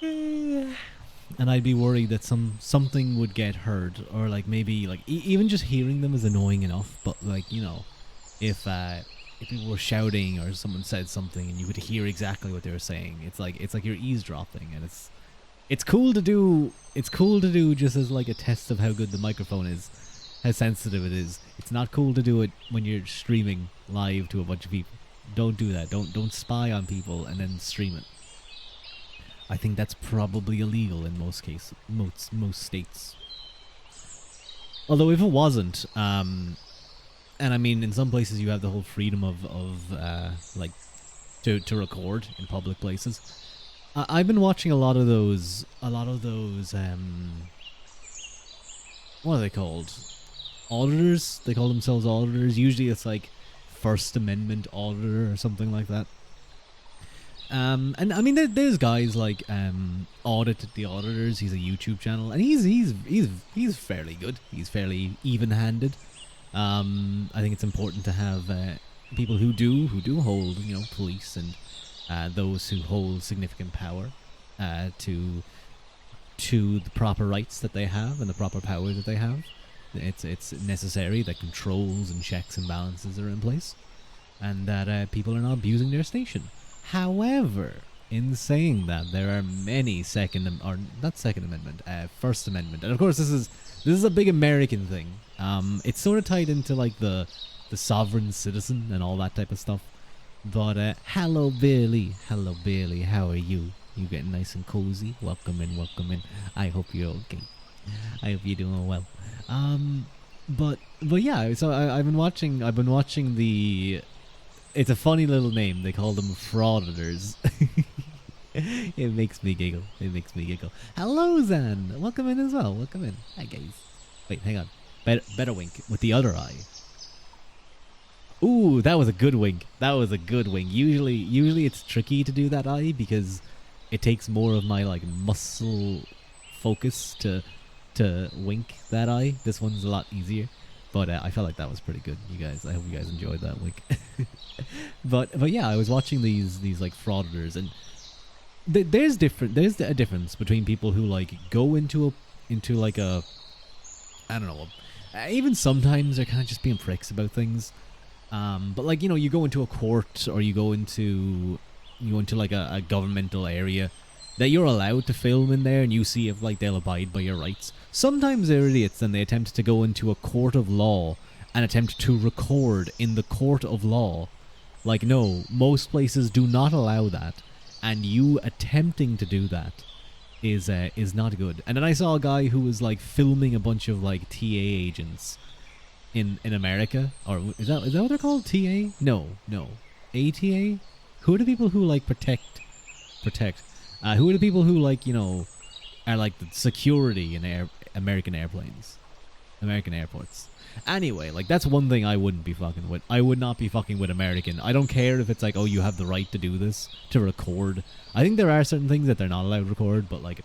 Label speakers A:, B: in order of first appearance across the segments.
A: And I'd be worried that something would get hurt, or like maybe like even just hearing them is annoying enough. But like if people were shouting or someone said something and you could hear exactly what they were saying, it's like you're eavesdropping, and it's cool to do. It's cool to do just as like a test of how good the microphone is, how sensitive it is. It's not cool to do it when you're streaming live to a bunch of people. Don't do that. Don't spy on people and then stream it. I think that's probably illegal in most cases, most states. Although if it wasn't, and I mean in some places you have the whole freedom of like to record in public places. I've been watching a lot of those what are they called? Auditors. They call themselves auditors. Usually it's like First Amendment auditor or something like that. And I mean, there's guys like Audit the Auditors. He's a YouTube channel, and he's fairly good. He's fairly even-handed. I think it's important to have people who do hold, police and those who hold significant power to the proper rights that they have and the proper power that they have. It's necessary that controls and checks and balances are in place, and that people are not abusing their station. However, in saying that, there are many First Amendment, and of course this is a big American thing. It's sort of tied into like the sovereign citizen and all that type of stuff. But hello Billy, how are you? You getting nice and cozy? Welcome in. I hope you're okay. I hope you're doing well. But yeah. So I've been watching the. It's a funny little name. They call them frauditors. It makes me giggle. Hello, Zan. Welcome in as well. Welcome in. Hi, guys. Wait, hang on. Better wink with the other eye. Ooh, that was a good wink. Usually it's tricky to do that eye because it takes more of my like muscle focus to wink that eye. This one's a lot easier. But I felt like that was pretty good, you guys. I hope you guys enjoyed that wink. but yeah, I was watching these like frauditors, and there's a difference between people who like go into like a I don't know. Even sometimes they're kind of just being pricks about things. But like you go into a court or you go into like a governmental area that you're allowed to film in there, and you see if like they'll abide by your rights. Sometimes they're idiots and they attempt to go into a court of law and attempt to record in the court of law. Like, no, most places do not allow that, and you attempting to do that is not good. And then I saw a guy who was like filming a bunch of like TA agents in America, or is that what they're called? TA? No, ATA. Who are the people who like protect? Who are the people who like are like the security in American airplanes, American airports? Anyway, like that's one thing I wouldn't be fucking with. I would not be fucking with American. I don't care if it's like, oh, you have the right to do this, to record. I think there are certain things that they're not allowed to record, but like,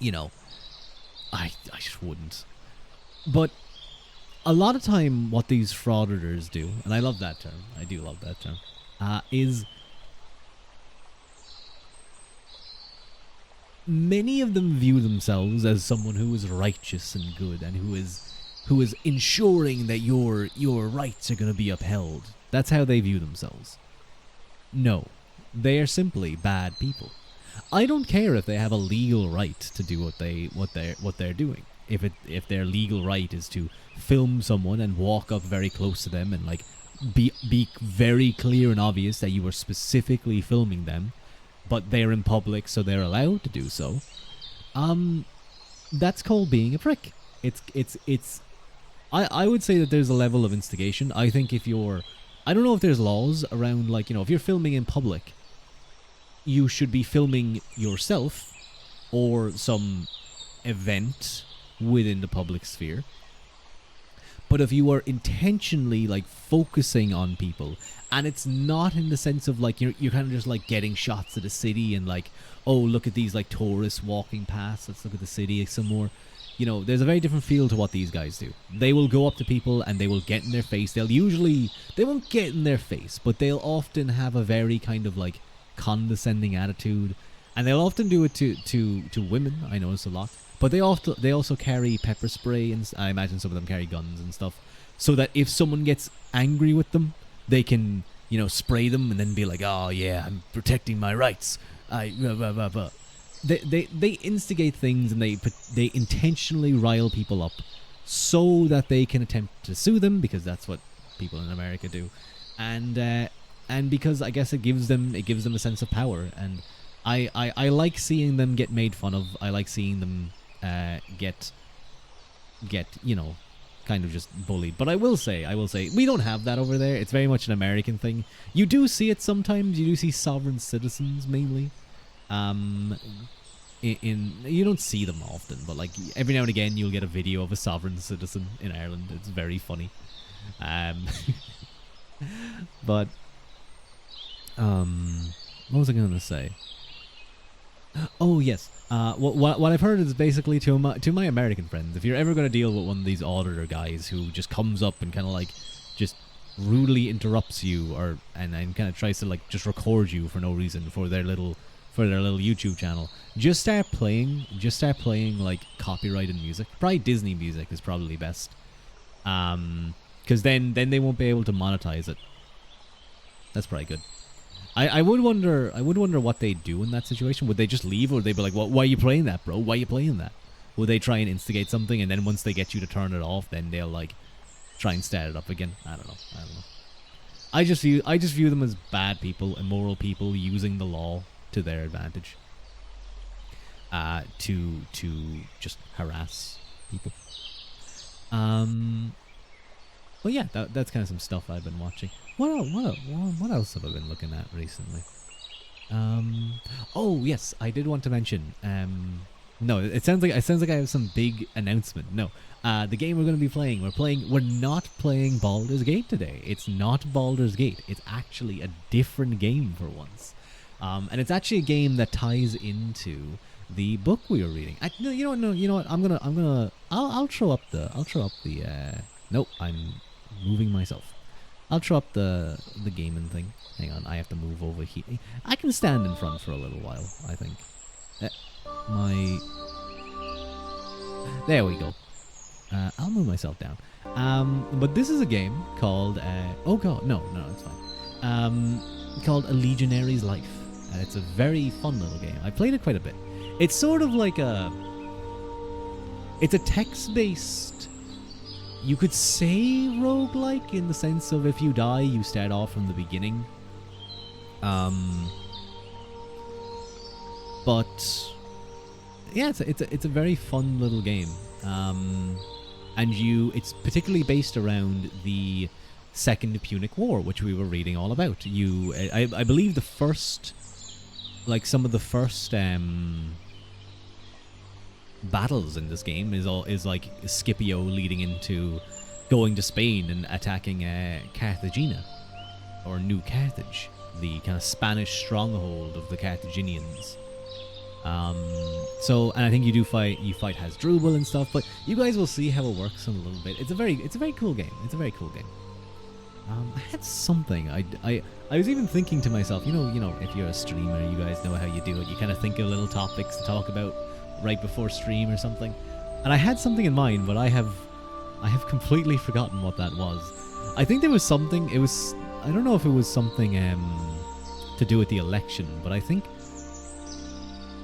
A: I just wouldn't. But a lot of time what these frauditors do, and I love that term, I do love that term, is many of them view themselves as someone who is righteous and good, and who is ensuring that your rights are going to be upheld. That's how they view themselves. No, they are simply bad people. I don't care if they have a legal right to do what they're doing. If their legal right is to film someone and walk up very close to them and like be very clear and obvious that you were specifically filming them, but they're in public, so they're allowed to do so. That's called being a prick. I would say that there's a level of instigation. I think I don't know if there's laws around, like, if you're filming in public, you should be filming yourself or some event within the public sphere. But if you are intentionally like focusing on people, and it's not in the sense of like you're kind of just like getting shots of the city and like, oh, look at these like tourists walking past, let's look at the city some more. There's a very different feel to what these guys do. They will go up to people and they will get in their face. They won't get in their face, but they'll often have a very kind of like condescending attitude, and they'll often do it to women. I notice a lot, but they also carry pepper spray, and I imagine some of them carry guns and stuff, so that if someone gets angry with them, they can spray them and then be like, oh yeah, I'm protecting my rights. Blah, blah, blah, blah. They instigate things, and they intentionally rile people up so that they can attempt to sue them, because that's what people in America do, and because I guess it gives them a sense of power, and I like seeing them get made fun of. I like seeing them get kind of just bullied. But I will say we don't have that over there. It's very much an American thing. You do see it sometimes. You do see sovereign citizens mainly. You don't see them often, but like every now and again you'll get a video of a sovereign citizen in Ireland. It's very funny. But what was I going to say? Oh yes. What I've heard is basically to my American friends, if you're ever going to deal with one of these auditor guys who just comes up and kind of like just rudely interrupts you, and kind of tries to like just record you for no reason for their little YouTube channel, just start playing like copyrighted music. Probably Disney music is probably best, because then they won't be able to monetize it. That's probably good. I would wonder what they'd do in that situation. Would they just leave, or would they be like, well, why are you playing that, bro? Why are you playing that? Would they try and instigate something, and then once they get you to turn it off, then they'll like try and start it up again? I don't know. I just view them as bad people, immoral people using the law to their advantage, to just harass people. Well, yeah, that's kind of some stuff I've been watching. What else have I been looking at recently? Oh yes, I did want to mention. No, it sounds like I have some big announcement. No, the game we're going to be playing, we're not playing Baldur's Gate today. It's not Baldur's Gate. It's actually a different game for once, and it's actually a game that ties into the book we were reading. No, you know what? I'll throw up the. Nope, I'm moving myself. I'll throw up the gaming thing. Hang on, I have to move over here. I can stand in front for a little while, I think. There we go. I'll move myself down. But this is a game called oh god, no, it's fine. Called A Legionary's Life. And it's a very fun little game. I played it quite a bit. It's sort of like it's a text-based, you could say roguelike, in the sense of if you die, you start off from the beginning. But yeah, it's a very fun little game. And it's particularly based around the Second Punic War, which we were reading all about. I believe the first, like some of the first battles in this game is like Scipio leading into going to Spain and attacking Carthagena, or New Carthage, the kind of Spanish stronghold of the Carthaginians. And I think you fight Hasdrubal and stuff, but you guys will see how it works in a little bit. It's a very cool game. I had something. I was even thinking to myself, if you're a streamer, you guys know how you do it. You kind of think of little topics to talk about right before stream or something. And I had something in mind, but I have completely forgotten what that was. I think there was something. I don't know if it was something to do with the election, but I think.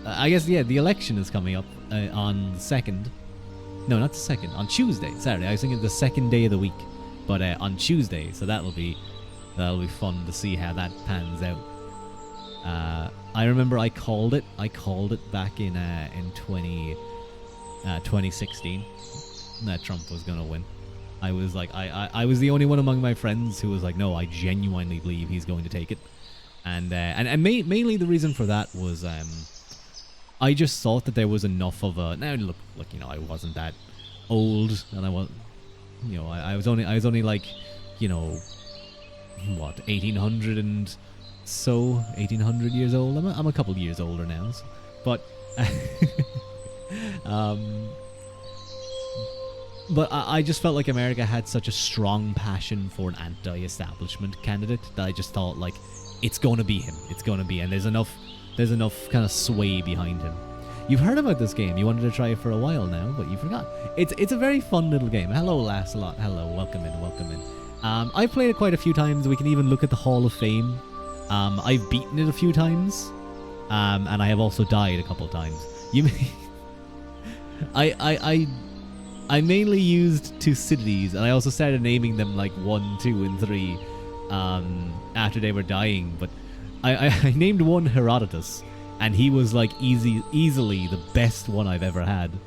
A: I guess the election is coming up on the 2nd. No, not the 2nd. On Tuesday, Saturday. I was thinking the 2nd day of the week, but on Tuesday. So that'll be fun to see how that pans out. I remember I called it back in 2016 that Trump was gonna win. I was like, I was the only one among my friends who was like, no, I genuinely believe he's going to take it, and mainly the reason for that was I just thought that there was enough of a. Now look, I wasn't that old, and I was only like, what, 1800 years old. I'm a couple years older now, but but I just felt like America had such a strong passion for an anti-establishment candidate that I just thought, like, it's going to be him. And there's enough there's enough kind of sway behind him. You've heard about this game. You wanted to try it for a while now, but you forgot. It's a very fun little game. Hello, Lancelot. Hello, welcome in, welcome in. I've played it quite a few times. We can even look at the Hall of Fame. I've beaten it a few times, and I have also died a couple of times. You may I mainly used Thucydides, and I also started naming them like 1, 2, and 3 after they were dying. But I named one Herodotus, and he was like easily the best one I've ever had. Do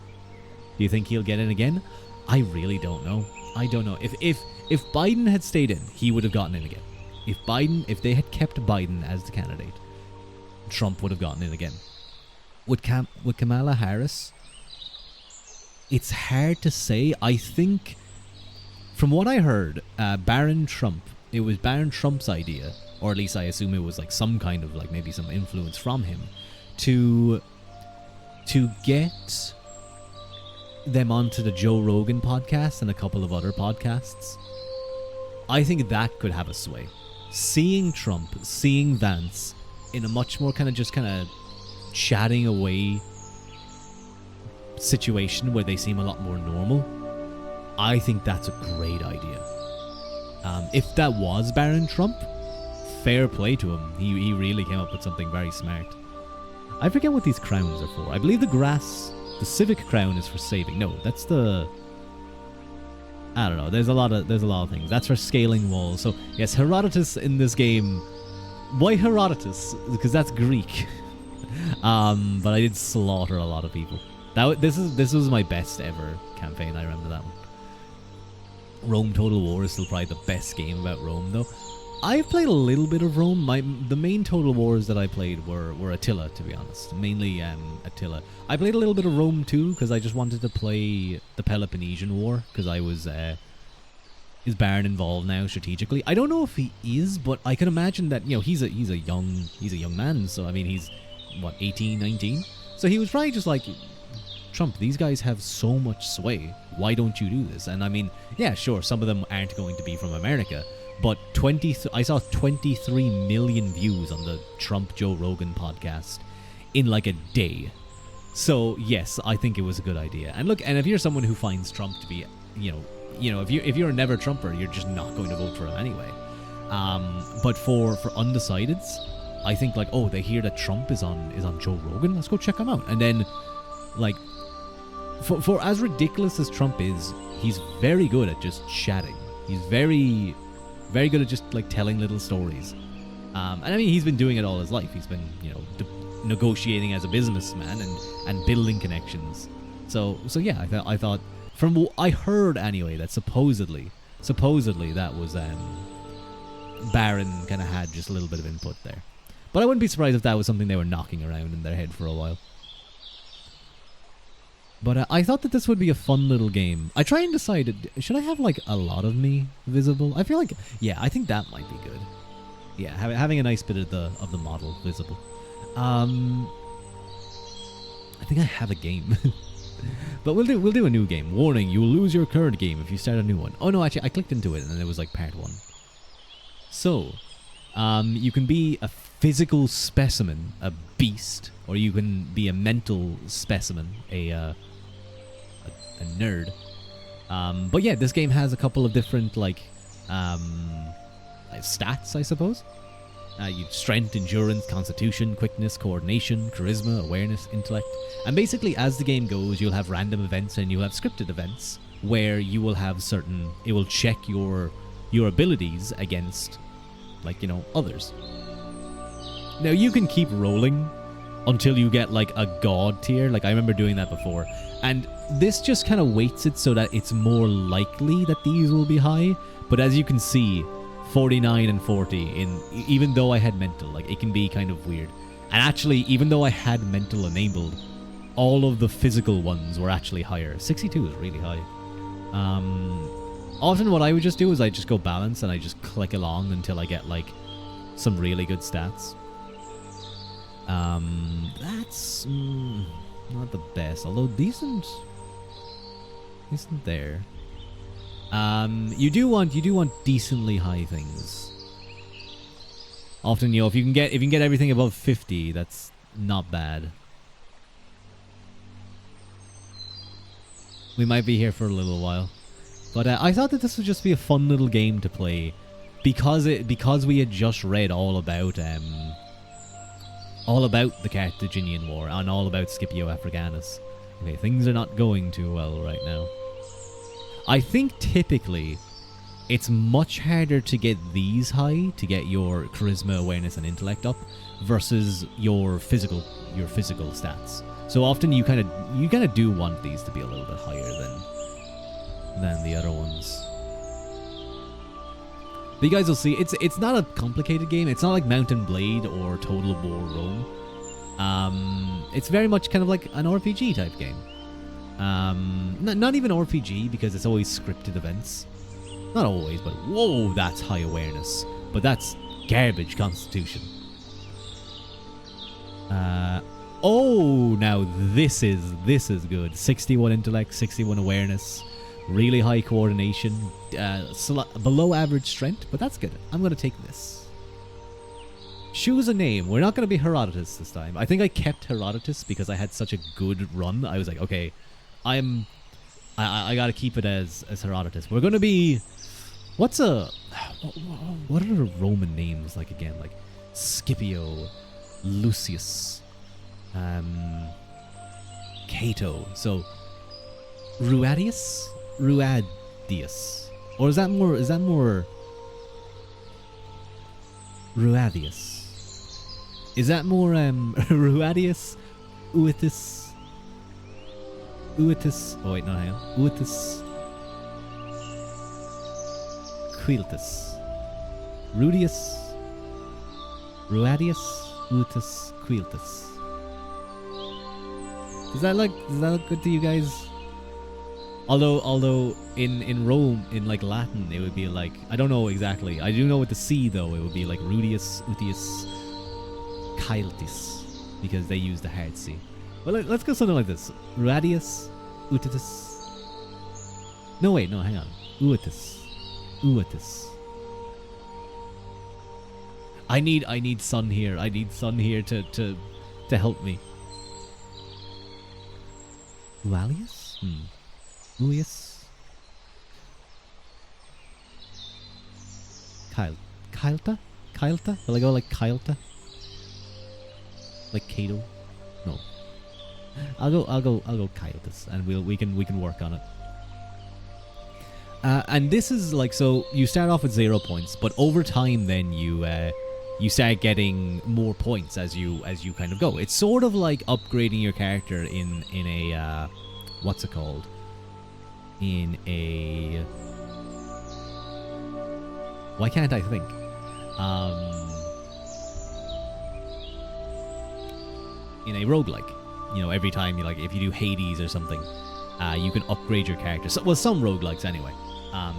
A: you think he'll get in again? I really don't know. I don't know. If Biden had stayed in, he would have gotten in again. If they had kept Biden as the candidate, Trump would have gotten in again. With Kamala Harris, it's hard to say. I think, from what I heard, Baron Trump, it was Baron Trump's idea, or at least I assume it was like some kind of like maybe some influence from him, to get them onto the Joe Rogan podcast and a couple of other podcasts. I think that could have a sway. Seeing Trump, seeing Vance in a much more kind of chatting away situation where they seem a lot more normal, I think that's a great idea. If that was Baron Trump, fair play to him. He really came up with something very smart. I forget what these crowns are for. I believe the civic crown is for saving. No, that's the... I don't know. There's a lot of things. That's for scaling walls. So yes, Herodotus in this game. Why Herodotus? Because that's Greek. But I did slaughter a lot of people. This was my best ever campaign. I remember that one. Rome Total War is still probably the best game about Rome, though. I've played a little bit of Rome. The main Total Wars that I played were Attila, to be honest. Mainly Attila. I played a little bit of Rome too, because I just wanted to play the Peloponnesian War, because I was... is Baron involved now strategically? I don't know if he is, but I can imagine that, he's a young man, so I mean he's, 18, 19? So he was probably just like, Trump, these guys have so much sway. Why don't you do this? And I mean, yeah, sure, some of them aren't going to be from America, but I saw 23 million views on the Trump Joe Rogan podcast in like a day. So yes, I think it was a good idea. And look, and if you're someone who finds Trump to be, if you're a never Trumper, you're just not going to vote for him anyway. But for undecideds, I think like, oh, they hear that Trump is on Joe Rogan, let's go check him out. And then, like, for as ridiculous as Trump is, he's very good at just chatting. He's very, very good at just like telling little stories. And I mean, he's been doing it all his life. He's been, negotiating as a businessman and building connections. So yeah, I thought from what I heard anyway, that supposedly that was Baron kind of had just a little bit of input there. But I wouldn't be surprised if that was something they were knocking around in their head for a while. But I thought that this would be a fun little game. I try and decide, should I have like a lot of me visible? I feel like, yeah, I think that might be good. Yeah, having a nice bit of the model visible. I think I have a game. But we'll do a new game. Warning, you will lose your current game if you start a new one. Oh no, actually I clicked into it and it was like part 1. So, you can be a physical specimen, a beast, or you can be a mental specimen, a nerd. But yeah, this game has a couple of different like stats, I suppose. You strength, endurance, constitution, quickness, coordination, charisma, awareness, intellect. And basically, as the game goes, you'll have random events and you'll have scripted events where you will have certain... It will check your abilities against, like, others. Now, you can keep rolling until you get, like, a god tier. Like, I remember doing that before. And this just kind of weights it so that it's more likely that these will be high. But as you can see... 49 and 40 even though I had mental, like it can be kind of weird. And actually, even though I had mental enabled, all of the physical ones were actually higher. 62 is really high. Often what I would just do is I just go balance and I just click along until I get like some really good stats. That's not the best, although decent there. You do want decently high things. Often, if you can get everything above 50, that's not bad. We might be here for a little while. But I thought that this would just be a fun little game to play. Because we had just read all about the Carthaginian War and all about Scipio Africanus. Okay, things are not going too well right now. I think typically it's much harder to get these high, to get your charisma, awareness, and intellect up, versus your physical stats. So often you kind of do want these to be a little bit higher than the other ones. But you guys will see, it's not a complicated game. It's not like Mount and Blade or Total War Rome. It's very much kind of like an RPG type game. Not even RPG, because it's always scripted events. Not always, but whoa, that's high awareness. But that's garbage constitution. Oh, now this is good. 61 intellect, 61 awareness, really high coordination, below average strength, but that's good. I'm going to take this. Choose a name. We're not going to be Herodotus this time. I think I kept Herodotus because I had such a good run. I was like, okay, I got to keep it as Herodotus. We're going to be... what are the Roman names like again? Like Scipio, Lucius, Cato. So Ruadius, or is that more Ruadius? Is that more Ruadius, Uetus? Oh wait, no, hang on. Uetus. Quiltus, Rudius, Ruadius, Utus, Quiltus. Does that look good to you guys? Although in Rome, in like Latin, it would be like, I don't know exactly. I do know with the C though, it would be like Rudius, Utius, Quiltis, because they use the hard C. Well, let's go something like this: Ruadius, Utitus. No wait, no, hang on, Utus. Uetus. I need Sun here. I need Sun here to help me. Ualius? Uius? Kylta? Will I go like Kylta? Like Cato? No. I'll go Kyltus, and we can work on it. And this is like, so you start off with 0 points, but over time then you start getting more points as you kind of go. It's sort of like upgrading your character in a what's it called? In a, why can't I think? In a roguelike. You know, every time you like, if you do Hades or something, you can upgrade your character. So, well, some roguelikes anyway.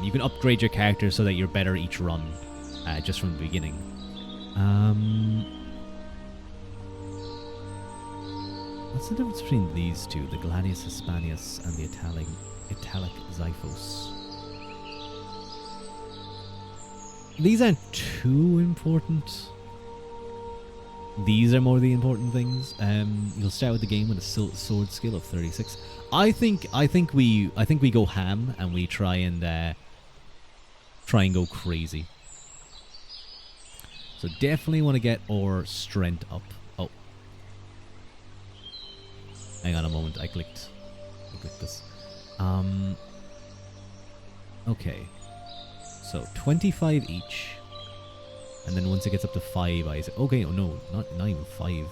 A: You can upgrade your character so that you're better each run, just from the beginning. What's the difference between these two? The Gladius Hispanius and the Italic Xiphos. These aren't too important. These are more the important things. You'll start with the game with a sword skill of 36. I think we go ham and we try and go crazy. So definitely want to get our strength up. Oh, hang on a moment. I clicked this. Okay. So 25 each. And then once it gets up to 5, I say, okay, oh no, not even 5.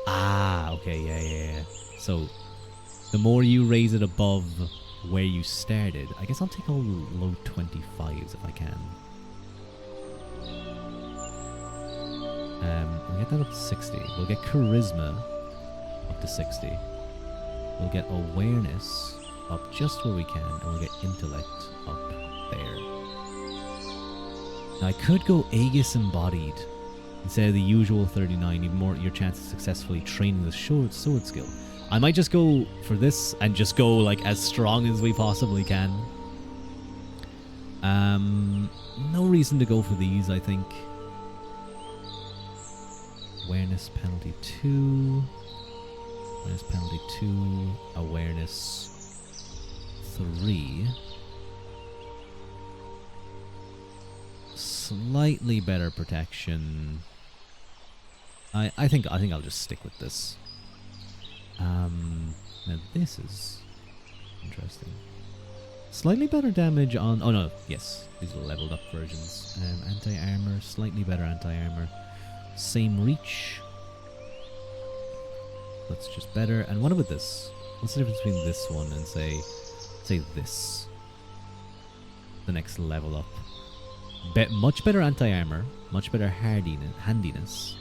A: Ah, okay, yeah. So, the more you raise it above where you started, I guess I'll take all low 25s if I can. We'll get that up to 60. We'll get charisma up to 60. We'll get awareness up just where we can, and we'll get intellect up there. Now I could go Aegis Embodied instead of the usual 39, even more your chance of successfully training the sword skill. I might just go for this and just go like as strong as we possibly can. No reason to go for these, I think. awareness penalty 2. Awareness penalty 2. Awareness 3. Slightly better protection. I think I'll just stick with this. Now this is interesting. Slightly better damage on... Oh no, yes. These are leveled up versions. Anti-armor, slightly better anti-armor. Same reach. That's just better. And what about this? What's the difference between this one and say this? The next level up. Much better anti-armor. Much better handiness.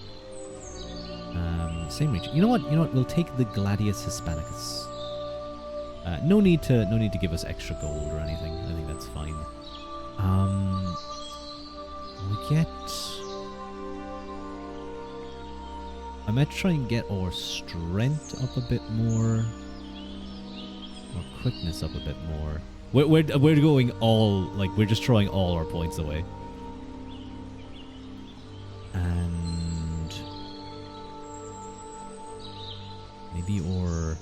A: Same reach. You know what? We'll take the Gladius Hispanicus. No need to give us extra gold or anything. I think that's fine. We get... I might try and get our strength up a bit more. Or quickness up a bit more. We're going all... Like, we're just throwing all our points away. And... maybe or...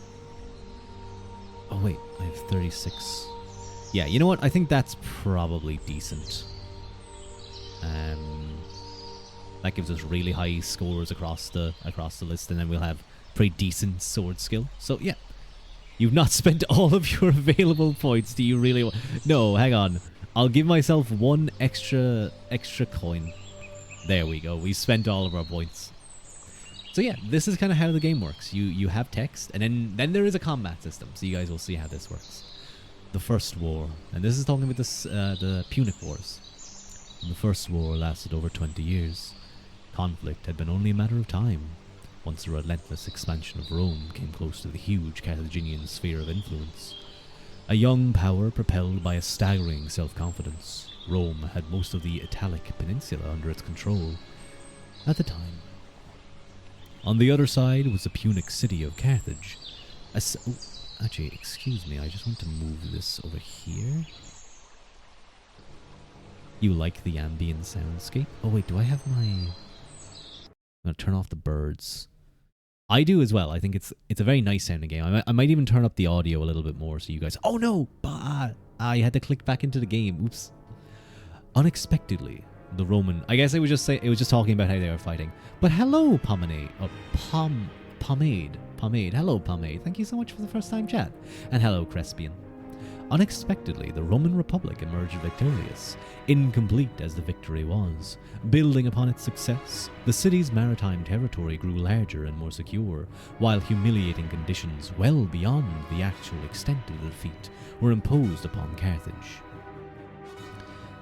A: Oh wait, I have 36. Yeah, you know what? I think that's probably decent. That gives us really high scores across the list, and then we'll have pretty decent sword skill. So yeah, you've not spent all of your available points. Do you really want? No, hang on. I'll give myself one extra coin. There we go. We spent all of our points. So yeah, this is kind of how the game works. You have text, and then there is a combat system. So you guys will see how this works. The First War, and this is talking about this the Punic Wars. The First War lasted over 20 years. Conflict had been only a matter of time. Once the relentless expansion of Rome came close to the huge Carthaginian sphere of influence. A young power propelled by a staggering self-confidence, Rome had most of the Italic peninsula under its control at the time. On the other side was the Punic city of Carthage. Actually, excuse me, I just want to move this over here. You like the ambient soundscape? Oh wait, do I have my... I'm going to turn off the birds. I do as well. I think it's a very nice sounding game. I might even turn up the audio a little bit more so you guys... Oh no! I had to click back into the game. Oops. Unexpectedly, the Roman... I guess it was just talking about how they were fighting. But hello, Pomade. Pomade. Hello, Pomade. Thank you so much for the first time chat. And hello, Crespian. Unexpectedly, the Roman Republic emerged victorious, incomplete as the victory was. Building upon its success, the city's maritime territory grew larger and more secure, while humiliating conditions well beyond the actual extent of the defeat were imposed upon Carthage.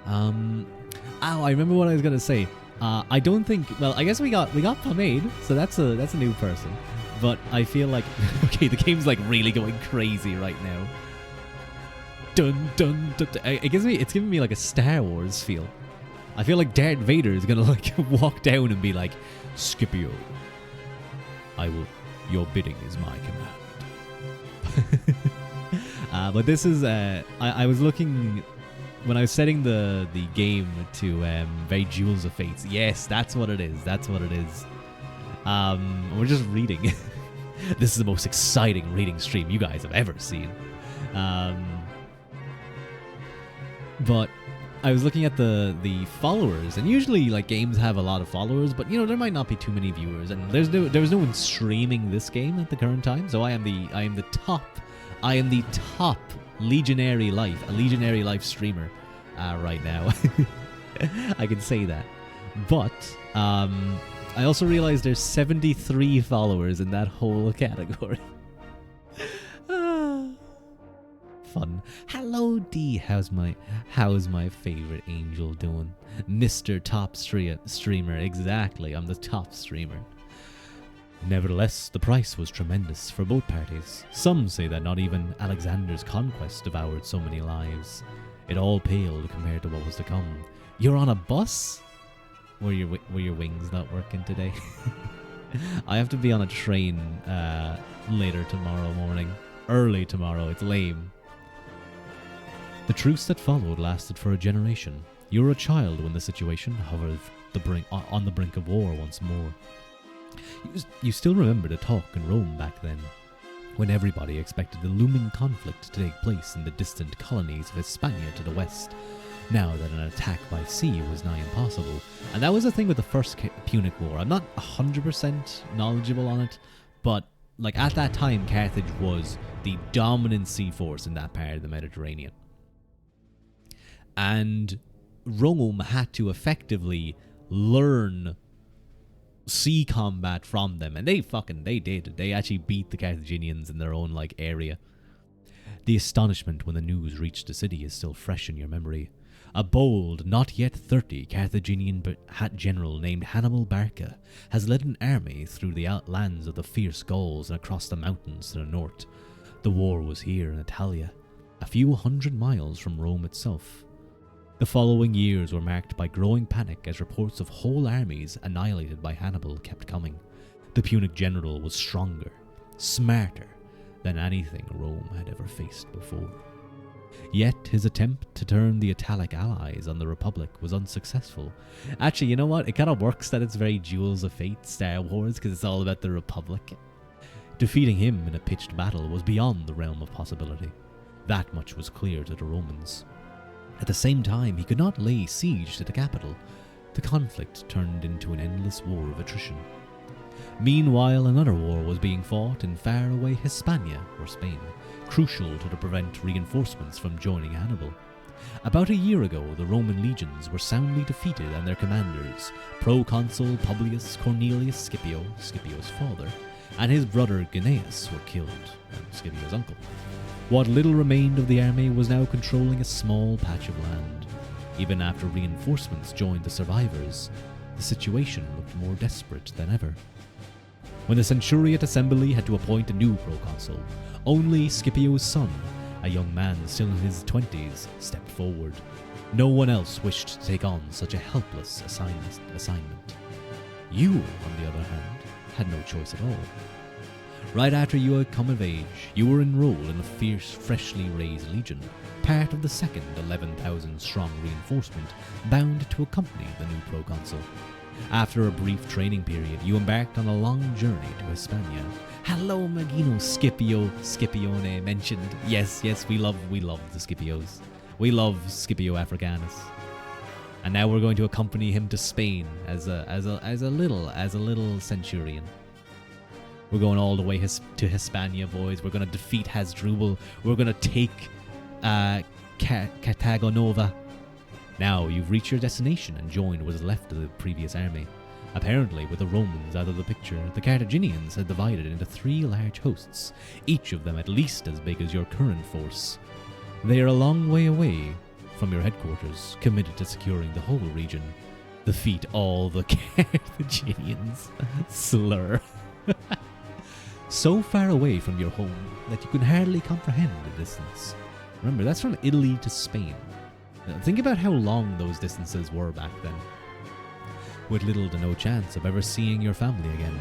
A: I remember what I was gonna say. I don't think. Well, I guess we got Pomade, so that's a new person. But I feel like okay, the game's like really going crazy right now. Dun, dun, dun, dun. It's giving me like a Star Wars feel. I feel like Darth Vader is gonna like walk down and be like, Scipio, your bidding is my command. But this is, I was looking, when I was setting the game to very Jewels of Fates. Yes, that's what it is. We're just reading. This is the most exciting reading stream you guys have ever seen. But I was looking at the followers, and usually like games have a lot of followers, but you know there might not be too many viewers, and there's no one streaming this game at the current time. So I am the top Legionary Life streamer right now. I can say that, but I also realized there's 73 followers in that whole category. Fun. Hello D, how's my favorite angel doing? Mr. Top Streamer, exactly, I'm the top streamer. Nevertheless, the price was tremendous for both parties. Some say that not even Alexander's conquest devoured so many lives. It all paled compared to what was to come. You're on a bus? Were your wings not working today? I have to be on a train later tomorrow morning. Early tomorrow, it's lame. The truce that followed lasted for a generation. You were a child when the situation hovered on the brink of war once more. You still remember the talk in Rome back then, when everybody expected the looming conflict to take place in the distant colonies of Hispania to the west, now that an attack by sea was nigh impossible. And that was the thing with the first Punic War. I'm not 100% knowledgeable on it, but like at that time, Carthage was the dominant sea force in that part of the Mediterranean. And Rome had to effectively learn sea combat from them, and they did. They actually beat the Carthaginians in their own like area. The astonishment when the news reached the city is still fresh in your memory. A bold, not yet 30 Carthaginian general named Hannibal Barca has led an army through the outlands of the fierce Gauls and across the mountains to the north. The war was here in Italia, a few hundred miles from Rome itself. The following years were marked by growing panic as reports of whole armies annihilated by Hannibal kept coming. The Punic general was stronger, smarter than anything Rome had ever faced before. Yet his attempt to turn the Italic allies on the Republic was unsuccessful. Actually, you know what? It kind of works that it's very Jewels of Fate, Star Wars, because it's all about the Republic. Defeating him in a pitched battle was beyond the realm of possibility. That much was clear to the Romans. At the same time, he could not lay siege to the capital. The conflict turned into an endless war of attrition. Meanwhile, another war was being fought in faraway Hispania, or Spain, crucial to prevent reinforcements from joining Hannibal. About a year ago, the Roman legions were soundly defeated and their commanders, proconsul Publius Cornelius Scipio, Scipio's father, and his brother Gnaeus were killed, and Scipio's uncle. What little remained of the army was now controlling a small patch of land. Even after reinforcements joined the survivors, the situation looked more desperate than ever. When the Centuriate Assembly had to appoint a new proconsul, only Scipio's son, a young man still in his 20s, stepped forward. No one else wished to take on such a helpless assignment. You, on the other hand, had no choice at all. Right after you had come of age, you were enrolled in a fierce, freshly raised legion, part of the second 11,000-strong reinforcement bound to accompany the new proconsul. After a brief training period, you embarked on a long journey to Hispania. Hello, Magino Scipione mentioned. Yes, we love the Scipios. We love Scipio Africanus. And now we're going to accompany him to Spain as a little centurion. We're going all the way to Hispania, boys. We're going to defeat Hasdrubal. We're going to take Cartagonova. Now you've reached your destination and joined what is left of the previous army. Apparently, with the Romans out of the picture, the Carthaginians had divided into 3 large hosts, each of them at least as big as your current force. They are a long way away from your headquarters, committed to securing the whole region. Defeat all the Carthaginians. Slur. So far away from your home that you can hardly comprehend the distance. Remember, that's from Italy to Spain. Now, think about how long those distances were back then. With little to no chance of ever seeing your family again,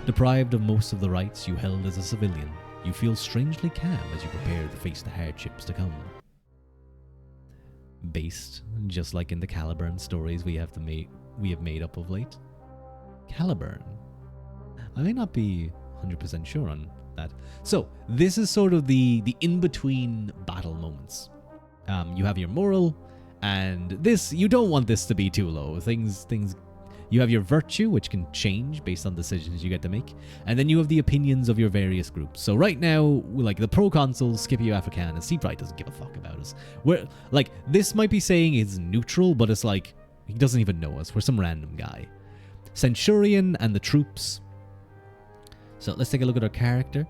A: deprived of most of the rights you held as a civilian, you feel strangely calm as you prepare to face the hardships to come. Based, just like in the Caliburn stories we have made up of late. Caliburn. I may not be 100% sure on that. So, this is sort of the in-between battle moments. You have your moral, and this, you don't want this to be too low. You have your virtue, which can change based on decisions you get to make, and then you have the opinions of your various groups. So right now, like the proconsul Scipio Africanus, he probably doesn't give a fuck about us. This might be saying it's neutral, but it's like, he doesn't even know us. We're some random guy. Centurion and the troops. So let's take a look at our character.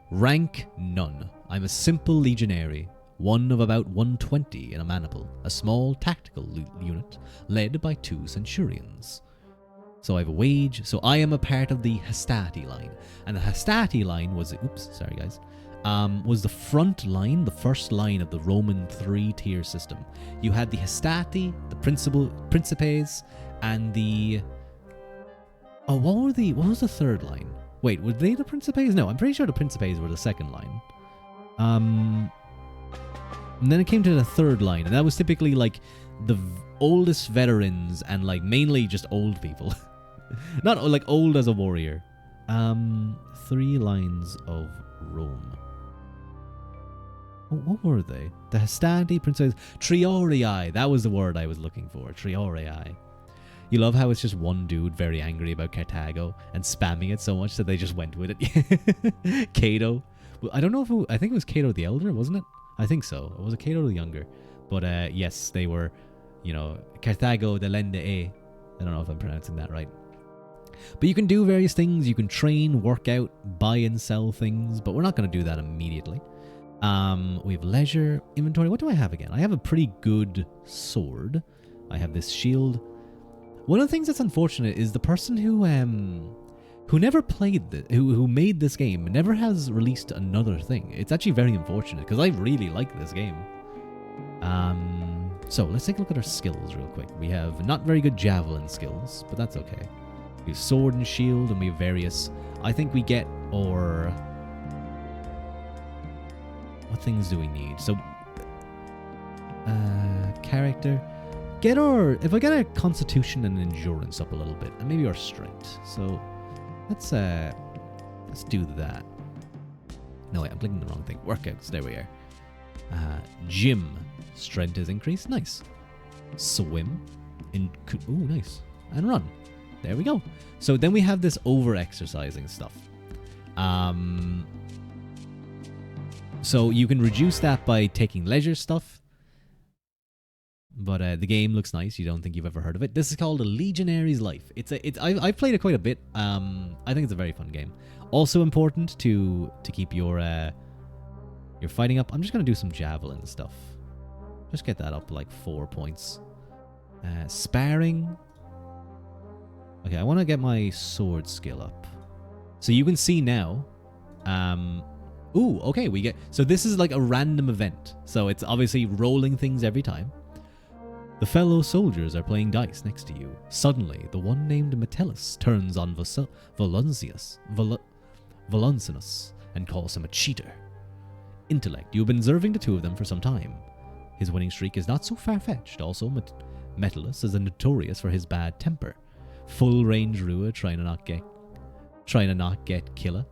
A: Rank, none. I'm a simple legionary, one of about 120 in a maniple, a small tactical unit led by 2 centurions. So I have a wage, so I am a part of the Hastati line. And the Hastati line was, was the front line, the first line of the Roman 3-tier system. You had the Hastati, the Principes, and the... what was the third line? Wait, were they the Principes? No, I'm pretty sure the Principes were the second line. And then it came to the third line, and that was typically like the oldest veterans and like mainly just old people. Not like old as a warrior. 3 lines of Rome. What were they? The Hastati Princess Triorii. That was the word I was looking for. Triorii. You love how it's just one dude very angry about Carthago and spamming it so much that they just went with it. Cato. Well, I don't know if I think it was Cato the Elder, wasn't it? I think so. It was Cato the Younger. But yes, they were, Carthago delende e. I don't know if I'm pronouncing that right. But you can do various things. You can train, work out, buy and sell things. But we're not going to do that immediately. We have leisure, inventory. What do I have again? I have a pretty good sword. I have this shield. One of the things that's unfortunate is the person who never played who made this game never has released another thing. It's actually very unfortunate because I really like this game. So let's take a look at our skills real quick. We have not very good javelin skills, but that's okay. We have sword and shield, and we have various. I think we get or. What things do we need? So, character. If I get our constitution and endurance up a little bit, and maybe our strength. So, let's do that. No, wait, I'm clicking the wrong thing. Workouts, there we are. Gym. Strength is increased. Nice. Swim. Ooh, nice. And run. There we go. So then we have this over-exercising stuff. So you can reduce that by taking leisure stuff. But the game looks nice. You don't think you've ever heard of it. This is called A Legionary's Life. I've played it quite a bit. I think it's a very fun game. Also important to keep your fighting up. I'm just going to do some javelin stuff. Just get that up like 4 points. Sparring. Okay, I want to get my sword skill up. So you can see now. Ooh, okay, we get... So this is like a random event. So it's obviously rolling things every time. The fellow soldiers are playing dice next to you. Suddenly, the one named Metellus turns on Voluncinus and calls him a cheater. Intellect. You've been observing the two of them for some time. His winning streak is not so far-fetched. Also, Metellus is notorious for his bad temper. Full-range Rua trying to not get killer.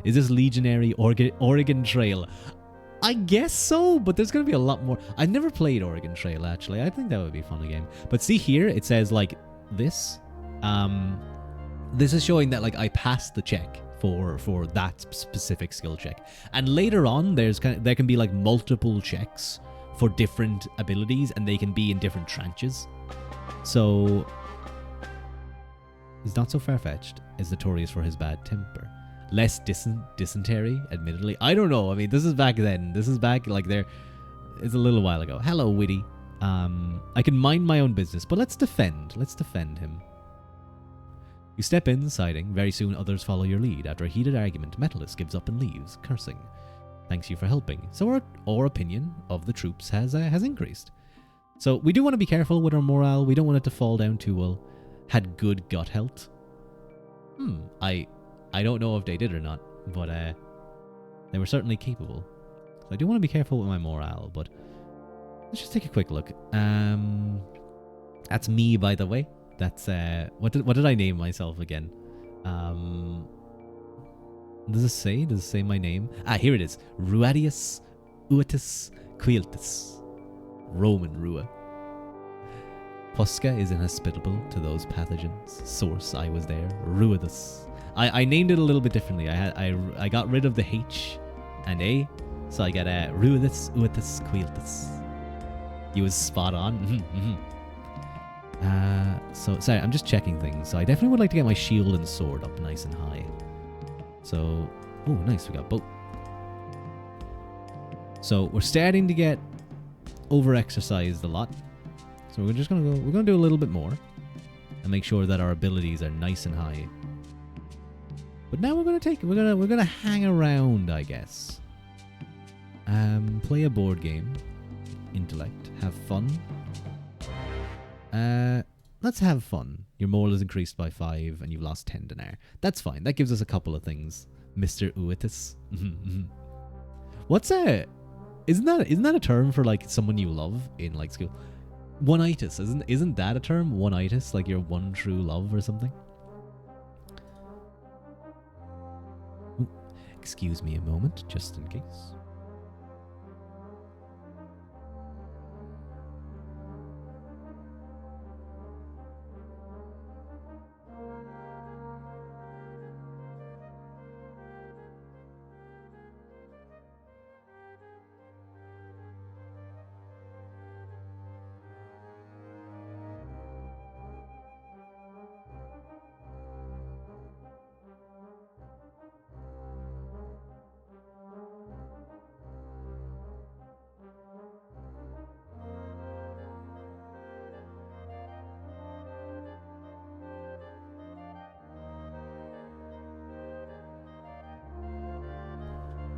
A: Is this Legionary Oregon Trail? I guess so, but there's going to be a lot more. I've never played Oregon Trail, actually. I think that would be a fun game. But see here, it says, like, this. This is showing that, like, I passed the check for that specific skill check. And later on, there can be, like, multiple checks for different abilities, and they can be in different tranches. So, he's not so far-fetched. Is notorious for his bad temper. Less dysentery, admittedly. I don't know. I mean, this is back then. This is back, like, there. It's a little while ago. Hello, Witty. I can mind my own business, but let's defend. Let's defend him. You step in, siding. Very soon, others follow your lead. After a heated argument, Metellus gives up and leaves, cursing. Thanks you for helping. So our opinion of the troops has increased. So we do want to be careful with our morale. We don't want it to fall down too well. Had good gut health. I don't know if they did or not, but they were certainly capable. So I do want to be careful with my morale, but let's just take a quick look. That's me, by the way. That's what did I name myself again? Does it say? Does it say my name? Ah, here it is. Ruadius Uatus Quiltus. Roman Rua. Posca is inhospitable to those pathogens. Source, I was there. Ruidus. I named it a little bit differently. I got rid of the H and A, so I got Ruidus Uatus Quiltus. He was spot on. So sorry, I'm just checking things. So I definitely would like to get my shield and sword up nice and high. So, oh, nice, we got both. So we're starting to get over-exercised a lot. So we're gonna do a little bit more and make sure that our abilities are nice and high. But now we're gonna hang around, I guess. Play a board game. Intellect. Have fun. Let's have fun. Your moral is increased by 5 and you've lost 10 dinar. That's fine. That gives us a couple of things. Mr. Uitus. What's a... Isn't that a term for, like, someone you love in, like, school? One-itis, isn't that a term? One-itis, like your one true love or something? Ooh, excuse me a moment, just in case.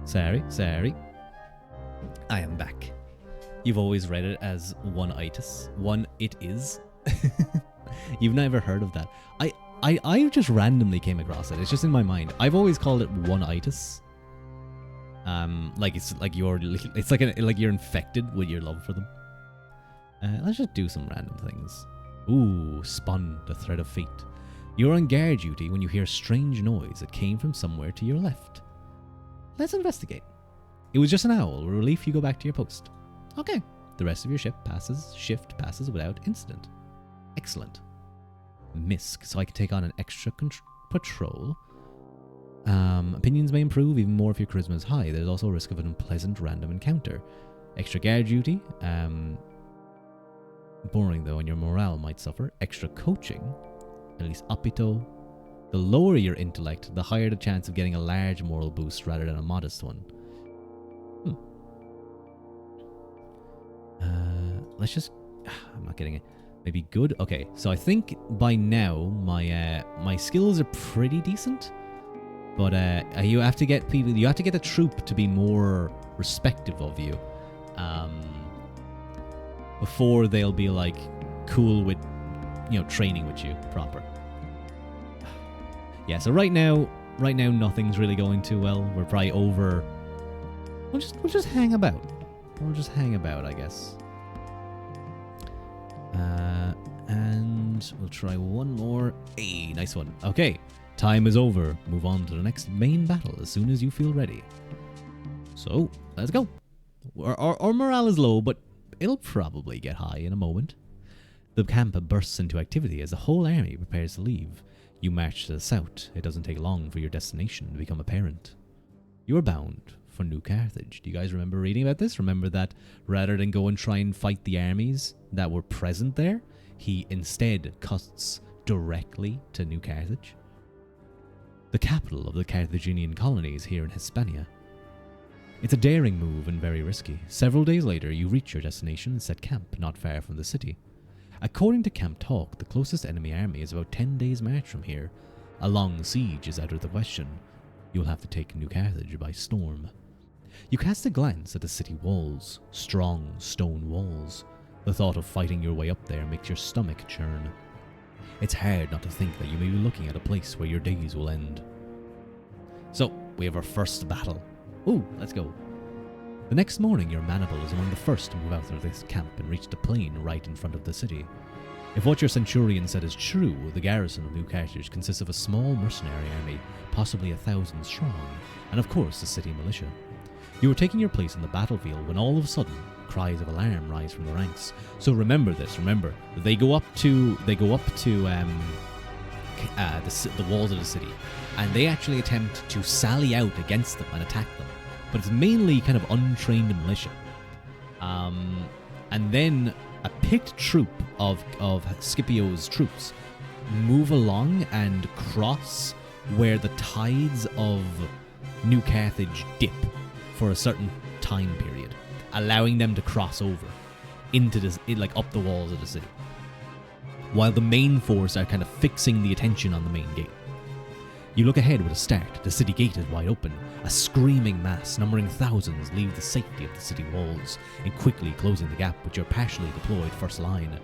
A: Sorry. I am back. You've always read it as one-itis. One it is. You've never heard of that. I just randomly came across it. It's just in my mind. I've always called it one-itis. Like it's like you're infected with your love for them. Let's just do some random things. Ooh, spun the thread of fate. You're on guard duty when you hear a strange noise that came from somewhere to your left. Let's investigate. It was just an owl. With relief, you go back to your post. Okay. The rest of your shift passes without incident. Excellent. Misk, so I can take on an extra patrol. Opinions may improve even more if your charisma is high. There's also a risk of an unpleasant random encounter. Extra guard duty. Boring though, and your morale might suffer. Extra coaching. At least apito. The lower your intellect, the higher the chance of getting a large moral boost rather than a modest one. Let's just... I'm not getting it. Maybe good? Okay, so I think by now my skills are pretty decent. But you have to get people... You have to get the troop to be more respective of you. Before they'll be like cool with, training with you proper. Yeah, so right now nothing's really going too well. We're probably over. We'll just hang about. We'll just hang about, I guess. And we'll try one more. Hey, nice one. Okay, time is over. Move on to the next main battle as soon as you feel ready. So, let's go. Our morale is low, but it'll probably get high in a moment. The camp bursts into activity as the whole army prepares to leave. You march to the south. It doesn't take long for your destination to become apparent. You are bound for New Carthage. Do you guys remember reading about this? Remember that rather than go and try and fight the armies that were present there, he instead cuts directly to New Carthage, the capital of the Carthaginian colonies here in Hispania. It's a daring move and very risky. Several days later, you reach your destination and set camp not far from the city. According to Camp Talk, the closest enemy army is about 10 days' march from here. A long siege is out of the question. You'll have to take New Carthage by storm. You cast a glance at the city walls, strong stone walls. The thought of fighting your way up there makes your stomach churn. It's hard not to think that you may be looking at a place where your days will end. So, we have our first battle. Ooh, let's go. The next morning, your maniple is among the first to move out of this camp and reach the plain right in front of the city. If what your centurion said is true, the garrison of New Carthage consists of a small mercenary army, possibly 1,000 strong, and of course the city militia. You are taking your place in the battlefield when all of a sudden, cries of alarm rise from the ranks. So remember this, they go up to the walls of the city, and they actually attempt to sally out against them and attack them. But it's mainly kind of untrained militia. And then a picked troop of Scipio's troops move along and cross where the tides of New Carthage dip for a certain time period, allowing them to cross over into this, up the walls of the city, while the main force are kind of fixing the attention on the main gate. You look ahead with a start. The city gate is wide open. A screaming mass, numbering thousands, leave the safety of the city walls, and quickly closing the gap with your partially deployed first line.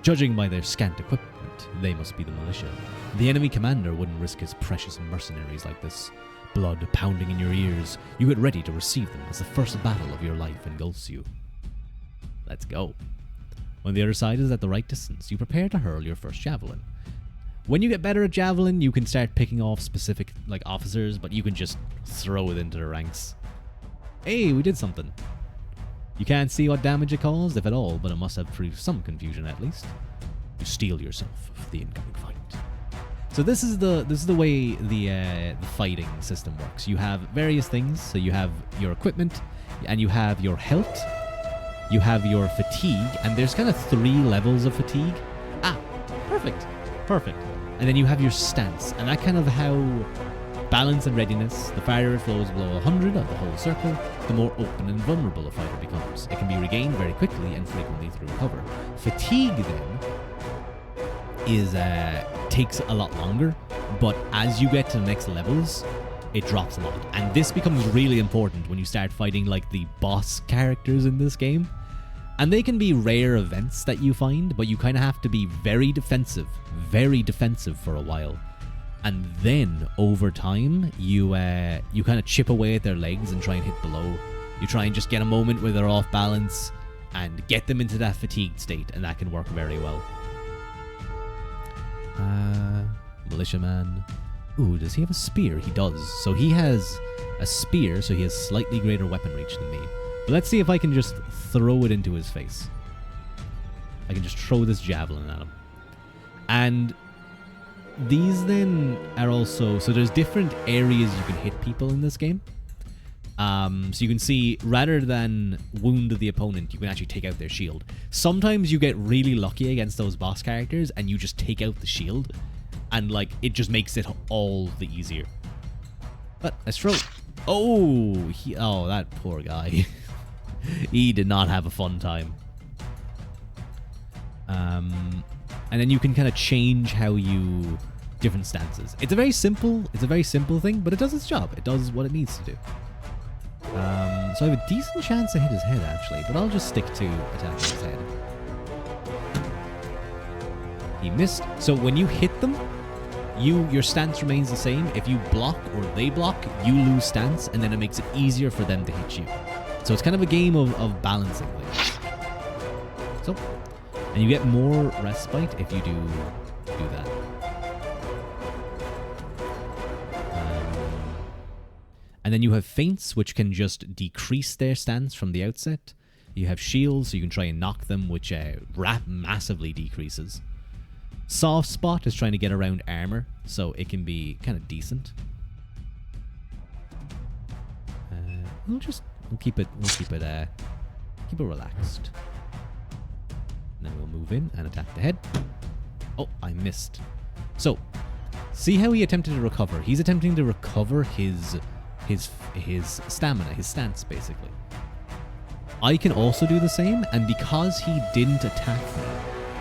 A: Judging by their scant equipment, they must be the militia. The enemy commander wouldn't risk his precious mercenaries like this. Blood pounding in your ears, you get ready to receive them as the first battle of your life engulfs you. Let's go. When the other side is at the right distance, you prepare to hurl your first javelin. When you get better at javelin, you can start picking off specific like officers, but you can just throw it into the ranks. Hey, we did something. You can't see what damage it caused, if at all, but it must have produced some confusion at least. You steel yourself for the incoming fight. So this is the way the fighting system works. You have various things. So you have your equipment, and you have your health. You have your fatigue, and there's kind of 3 levels of fatigue. Ah, perfect. And then you have your stance, and that kind of how balance and readiness. The farther it flows below 100 of the whole circle, the more open and vulnerable a fighter becomes. It can be regained very quickly and frequently through cover. Fatigue then is takes a lot longer, but as you get to the next levels, it drops a lot. And this becomes really important when you start fighting like the boss characters in this game. And they can be rare events that you find, but you kind of have to be very defensive for a while. And then over time, you kind of chip away at their legs and try and hit below. You try and just get a moment where they're off balance and get them into that fatigued state, and that can work very well. Militiaman. Ooh, does he have a spear? He does. So he has a spear, so he has slightly greater weapon reach than me. But let's see if I can just throw it into his face. I can just throw this javelin at him. And these then are also... So there's different areas you can hit people in this game. So you can see, rather than wound the opponent, you can actually take out their shield. Sometimes you get really lucky against those boss characters and you just take out the shield. And like, it just makes it all the easier. But let's throw. Oh, that poor guy. He did not have a fun time. And then you can kind of change how you... different stances. It's a very simple thing, but it does its job. It does what it needs to do. So I have a decent chance to hit his head, actually, but I'll just stick to attacking his head. He missed. So when you hit them, your stance remains the same. If you block or they block, you lose stance, and then it makes it easier for them to hit you. So it's kind of a game of balancing things. So, and you get more respite if you do that. And then you have feints, which can just decrease their stance from the outset. You have shields, so you can try and knock them, which massively decreases. Soft spot is trying to get around armor, so it can be kind of decent. We'll keep it relaxed. And then we'll move in and attack the head. Oh, I missed. So, see how he attempted to recover? He's attempting to recover his stamina, his stance, basically. I can also do the same, and because he didn't attack me,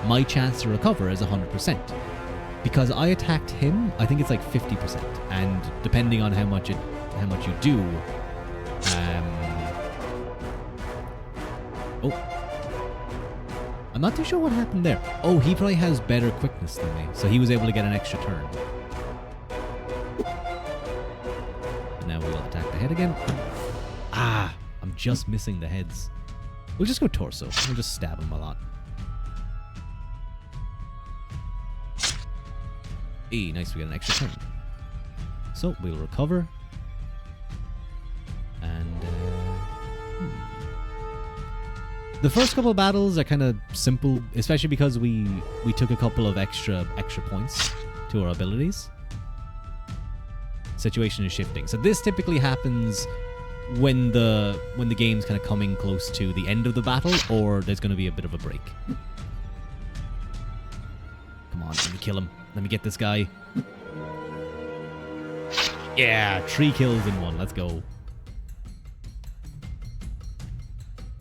A: my chance to recover is 100%. Because I attacked him, I think it's like 50%, and depending on how much you do, I'm not too sure what happened there. Oh, he probably has better quickness than me, so he was able to get an extra turn. Now we'll attack the head again. Ah, I'm just missing the heads. We'll just go torso. We'll just stab him a lot. Hey, nice, we got an extra turn. So, we'll recover. And, the first couple of battles are kind of simple, especially because we took a couple of extra points to our abilities. Situation is shifting. So this typically happens when the game's kind of coming close to the end of the battle, or there's going to be a bit of a break. Come on, let me kill him. Let me get this guy. Yeah, 3 kills in 1. Let's go.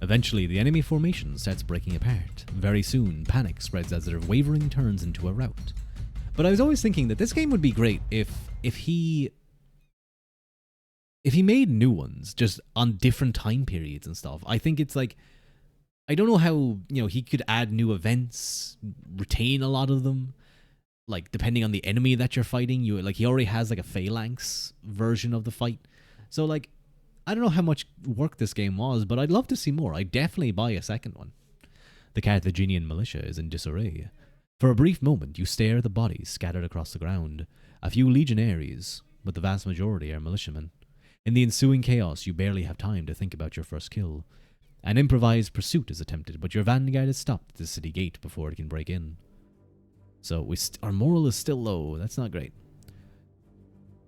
A: Eventually, the enemy formation starts breaking apart. Very soon, panic spreads as their wavering turns into a rout. But I was always thinking that this game would be great if he made new ones, just on different time periods and stuff. I think it's like, I don't know how, he could add new events, retain a lot of them, like, depending on the enemy that you're fighting. He already has, like, a phalanx version of the fight. So, like, I don't know how much work this game was, but I'd love to see more. I'd definitely buy a second one. The Carthaginian militia is in disarray. For a brief moment, you stare at the bodies scattered across the ground. A few legionaries, but the vast majority are militiamen. In the ensuing chaos, you barely have time to think about your first kill. An improvised pursuit is attempted, but your vanguard is stopped at the city gate before it can break in. So our moral is still low. That's not great.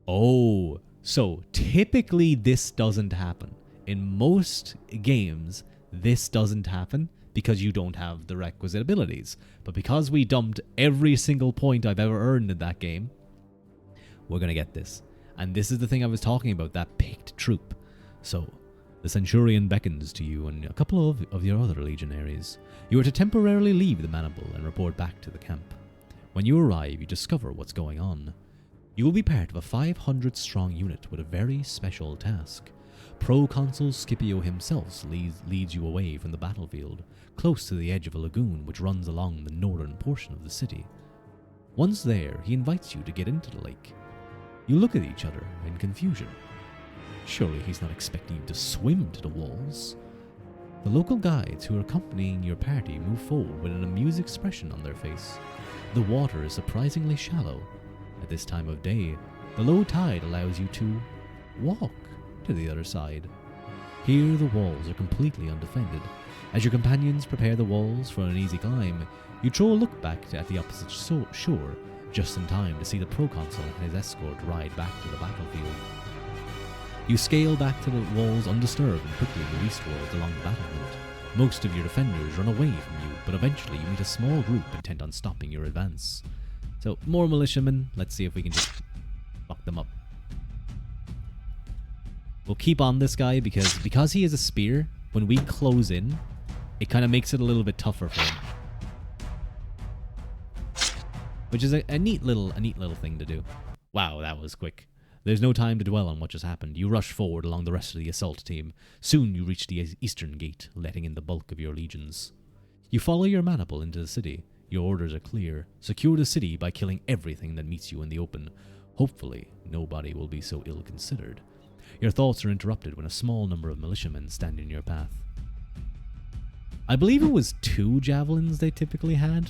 A: Oh, so typically this doesn't happen. In most games, this doesn't happen because you don't have the requisite abilities. But because we dumped every single point I've ever earned in that game, we're going to get this. And this is the thing I was talking about, that picked troop. So, the Centurion beckons to you and a couple of your other legionaries. You are to temporarily leave the Maniple and report back to the camp. When you arrive, you discover what's going on. You will be part of a 500-strong unit with a very special task. Proconsul Scipio himself leads you away from the battlefield, close to the edge of a lagoon which runs along the northern portion of the city. Once there, he invites you to get into the lake. You look at each other in confusion. Surely he's not expecting you to swim to the walls. The local guides who are accompanying your party move forward with an amused expression on their face. The water is surprisingly shallow. At this time of day, the low tide allows you to walk to the other side. Here the walls are completely undefended. As your companions prepare the walls for an easy climb, you throw a look back at the opposite shore, just in time to see the proconsul and his escort ride back to the battlefield. You scale back to the walls undisturbed and quickly move eastwards along the battlefield. Most of your defenders run away from you, but eventually you meet a small group intent on stopping your advance. So, more militiamen. Let's see if we can just fuck them up. We'll keep on this guy because he has a spear. When we close in, it kind of makes it a little bit tougher for him. Which is a neat little thing to do. Wow, that was quick. There's no time to dwell on what just happened. You rush forward along the rest of the assault team. Soon you reach the eastern gate, letting in the bulk of your legions. You follow your maniple into the city. Your orders are clear. Secure the city by killing everything that meets you in the open. Hopefully, nobody will be so ill-considered. Your thoughts are interrupted when a small number of militiamen stand in your path. I believe it was 2 javelins they typically had.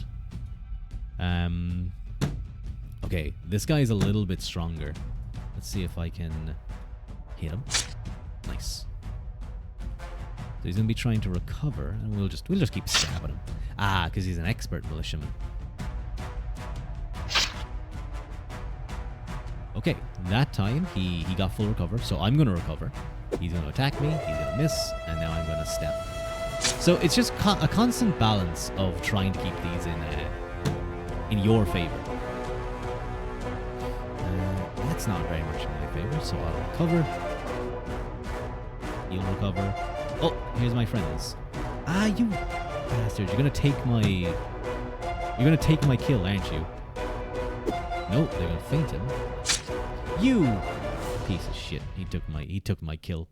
A: Okay, this guy's a little bit stronger. Let's see if I can hit him. Nice. So he's gonna be trying to recover, and we'll just keep stabbing him. Ah, because he's an expert militiaman. Okay, that time he got full recover, so I'm gonna recover. He's gonna attack me, he's gonna miss, and now I'm gonna step. So it's just a constant balance of trying to keep these in your favor. That's not very much in my favor, so I'll recover. He'll recover. Oh, here's my friends. Ah, you bastards! You're gonna take my kill, aren't you? Nope, they're gonna feint him. You piece of shit! He took my kill.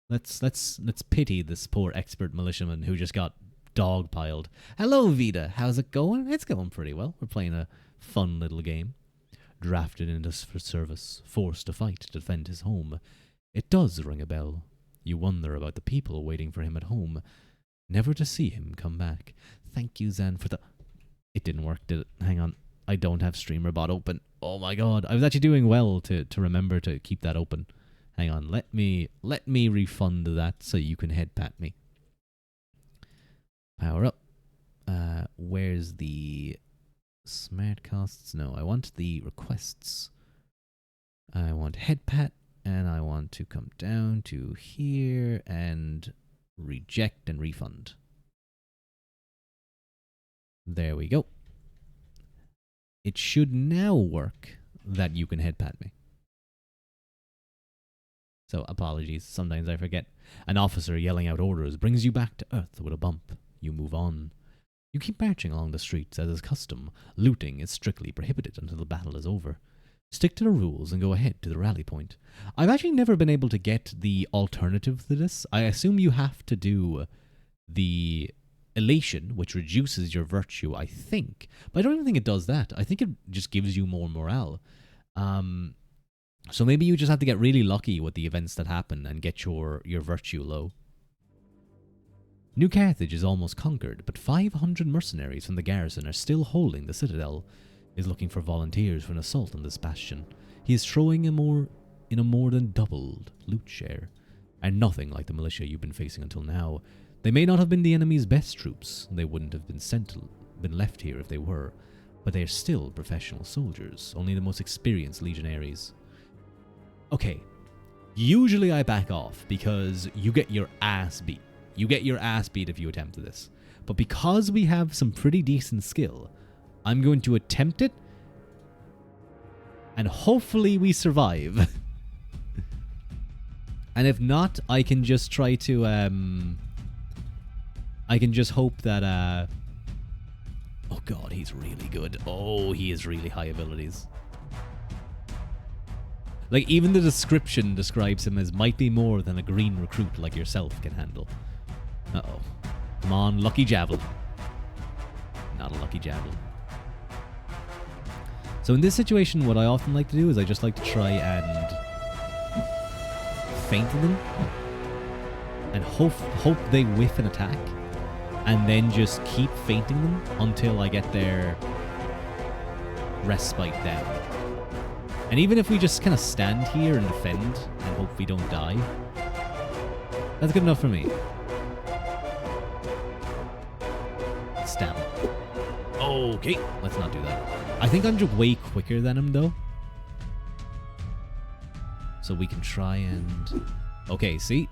A: Let's pity this poor expert militiaman who just got dogpiled. Hello, Vita. How's it going? It's going pretty well. We're playing a fun little game. Drafted into for service, forced to fight to defend his home. It does ring a bell. You wonder about the people waiting for him at home, never to see him come back. Thank you, Zan, for the... It didn't work, did it? Hang on. I don't have StreamerBot open. Oh my god. I was actually doing well to remember to keep that open. Hang on. Let me refund that so you can head pat me. Power up. Where's the... Smart costs? No, I want the requests. I want head pat, and I want to come down to here and reject and refund. There we go. It should now work that you can head pat me. So apologies, sometimes I forget. An officer yelling out orders brings you back to earth with a bump. You move on. You keep marching along the streets as is custom. Looting is strictly prohibited until the battle is over. Stick to the rules and go ahead to the rally point. I've actually never been able to get the alternative to this. I assume you have to do the elation, which reduces your virtue, I think. But I don't even think it does that. I think it just gives you more morale. So maybe you just have to get really lucky with the events that happen and get your virtue low. New Carthage is almost conquered, but 500 mercenaries from the garrison are still holding the citadel. He is looking for volunteers for an assault on this bastion. He is throwing in a more than doubled loot share, and nothing like the militia you've been facing until now. They may not have been the enemy's best troops. They wouldn't have been left here if they were, but they are still professional soldiers, only the most experienced legionaries. Okay, usually I back off because you get your ass beat. You get your ass beat if you attempt this. But because we have some pretty decent skill, I'm going to attempt it, and hopefully we survive. And if not, I can just try to, I can just hope that, oh god, he's really good. Oh, he has really high abilities. Like, even the description describes him as might be more than a green recruit like yourself can handle. Uh-oh. Come on, lucky javelin. Not a lucky javelin. So in this situation, what I often like to do is I just like to try and feint them and hope they whiff an attack, and then just keep feinting them until I get their respite down. And even if we just kind of stand here and defend and hope we don't die, that's good enough for me. Stab him. Okay, let's not do that. I think I'm just way quicker than him, though. So we can try and... Okay, see?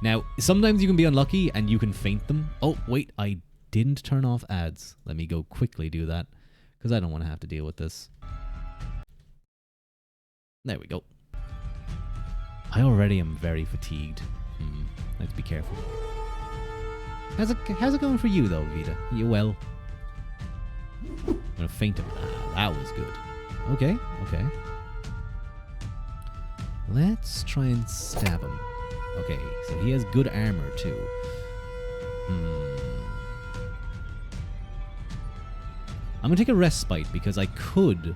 A: Now, sometimes you can be unlucky and you can feint them. Oh, wait, I didn't turn off ads. Let me go quickly do that, because I don't want to have to deal with this. There we go. I already am very fatigued. Let's be careful. How's it going for you, though, Vita? You well? I'm gonna feint him. Ah, that was good. Okay, okay. Let's try and stab him. Okay, so he has good armor, too. I'm gonna take a respite, because I could...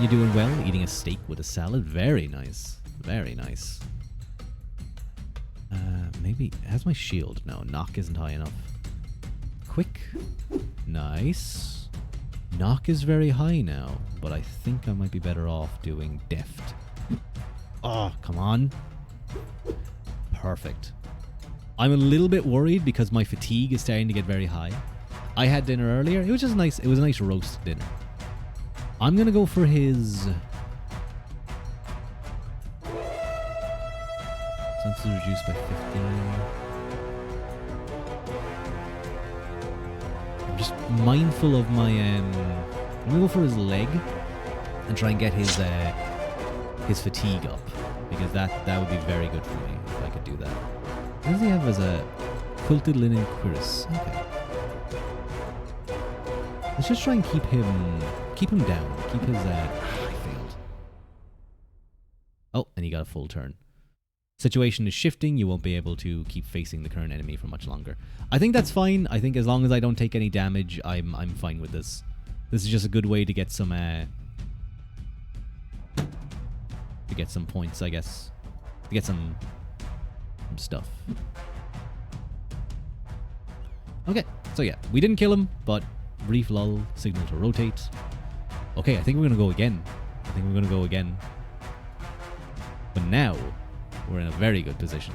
A: You doing well? Eating a steak with a salad? Very nice. Very nice. Maybe... How's my shield? No, knock isn't high enough. Quick. Nice. Knock is very high now, but I think I might be better off doing deft. Oh, come on. Perfect. I'm a little bit worried because my fatigue is starting to get very high. I had dinner earlier. It was just nice. It was a nice roast dinner. I'm going to go for his... Senses reduced by 15. I'm just mindful of my... I'm going to go for his leg and try and get his fatigue up, because that would be very good for me if I could do that. What does he have as a quilted linen cuirass? Okay. Let's just try and keep him down. Keep his... I failed. Oh, and he got a full turn. Situation is shifting. You won't be able to keep facing the current enemy for much longer. I think that's fine. I think as long as I don't take any damage, I'm fine with this. This is just a good way to get some points, I guess. To get some stuff. Okay, so yeah, we didn't kill him, but brief lull, signal to rotate. Okay, I think we're gonna go again. But now, we're in a very good position.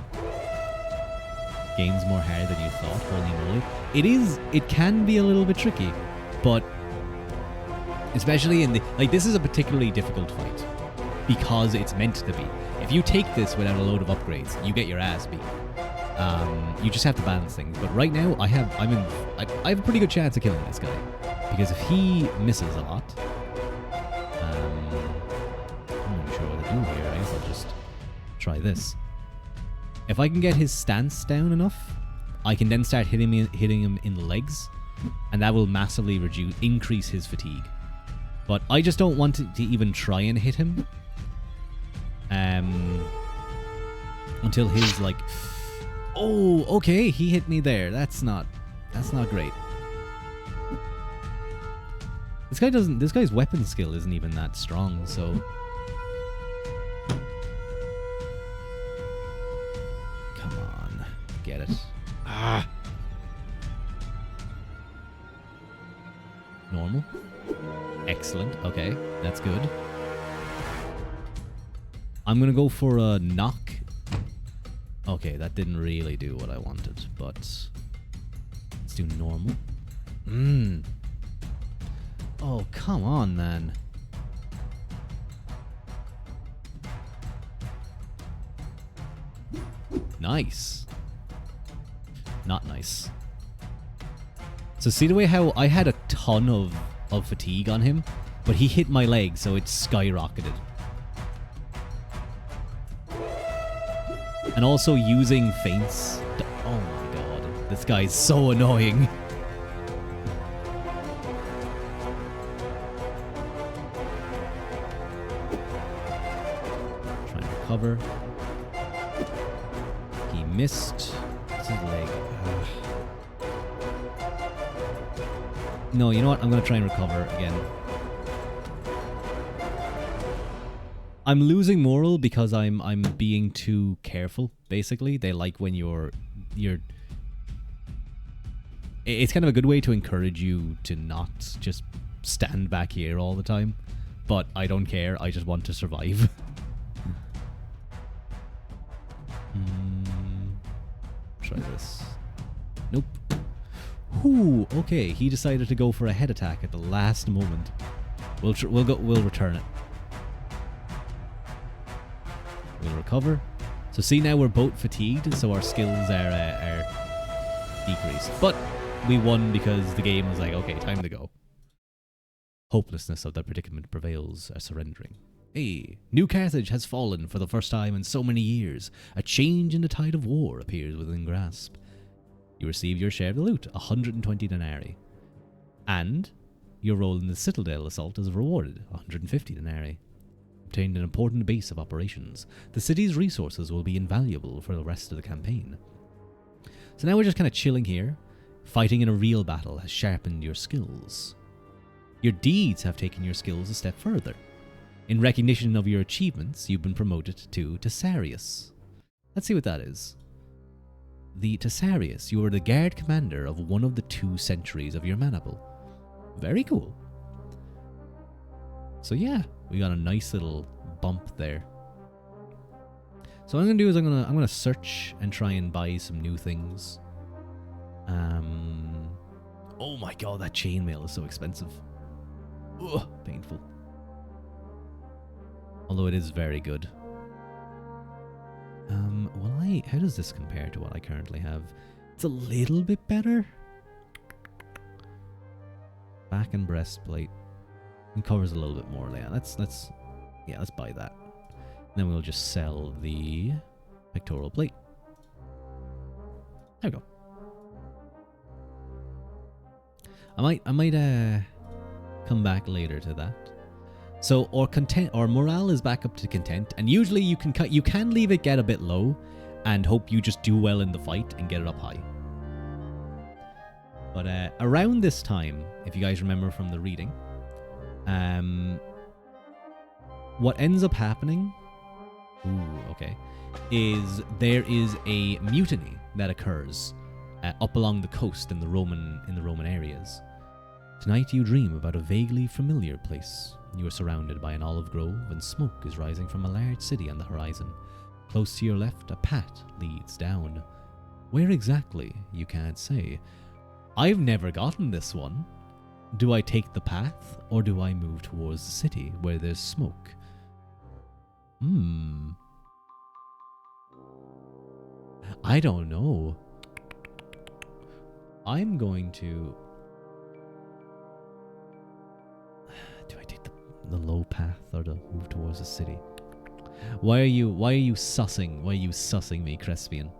A: Game's more hard than you thought, holy moly. It can be a little bit tricky, but especially in the... Like, this is a particularly difficult fight because it's meant to be. If you take this without a load of upgrades, you get your ass beat. You just have to balance things. But right now, I have a pretty good chance of killing this guy, because if he misses a lot, I'm not sure what to do here. I guess I'll just try this. If I can get his stance down enough, I can then start hitting him in the legs, and that will massively increase his fatigue. But I just don't want to even try and hit him until his, like... Oh, okay, he hit me there. That's not great. This guy's weapon skill isn't even that strong, so get it. Ah. Normal. Excellent. Okay, that's good. I'm gonna go for a knock. Okay, that didn't really do what I wanted, but let's do normal. Oh, come on, man. Nice. Not nice. So see the way how I had a ton of fatigue on him, but he hit my leg, so it skyrocketed. And also using feints. Oh my god, this guy's so annoying. Trying to recover. He missed. It's his leg. Ugh. No, you know what? I'm gonna try and recover again. I'm losing moral because I'm being too careful, basically. They like when you're it's kind of a good way to encourage you to not just stand back here all the time. But I don't care, I just want to survive. Try this. Nope. Ooh, okay, he decided to go for a head attack at the last moment. We'll return it. We'll recover. So see, now we're both fatigued, so our skills are decreased. But we won because the game was like, okay, time to go. Hopelessness of that predicament prevails, surrendering. Hey, New Carthage has fallen for the first time in so many years. A change in the tide of war appears within grasp. You receive your share of the loot, 120 denarii. And your role in the Citadel assault is rewarded, 150 denarii. Obtained an important base of operations. The city's resources will be invaluable for the rest of the campaign. So now we're just kind of chilling here. Fighting in a real battle has sharpened your skills. Your deeds have taken your skills a step further. In recognition of your achievements, you've been promoted to Tesarius. Let's see what that is. The Tesarius, you are the guard commander of one of the 2 centuries of your mana pool. Very cool. So yeah, we got a nice little bump there. So what I'm gonna do is I'm gonna search and try and buy some new things. Oh my god, that chainmail is so expensive. Ugh, painful. Although it is very good. How does this compare to what I currently have? It's a little bit better. Back and breastplate. It covers a little bit more. Yeah, let's buy that. Then we'll just sell the pectoral plate. There we go. I might come back later to that. So our morale is back up to content, and usually you can leave it get a bit low, and hope you just do well in the fight and get it up high. But around this time, if you guys remember from the reading, what ends up happening, is there is a mutiny that occurs up along the coast in the Roman areas. Tonight you dream about a vaguely familiar place. You are surrounded by an olive grove, and smoke is rising from a large city on the horizon. Close to your left, a path leads down. Where exactly, you can't say. I've never gotten this one. Do I take the path, or do I move towards the city where there's smoke? I don't know. I'm going to... Do I take the low path or to move towards the city? Why are you sussing? Why are you sussing me, Crespian?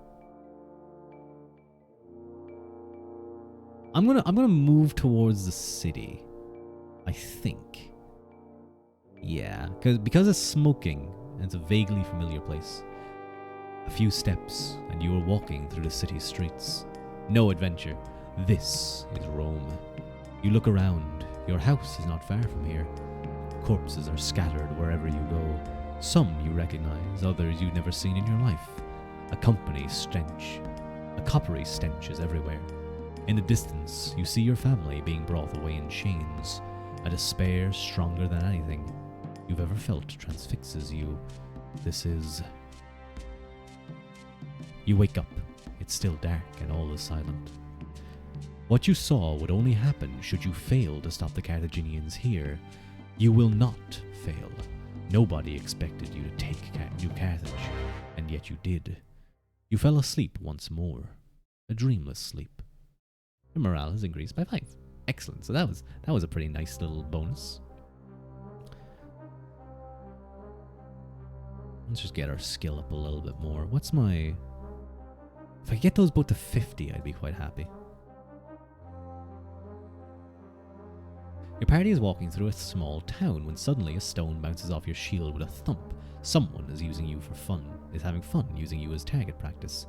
A: I'm gonna move towards the city. I think. Yeah, because it's smoking and it's a vaguely familiar place. A few steps and you are walking through the city's streets. No adventure. This is Rome. You look around. Your house is not far from here. Corpses are scattered wherever you go. Some you recognize, others you've never seen in your life. A company stench. A coppery stench is everywhere. In the distance, you see your family being brought away in chains. A despair stronger than anything you've ever felt transfixes you. This is... You wake up. It's still dark and all is silent. What you saw would only happen should you fail to stop the Carthaginians here. You will not fail. Nobody expected you to take New Carthage, and yet you did. You fell asleep once more. A dreamless sleep. Your morale has increased by 5. Excellent. So that was a pretty nice little bonus. Let's just get our skill up a little bit more. What's my... If I get those both to 50, I'd be quite happy. Your party is walking through a small town when suddenly a stone bounces off your shield with a thump. Someone is using you for fun, is having fun using you as target practice.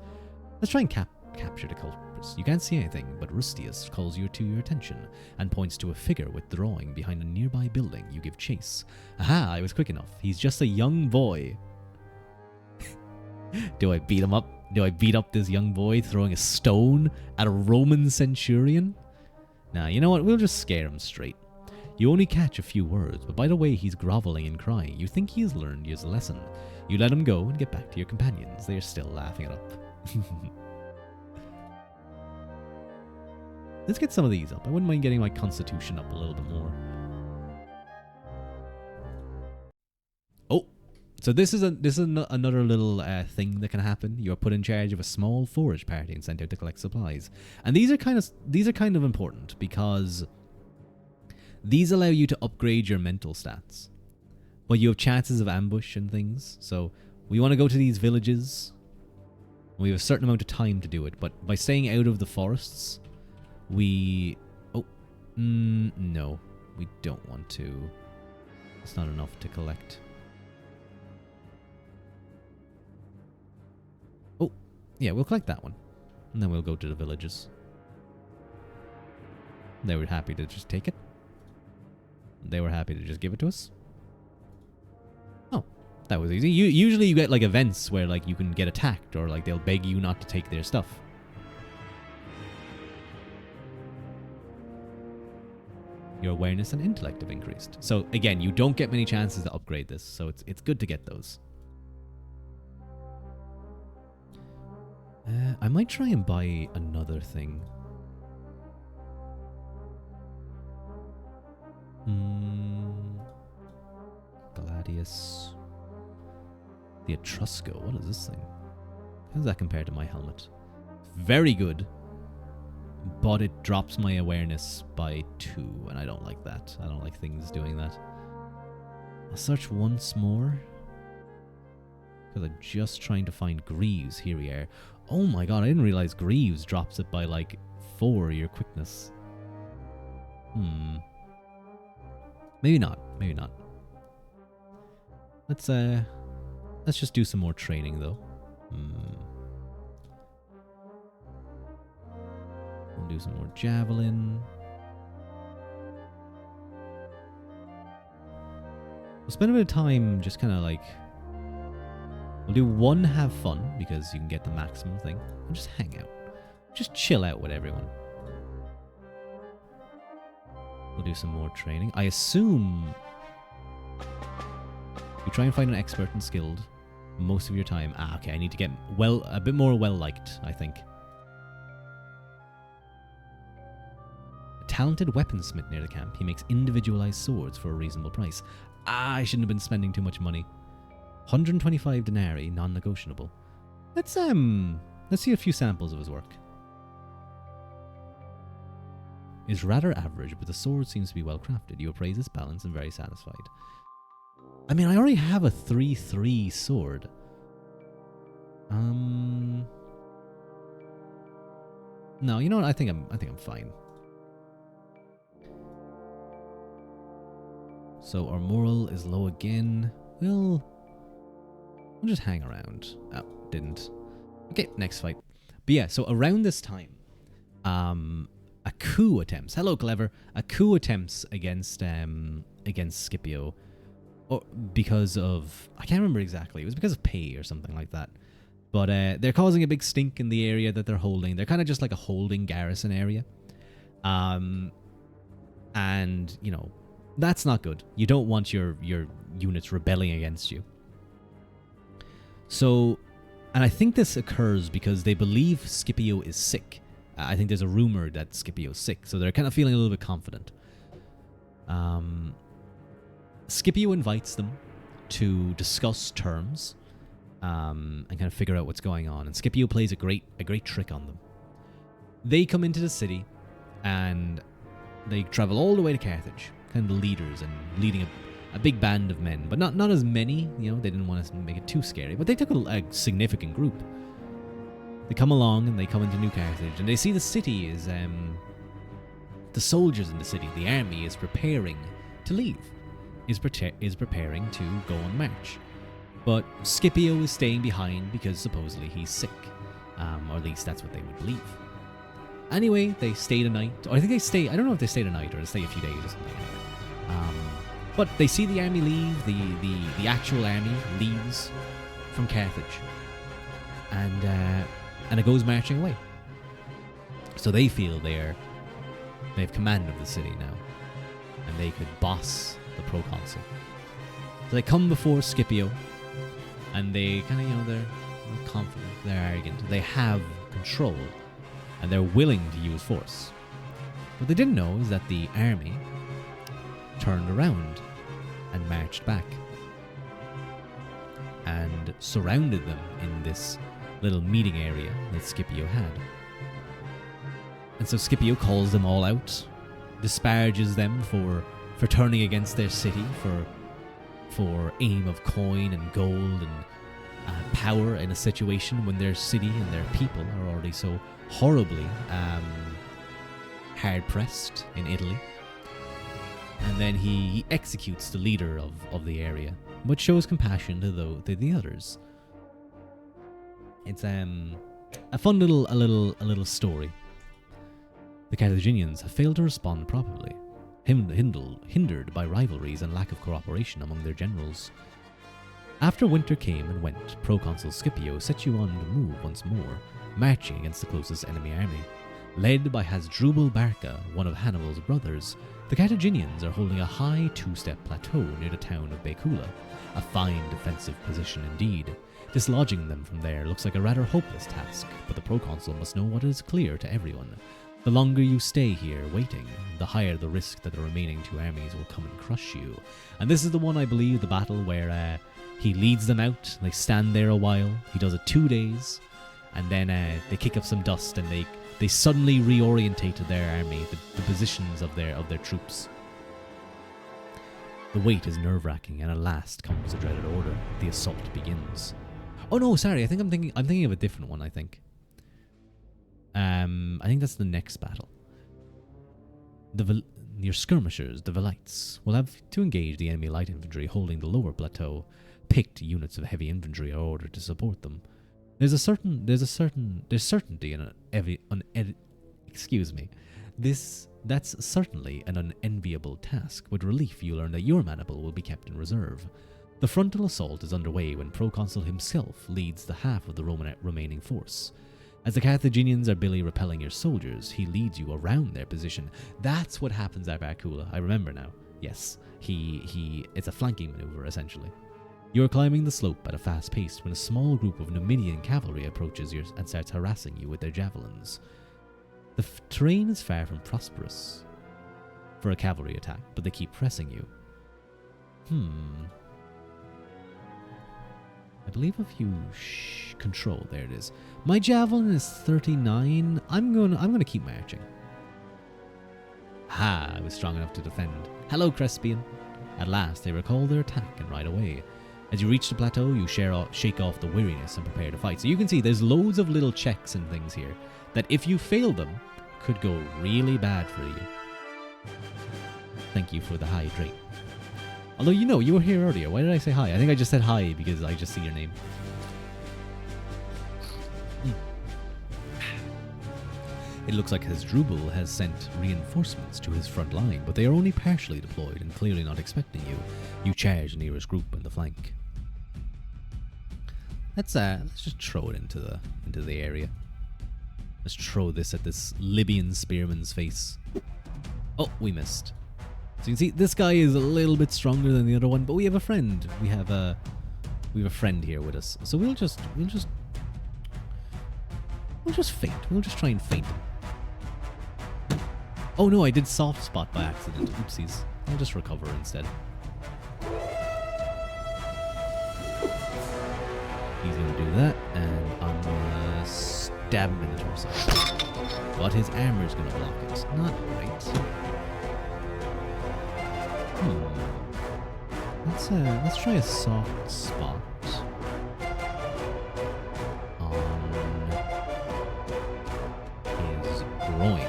A: Let's try and capture the culprits. You can't see anything, but Rustius calls you to your attention and points to a figure withdrawing behind a nearby building. You give chase. Aha, I was quick enough. He's just a young boy. Do I beat him up? Do I beat up this young boy throwing a stone at a Roman centurion? Nah, you know what? We'll just scare him straight. You only catch a few words, but by the way he's groveling and crying, you think he has learned his lesson. You let him go and get back to your companions. They are still laughing it up. Let's get some of these up. I wouldn't mind getting my constitution up a little bit more. Oh, so this is another little thing that can happen. You are put in charge of a small forage party and sent out to collect supplies. And these are kind of important because these allow you to upgrade your mental stats. But you have chances of ambush and things. So we want to go to these villages. We have a certain amount of time to do it. But by staying out of the forests, we... Oh, no. We don't want to. It's not enough to collect. Oh, yeah, we'll collect that one. And then we'll go to the villages. They were happy to just take it. They were happy to just give it to us. Oh, that was easy. Usually you get like events where like you can get attacked or like they'll beg you not to take their stuff. Your awareness and intellect have increased. So again, you don't get many chances to upgrade this, so it's good to get those. I might try and buy another thing. Gladius. The Etrusco. What is this thing? How does that compare to my helmet? Very good. But it drops my awareness by 2, and I don't like that. I don't like things doing that. I'll search once more. Because I'm just trying to find Greaves. Here we are. Oh my god, I didn't realize Greaves drops it by like 4 your quickness. Maybe not. Maybe not. Let's just do some more training though. We'll do some more javelin. We'll spend a bit of time just kind of like... We'll do 1 have fun, because you can get the maximum thing. And just hang out. Just chill out with everyone. We'll do some more training. I assume... You try and find an expert and skilled most of your time. Ah, okay, I need to get a bit more well-liked, I think. A talented weaponsmith near the camp. He makes individualized swords for a reasonable price. Ah, I shouldn't have been spending too much money. 125 denarii, non-negotiable. Let's see a few samples of his work. Is rather average, but the sword seems to be well crafted. You appraise its balance and very satisfied. I mean, I already have a 3/3 sword. No, you know what? I think I'm fine. So our moral is low again. We'll just hang around. Oh, didn't. Okay, next fight. But yeah, so around this time, a coup attempts. Hello, Clever. A coup attempts against Scipio, or because of, I can't remember exactly. It was because of pay or something like that. But they're causing a big stink in the area that they're holding. They're kind of just like a holding garrison area. And, you know, that's not good. You don't want your units rebelling against you. So, and I think this occurs because they believe Scipio is sick. I think there's a rumor that Scipio's sick, so they're kind of feeling a little bit confident. Scipio invites them to discuss terms and kind of figure out what's going on. And Scipio plays a great trick on them. They come into the city and they travel all the way to Carthage, kind of the leaders and leading a big band of men, but not as many. You know, they didn't want to make it too scary, but they took a significant group. They come along and they come into New Carthage and they see the city is the soldiers in the city, the army is preparing to leave, is preparing to go on march. But Scipio is staying behind because supposedly he's sick, or at least that's what they would believe. Anyway, they stayed a night. Or I think they stay. I don't know if they stayed a night or they stay a few days or something. But they see the army leave. The actual army leaves from Carthage, and it goes marching away. So they feel they have command of the city now, and they could boss the proconsul. So they come before Scipio, and they kind of, you know, they're confident, they're arrogant, they have control, and they're willing to use force. What they didn't know is that the army turned around and marched back and surrounded them in this little meeting area that Scipio had. And so Scipio calls them all out, disparages them for turning against their city, for aim of coin and gold and power in a situation when their city and their people are already so horribly hard-pressed in Italy. And then he executes the leader of the area, but shows compassion to the others. It's a fun little story. The Carthaginians have failed to respond properly, hindered by rivalries and lack of cooperation among their generals. After winter came and went, Proconsul Scipio set you on the move once more, marching against the closest enemy army. Led by Hasdrubal Barca, one of Hannibal's brothers, the Carthaginians are holding a high two-step plateau near the town of Baecula, a fine defensive position indeed. Dislodging them from there looks like a rather hopeless task, but the proconsul must know what is clear to everyone. The longer you stay here waiting, the higher the risk that the remaining two armies will come and crush you. And this is the one, I believe, the battle where he leads them out, they stand there a while, he does it 2 days, and then they kick up some dust and they suddenly reorientated their army, the positions of their troops. The wait is nerve-wracking, and at last comes the dreaded order. The assault begins. Oh no, sorry, I'm thinking of a different one, I think. I think that's the next battle. Your skirmishers, the Velites, will have to engage the enemy light infantry holding the lower plateau. Picked units of heavy infantry are ordered to support them. There's certainty in That's certainly an unenviable task. With relief, you learn that your maniple will be kept in reserve. The frontal assault is underway when Proconsul himself leads the half of the remaining force. As the Carthaginians are busily repelling your soldiers, he leads you around their position. That's what happens at Baecula. I remember now. Yes, it's a flanking maneuver, essentially. You are climbing the slope at a fast pace when a small group of Numidian cavalry approaches you and starts harassing you with their javelins. The terrain is far from prosperous for a cavalry attack, but they keep pressing you. I believe if you control, there it is. My javelin is 39. I'm gonna keep marching. I was strong enough to defend. Hello, Crespian. At last, they recall their attack and ride away. As you reach the plateau, you shake off the weariness and prepare to fight. So you can see there's loads of little checks and things here that if you fail them, could go really bad for you. Thank you for the hydrate. Although, you were here earlier. Why did I say hi? I think I just said hi because I just see your name. It looks like Hasdrubal has sent reinforcements to his front line, but they are only partially deployed and clearly not expecting you. You charge the nearest group in the flank. Let's just throw it into the area. Let's throw this at this Libyan spearman's face. Oh, we missed. So you can see this guy is a little bit stronger than the other one, but we have a friend. We have a friend here with us. So we'll just feint. We'll just try and feint him. Oh no, I did soft spot by accident. Oopsies. I'll just recover instead. He's gonna do that, and I'm gonna stab him in the torso. But his armor's gonna block it. Not great. Let's try a soft spot on his groin.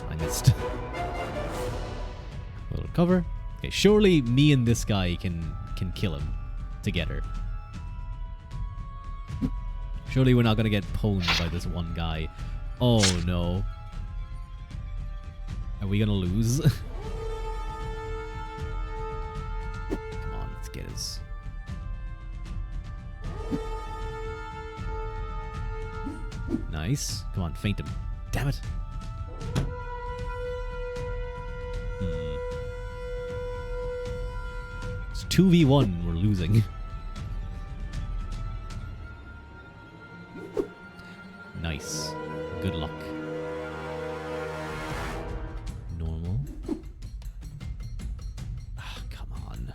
A: I missed. We'll recover. Okay, surely me and this guy can kill him together. Surely we're not gonna get pwned by this one guy. Oh no. Are we gonna lose? Come on, let's get his. Nice. Come on, feint him. Damn it. It's 2v1, we're losing. Nice. Good luck. Normal. Ah, come on.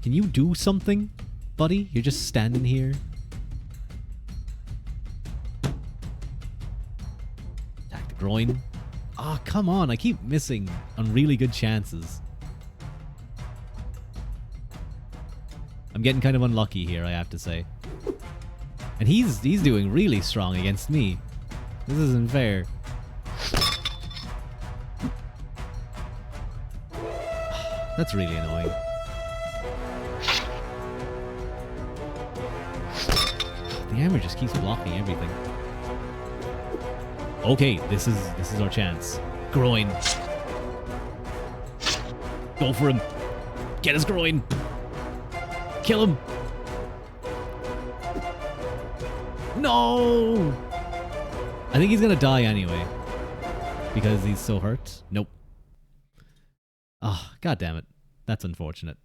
A: Can you do something, buddy? You're just standing here. Attack the groin. Ah, come on. I keep missing on really good chances. I'm getting kind of unlucky here, I have to say. And he's doing really strong against me. This isn't fair. That's really annoying. The armor just keeps blocking everything. Okay, this is our chance. Groin. Go for him. Get his groin. Kill him. No! I think he's gonna die anyway. Because he's so hurt. Nope. Ah, god damn it. That's unfortunate.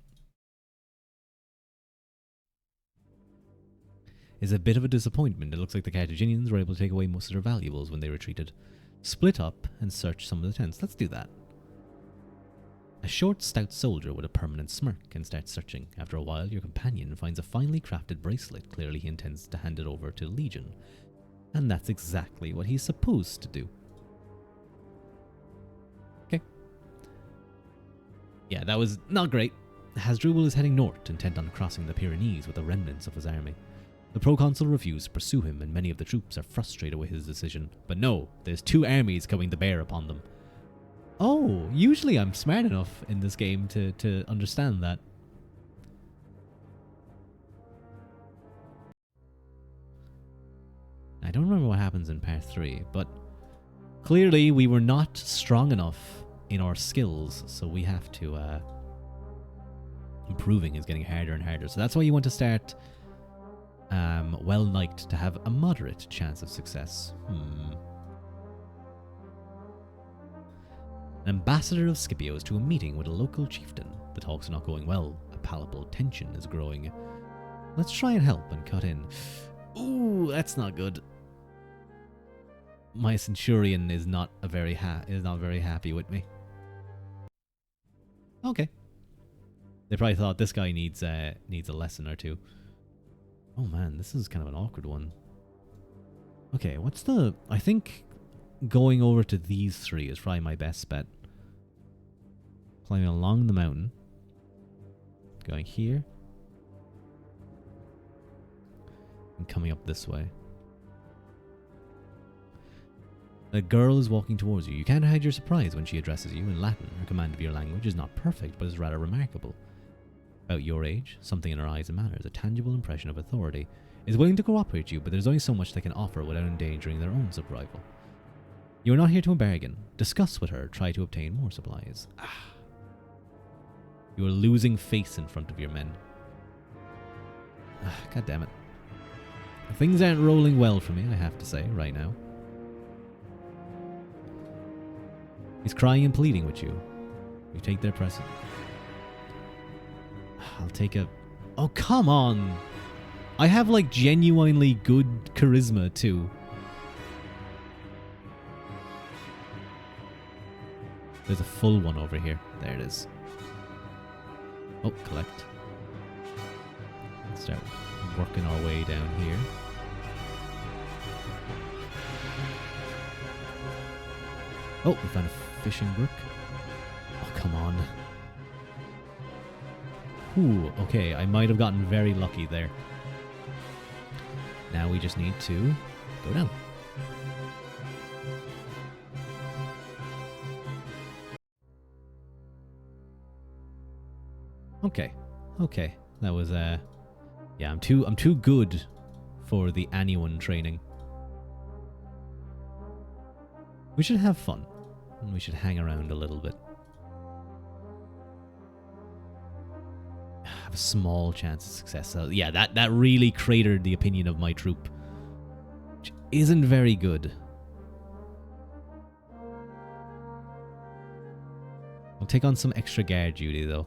A: It's a bit of a disappointment. It looks like the Carthaginians were able to take away most of their valuables when they retreated. Split up and search some of the tents. Let's do that. A short, stout soldier with a permanent smirk and starts searching. After a while, your companion finds a finely crafted bracelet. Clearly, he intends to hand it over to Legion. And that's exactly what he's supposed to do. Okay. Yeah, that was not great. Hasdrubal is heading north, intent on crossing the Pyrenees with the remnants of his army. The proconsul refused to pursue him, and many of the troops are frustrated with his decision. But no, there's two armies coming to bear upon them. Oh, usually I'm smart enough in this game to understand that. I don't remember what happens in part 3, but clearly we were not strong enough in our skills, so we have to... improving is getting harder and harder, so that's why you want to start well-liked to have a moderate chance of success. An ambassador of Scipio is to a meeting with a local chieftain. The talks are not going well. A palpable tension is growing. Let's try and help and cut in. Ooh, that's not good. My centurion is not very happy with me. Okay. They probably thought this guy needs a lesson or two. Oh man, this is kind of an awkward one. Okay, what's the... I think going over to these three is probably my best bet. Climbing along the mountain. Going here. And coming up this way. A girl is walking towards you. You can't hide your surprise when she addresses you in Latin. Her command of your language is not perfect, but is rather remarkable. About your age, something in her eyes and manners, a tangible impression of authority, is willing to cooperate you, but there's only so much they can offer without endangering their own survival. You are not here to bargain. Discuss with her, try to obtain more supplies. You are losing face in front of your men. God damn it. Things aren't rolling well for me, I have to say, right now. He's crying and pleading with you. You take their present. I'll take a... Oh, come on! I have, like, genuinely good charisma, too. There's a full one over here. There it is. Oh, collect. Let's start working our way down here. Oh, we found a fishing brook. Oh, come on. Ooh, okay, I might have gotten very lucky there. Now we just need to go down. Okay, okay. That was yeah, I'm too good for the anyone training. We should have fun. And we should hang around a little bit. Have a small chance of success. So, yeah, that really cratered the opinion of my troop. Which isn't very good. I'll take on some extra guard duty, though.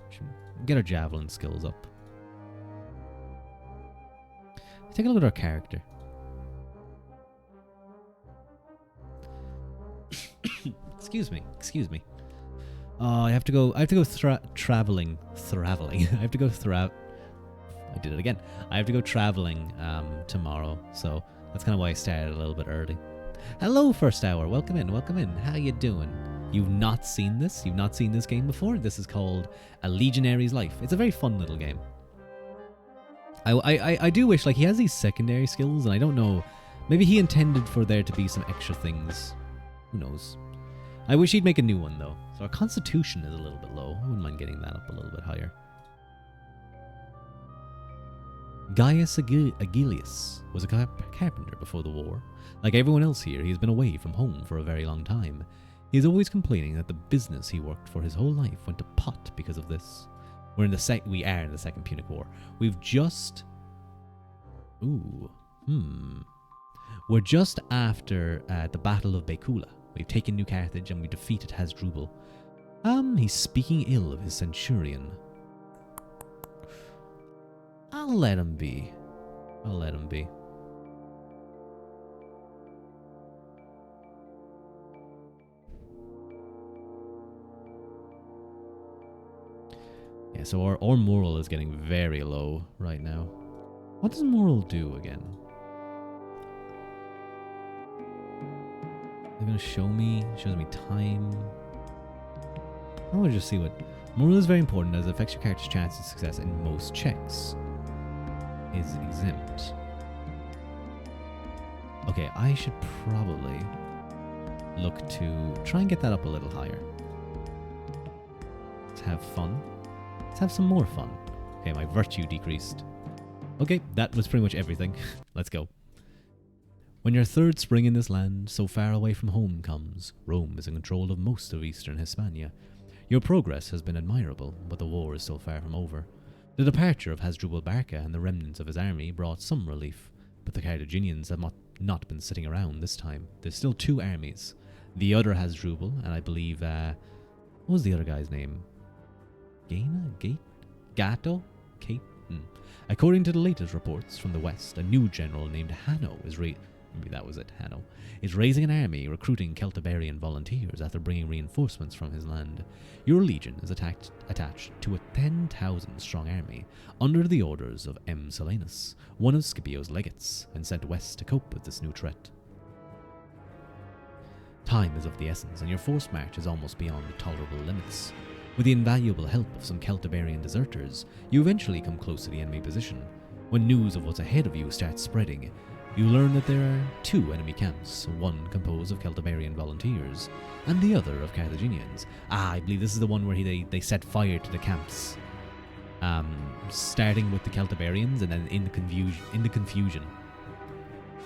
A: Should get our javelin skills up. Take a look at our character. Excuse me. Oh, I have to go traveling. I have to go I did it again. I have to go traveling tomorrow, so that's kind of why I started a little bit early. Hello, First Hour. Welcome in. How you doing? You've not seen this? You've not seen this game before? This is called A Legionary's Life. It's a very fun little game. I do wish, like, he has these secondary skills, and I don't know, maybe he intended for there to be some extra things. Who knows? I wish he'd make a new one, though. So our constitution is a little bit low. I wouldn't mind getting that up a little bit higher. Gaius Aegilius was a carpenter before the war. Like everyone else here, he's been away from home for a very long time. He's always complaining that the business he worked for his whole life went to pot because of this. We are in the Second Punic War. We've just... We're just after the Battle of Baecula. We've taken New Carthage and we defeated Hasdrubal. He's speaking ill of his centurion. I'll let him be. Yeah, so our moral is getting very low right now. What does moral do again? They're going to show me, shows me time. I want to just see what... Moral is very important as it affects your character's chance of success in most checks. Is exempt. Okay, I should probably look to try and get that up a little higher. Let's have fun. Let's have some more fun. Okay, my virtue decreased. Okay, that was pretty much everything. Let's go. When your third spring in this land, so far away from home comes, Rome is in control of most of eastern Hispania. Your progress has been admirable, but the war is so far from over. The departure of Hasdrubal Barca and the remnants of his army brought some relief, but the Carthaginians have not been sitting around this time. There's still two armies. The other Hasdrubal, and I believe, what was the other guy's name? Gato? Kate? According to the latest reports from the west, a new general named Hanno is raising an army recruiting Celtiberian volunteers after bringing reinforcements from his land. Your legion is attached to a 10,000 strong army under the orders of M. Silanus, one of Scipio's legates, and sent west to cope with this new threat. Time is of the essence, and your forced march is almost beyond tolerable limits. With the invaluable help of some Celtiberian deserters, you eventually come close to the enemy position. When news of what's ahead of you starts spreading, you learn that there are two enemy camps, one composed of Celtiberian volunteers, and the other of Carthaginians. I believe this is the one where they set fire to the camps, starting with the Celtiberians and then in the confusion.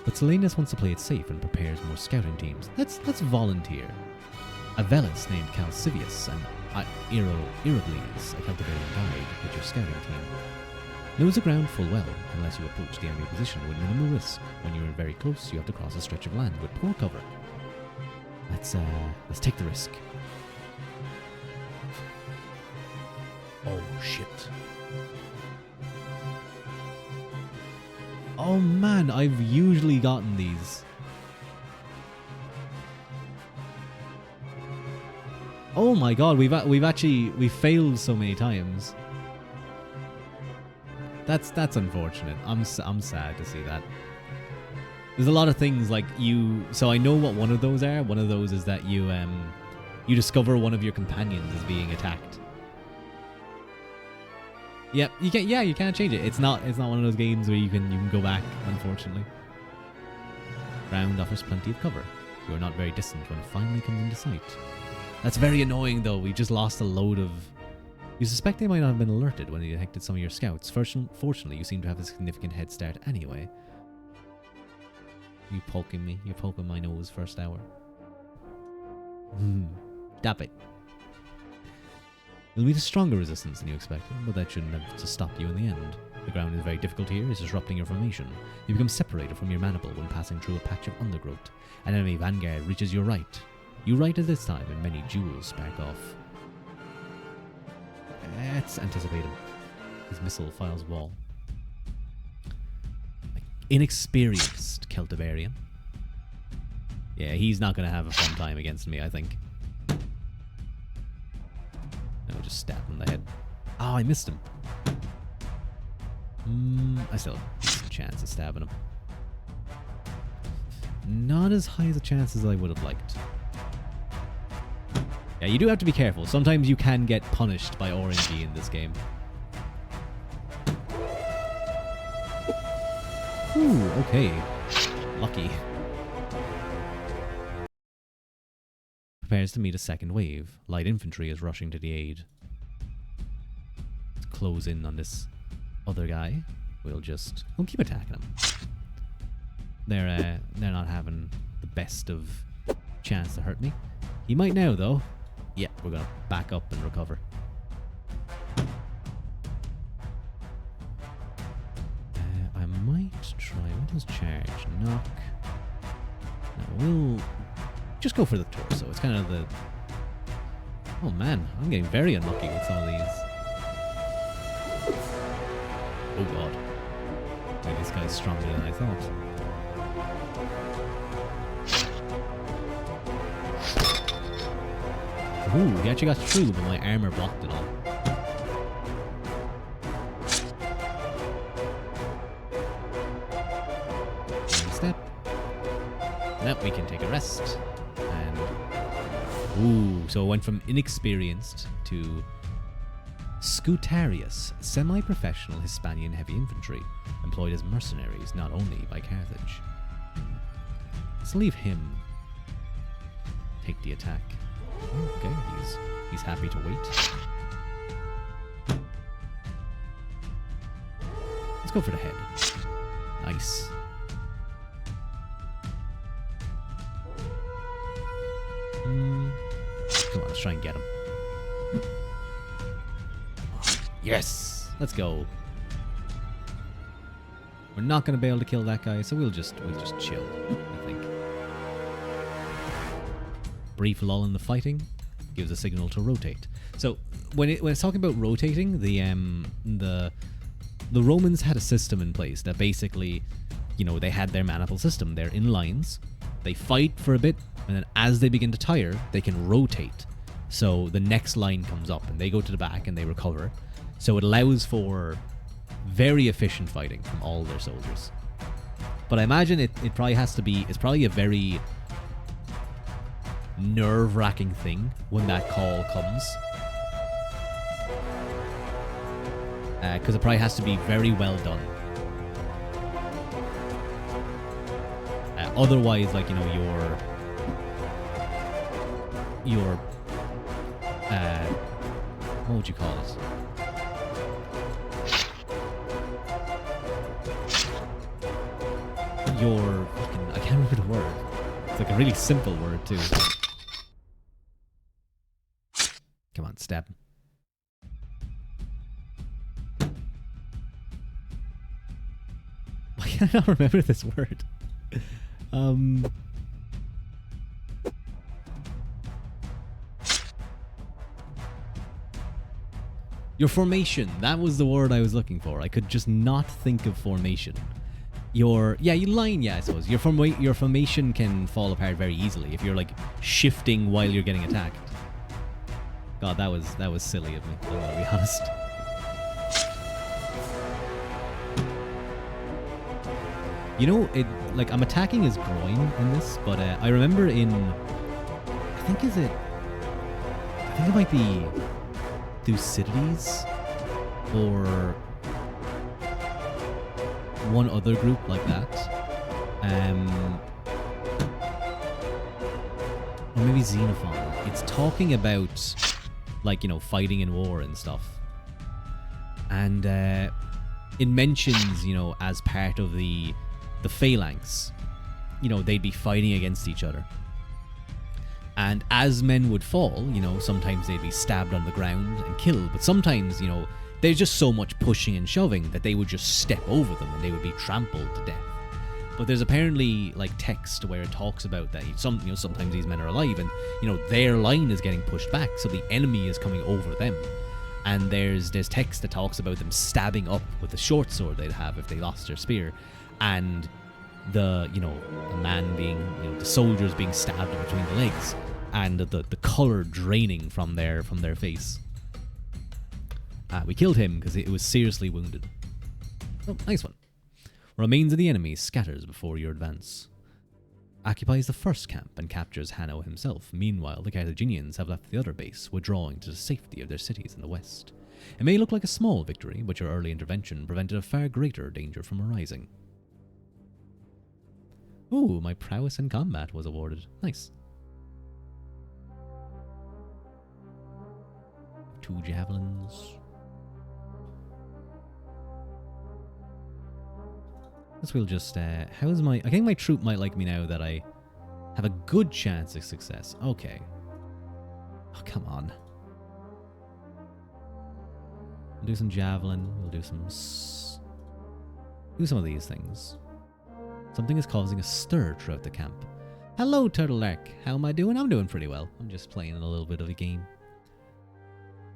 A: But Silanus wants to play it safe and prepares more scouting teams. Let's volunteer. A Velis named Calcivius and Irables, a Celtiberian guide with your scouting team. Knows the ground full well, unless you approach the enemy position with minimal risk. When you're very close, you have to cross a stretch of land with poor cover. Let's take the risk. Oh shit. Oh man, I've usually gotten these. Oh my god, we've failed so many times. That's unfortunate. I'm sad to see that. There's a lot of things like so I know what one of those are. One of those is that you discover one of your companions is being attacked. Yep, you can't change it. It's not one of those games where you can go back, unfortunately. Ground offers plenty of cover. You are not very distant when it finally comes into sight. That's very annoying though. We just lost a load of... You suspect they might not have been alerted when they detected some of your scouts. Fortunately, you seem to have a significant head start anyway. You poking me? You're poking my nose first hour. Stop it. You'll meet a stronger resistance than you expected, but that shouldn't have to stop you in the end. The ground is very difficult here, it's disrupting your formation. You become separated from your maniple when passing through a patch of undergrowth. An enemy vanguard reaches your right. You right at this time, and many jewels spark off. Let's anticipate him. His missile files wall. Inexperienced Celtiberian. Yeah, he's not going to have a fun time against me, I think. No, just stab him in the head. Oh, I missed him. I still have a decent chance of stabbing him. Not as high as a chance as I would have liked. Yeah, you do have to be careful. Sometimes you can get punished by RNG in this game. Ooh, okay. Lucky. Prepares to meet a second wave. Light infantry is rushing to the aid. Let's close in on this other guy. We'll keep attacking him. They're not having the best of chance to hurt me. He might now though. Yeah, we're gonna back up and recover. I might try. What does charge? Knock. No, we'll just go for the torso. It's kind of the... Oh man, I'm getting very unlucky with some of these. Oh god. Maybe this guy's stronger than I thought. Ooh, he actually got through, but my armor blocked it all. Step. Now we can take a rest. And... Ooh, so it went from inexperienced to... Scutarius, semi-professional Hispanian heavy infantry, employed as mercenaries not only by Carthage. Let's leave him take the attack. Okay, he's happy to wait. Let's go for the head. Nice. Come on, let's try and get him. Yes! Let's go. We're not going to be able to kill that guy, so we'll just chill, I think. Brief lull in the fighting gives a signal to rotate. So when it's talking about rotating, the Romans had a system in place that basically, you know, they had their maniple system. They're in lines, they fight for a bit, and then as they begin to tire, they can rotate. So the next line comes up, and they go to the back and they recover. So it allows for very efficient fighting from all their soldiers. But I imagine it probably has to be. It's probably a very nerve-wracking thing when that call comes, because it probably has to be very well done. Otherwise, like, you know, your what would you call it? I can't remember the word. It's like a really simple word too. Come on, stab him. Why can't I not remember this word? Your formation. That was the word I was looking for. I could just not think of formation. Your line, yeah, I suppose. Your formation can fall apart very easily if you're like shifting while you're getting attacked. God, that was silly of me. I'm gonna be honest. You know, like I'm attacking his groin in this, but I remember in, I think it might be Thucydides or one other group like that, or maybe Xenophon. It's talking about, like, you know, fighting in war and stuff, and it mentions, you know, as part of the phalanx, you know, they'd be fighting against each other. And as men would fall, you know, sometimes they'd be stabbed on the ground and killed, but sometimes, you know, there's just so much pushing and shoving that they would just step over them and they would be trampled to death. But there's apparently, like, text where it talks about that sometimes these men are alive and, you know, their line is getting pushed back, so the enemy is coming over them. And there's text that talks about them stabbing up with the short sword they'd have if they lost their spear, and the man being, you know, the soldiers being stabbed between the legs, and the color draining from their face. We killed him because it was seriously wounded. Oh, nice one. Remains of the enemy scatters before your advance. Occupies the first camp and captures Hanno himself. Meanwhile, the Carthaginians have left the other base, withdrawing to the safety of their cities in the west. It may look like a small victory, but your early intervention prevented a far greater danger from arising. Ooh, my prowess in combat was awarded. Nice. 2 javelins. Guess we'll just, how's my... I think my troop might like me now that I have a good chance of success. Okay. Oh, come on. We'll do some javelin. We'll do some of these things. Something is causing a stir throughout the camp. Hello, Turtle Lark. How am I doing? I'm doing pretty well. I'm just playing a little bit of a game.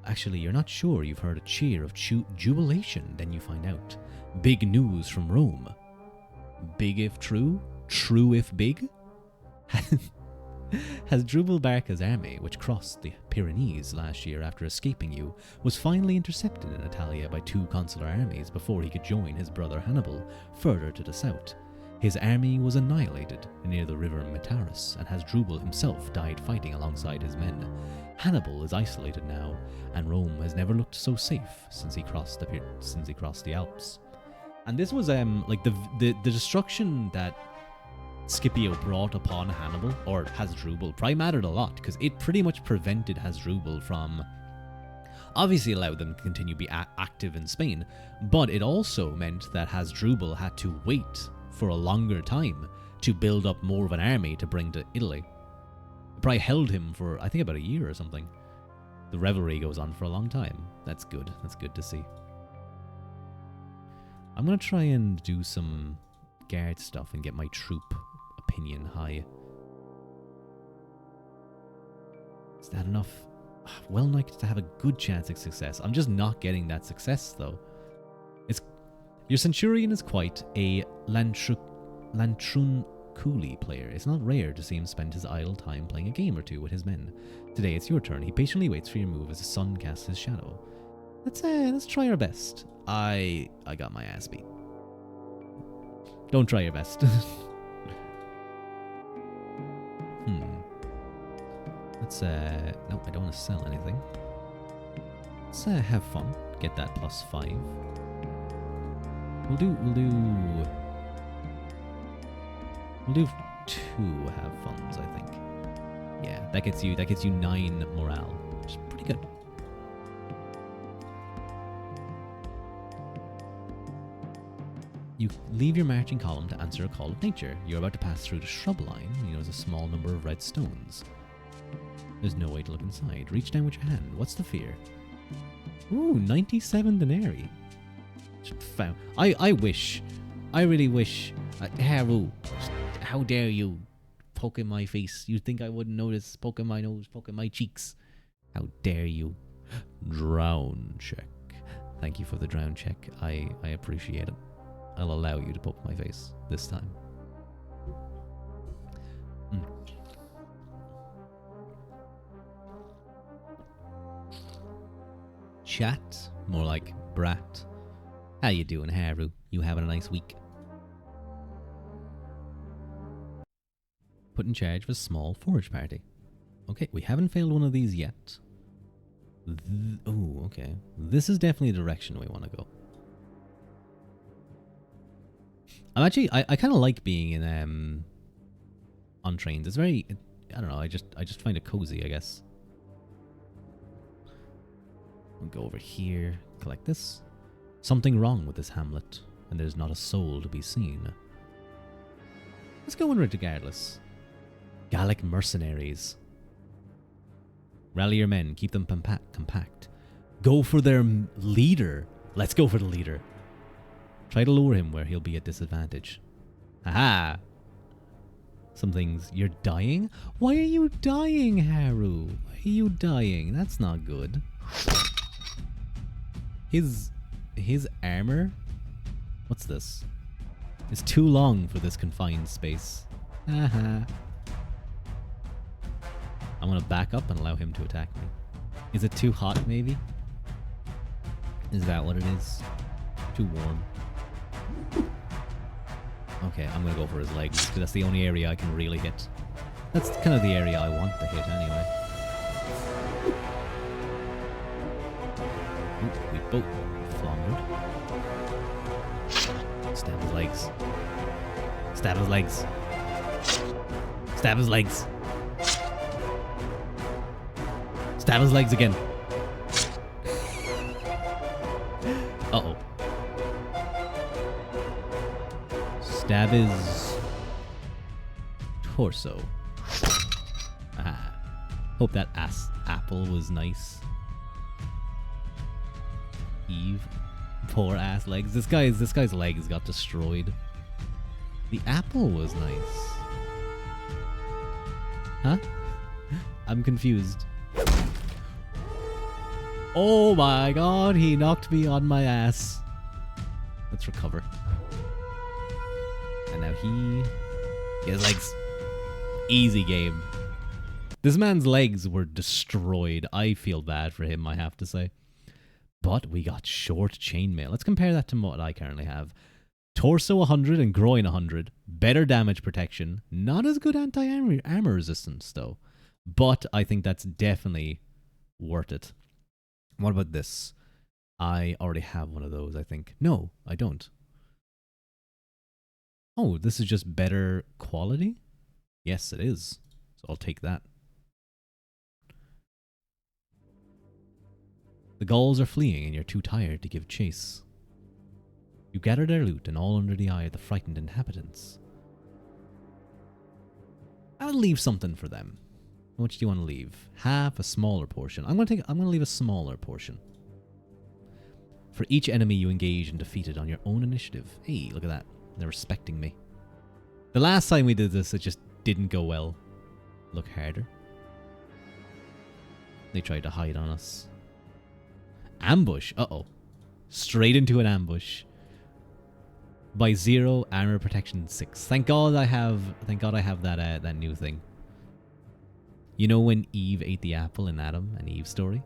A: Actually, you're not sure you've heard a cheer of jubilation, then you find out. Big news from Rome. Big if true? True if big? Hasdrubal Barca's army, which crossed the Pyrenees last year after escaping you, was finally intercepted in Italia by 2 consular armies before he could join his brother Hannibal further to the south. His army was annihilated near the river Metaurus, and Hasdrubal himself died fighting alongside his men. Hannibal is isolated now, and Rome has never looked so safe since he crossed the Alps. And this was like the destruction that Scipio brought upon Hannibal, or Hasdrubal, probably mattered a lot, because it pretty much prevented Hasdrubal from... Obviously allowed them to continue to be active in Spain, but it also meant that Hasdrubal had to wait for a longer time to build up more of an army to bring to Italy. It probably held him for, I think, about a year or something. The revelry goes on for a long time. That's good. That's good to see. I'm going to try and do some guard stuff and get my troop opinion high. Is that enough? Well, like to have a good chance of success. I'm just not getting that success, though. Your Centurion is quite a Lantrunculi player. It's not rare to see him spend his idle time playing a game or two with his men. Today it's your turn. He patiently waits for your move as the sun casts his shadow. Let's try our best. I got my ass beat. Don't try your best. Let's no, I don't want to sell anything. Let's have fun. Get that +5. We'll do 2 have funs, I think. Yeah, that gets you 9 morale, which is pretty good. You leave your marching column to answer a call of nature. You're about to pass through the shrub line. You notice a small number of red stones. There's no way to look inside. Reach down with your hand. What's the fear? Ooh, 97 denarii. Found. I wish. I really wish. Haru, how dare you poke in my face? You'd think I wouldn't notice. Poke in my nose, poke in my cheeks. How dare you? Drown check. Thank you for the drown check. I appreciate it. I'll allow you to poke my face this time. Chat, more like brat. How you doing, Haru? You having a nice week? Put in charge of a small forage party. Okay, we haven't failed one of these yet. Oh, okay. This is definitely the direction we want to go. I'm actually, I kind of like being in on trains. It's very, I don't know. I just find it cozy, I guess. We'll go over here, collect this. Something wrong with this hamlet, and there's not a soul to be seen. Let's go in regardless. Gallic mercenaries. Rally your men, keep them compact. Go for their leader. Let's go for the leader. Try to lure him where he'll be at disadvantage. Haha! Some things. You're dying? Why are you dying, Haru? Why are you dying? That's not good. His armor? What's this? It's too long for this confined space. Haha. I'm gonna back up and allow him to attack me. Is it too hot, maybe? Is that what it is? Too warm. Okay, I'm gonna go for his legs, because that's the only area I can really hit. That's kind of the area I want to hit, anyway. Ooh, we both floundered. Stab his legs. Stab his legs. Stab his legs. Stab his legs again. Uh-oh. Stab his torso. Ah. Hope that apple was nice. Eve. Poor ass legs. This guy's legs got destroyed. The apple was nice. Huh? I'm confused. Oh my god, he knocked me on my ass. Let's recover. And now he has legs. Easy game. This man's legs were destroyed. I feel bad for him, I have to say. But we got short chainmail. Let's compare that to what I currently have. Torso 100 and groin 100. Better damage protection. Not as good anti-armor resistance, though. But I think that's definitely worth it. What about this? I already have one of those, I think. No, I don't. Oh, this is just better quality? Yes, it is. So I'll take that. The Gauls are fleeing and you're too tired to give chase. You gather their loot and all under the eye of the frightened inhabitants. I'll leave something for them. How much do you want to leave? Half, a smaller portion. I'm gonna leave a smaller portion. For each enemy you engage and defeated on your own initiative. Hey, look at that. They're respecting me. The last time we did this, it just didn't go well. Look harder. They tried to hide on us. Ambush. Uh-oh. Straight into an ambush. By 0, armor protection 6. Thank God I have that that new thing. You know when Eve ate the apple in Adam and Eve's story?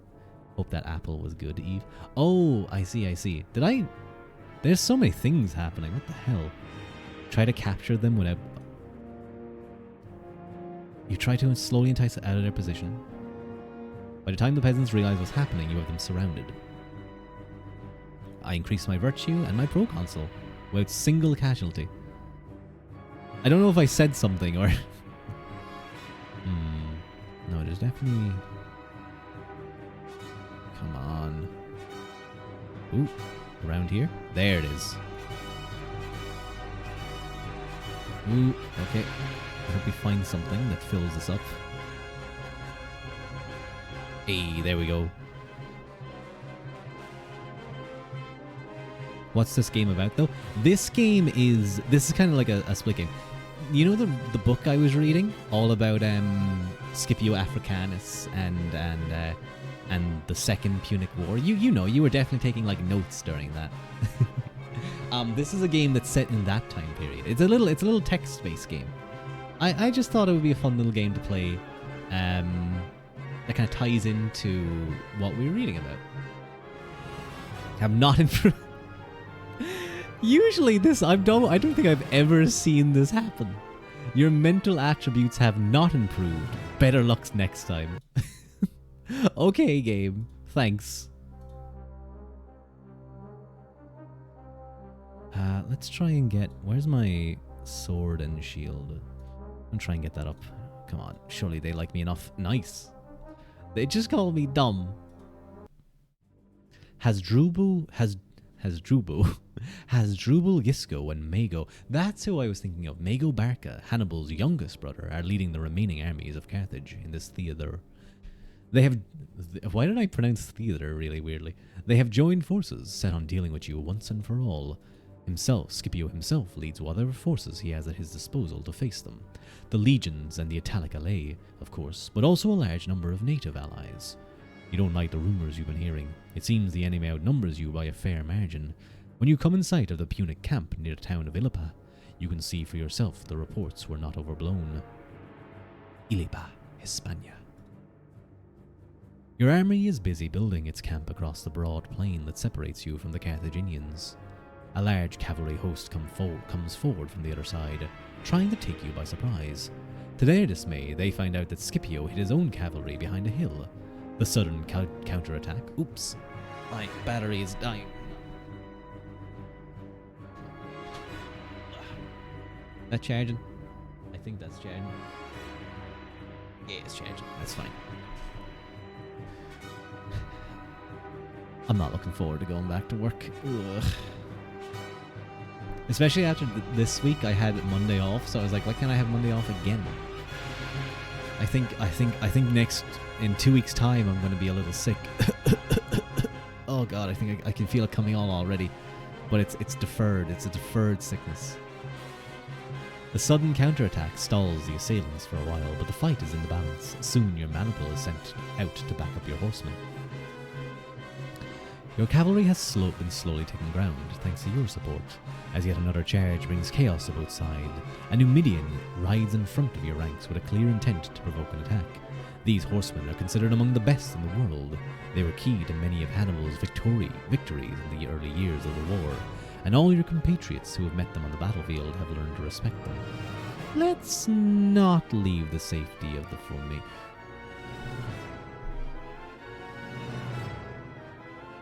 A: Hope that apple was good, Eve. Oh, I see. Did I... There's so many things happening. What the hell? Try to capture them without... You try to slowly entice out of their position. By the time the peasants realize what's happening, you have them surrounded. I increase my virtue and my proconsul without single casualty. I don't know if I said something or... No, there's definitely... Come on. Ooh, around here? There it is. Ooh, okay. I hope we find something that fills this up. Hey, there we go. What's this game about, though? This is kind of like a split game. You know the book I was reading, all about Scipio Africanus and the Second Punic War. You were definitely taking like notes during that. This is a game that's set in that time period. It's a little text-based game. I just thought it would be a fun little game to play. That kind of ties into what we were reading about. I'm not improved. Usually I don't think I've ever seen this happen. Your mental attributes have not improved. Better luck next time. Okay, game. Thanks. Let's try and get... Where's my sword and shield? I'm trying to get that up. Come on. Surely they like me enough. Nice. They just call me dumb. Hasdrubal, Gisco, and Mago. That's who I was thinking of. Mago Barca, Hannibal's youngest brother, are leading the remaining armies of Carthage in this theater. They have... Why did I pronounce theater really weirdly? They have joined forces, set on dealing with you once and for all. Scipio himself leads whatever forces he has at his disposal to face them. The legions and the Italic Alay, of course, but also a large number of native allies. You don't like the rumours you've been hearing. It seems the enemy outnumbers you by a fair margin. When you come in sight of the Punic camp near the town of Ilipa, you can see for yourself the reports were not overblown. Ilipa, Hispania. Your army is busy building its camp across the broad plain that separates you from the Carthaginians. A large cavalry host comes forward from the other side, trying to take you by surprise. To their dismay, they find out that Scipio hid his own cavalry behind a hill. The sudden counterattack... Oops. My battery is dying. That charging? I think that's charging. Yeah, it's charging. That's fine. I'm not looking forward to going back to work. Ugh. Especially after this week, I had Monday off, so I was like, why can't I have Monday off again? I think next, in 2 weeks' time, I'm going to be a little sick. Oh god, I think I can feel it coming on already. But it's deferred. It's a deferred sickness. The sudden counterattack stalls the assailants for a while, but the fight is in the balance. Soon your maniple is sent out to back up your horsemen. Your cavalry has been slowly taking ground, thanks to your support, as yet another charge brings chaos to both sides. A Numidian rides in front of your ranks with a clear intent to provoke an attack. These horsemen are considered among the best in the world. They were key to many of Hannibal's victories in the early years of the war, and all your compatriots who have met them on the battlefield have learned to respect them. Let's not leave the safety of the Fulmi.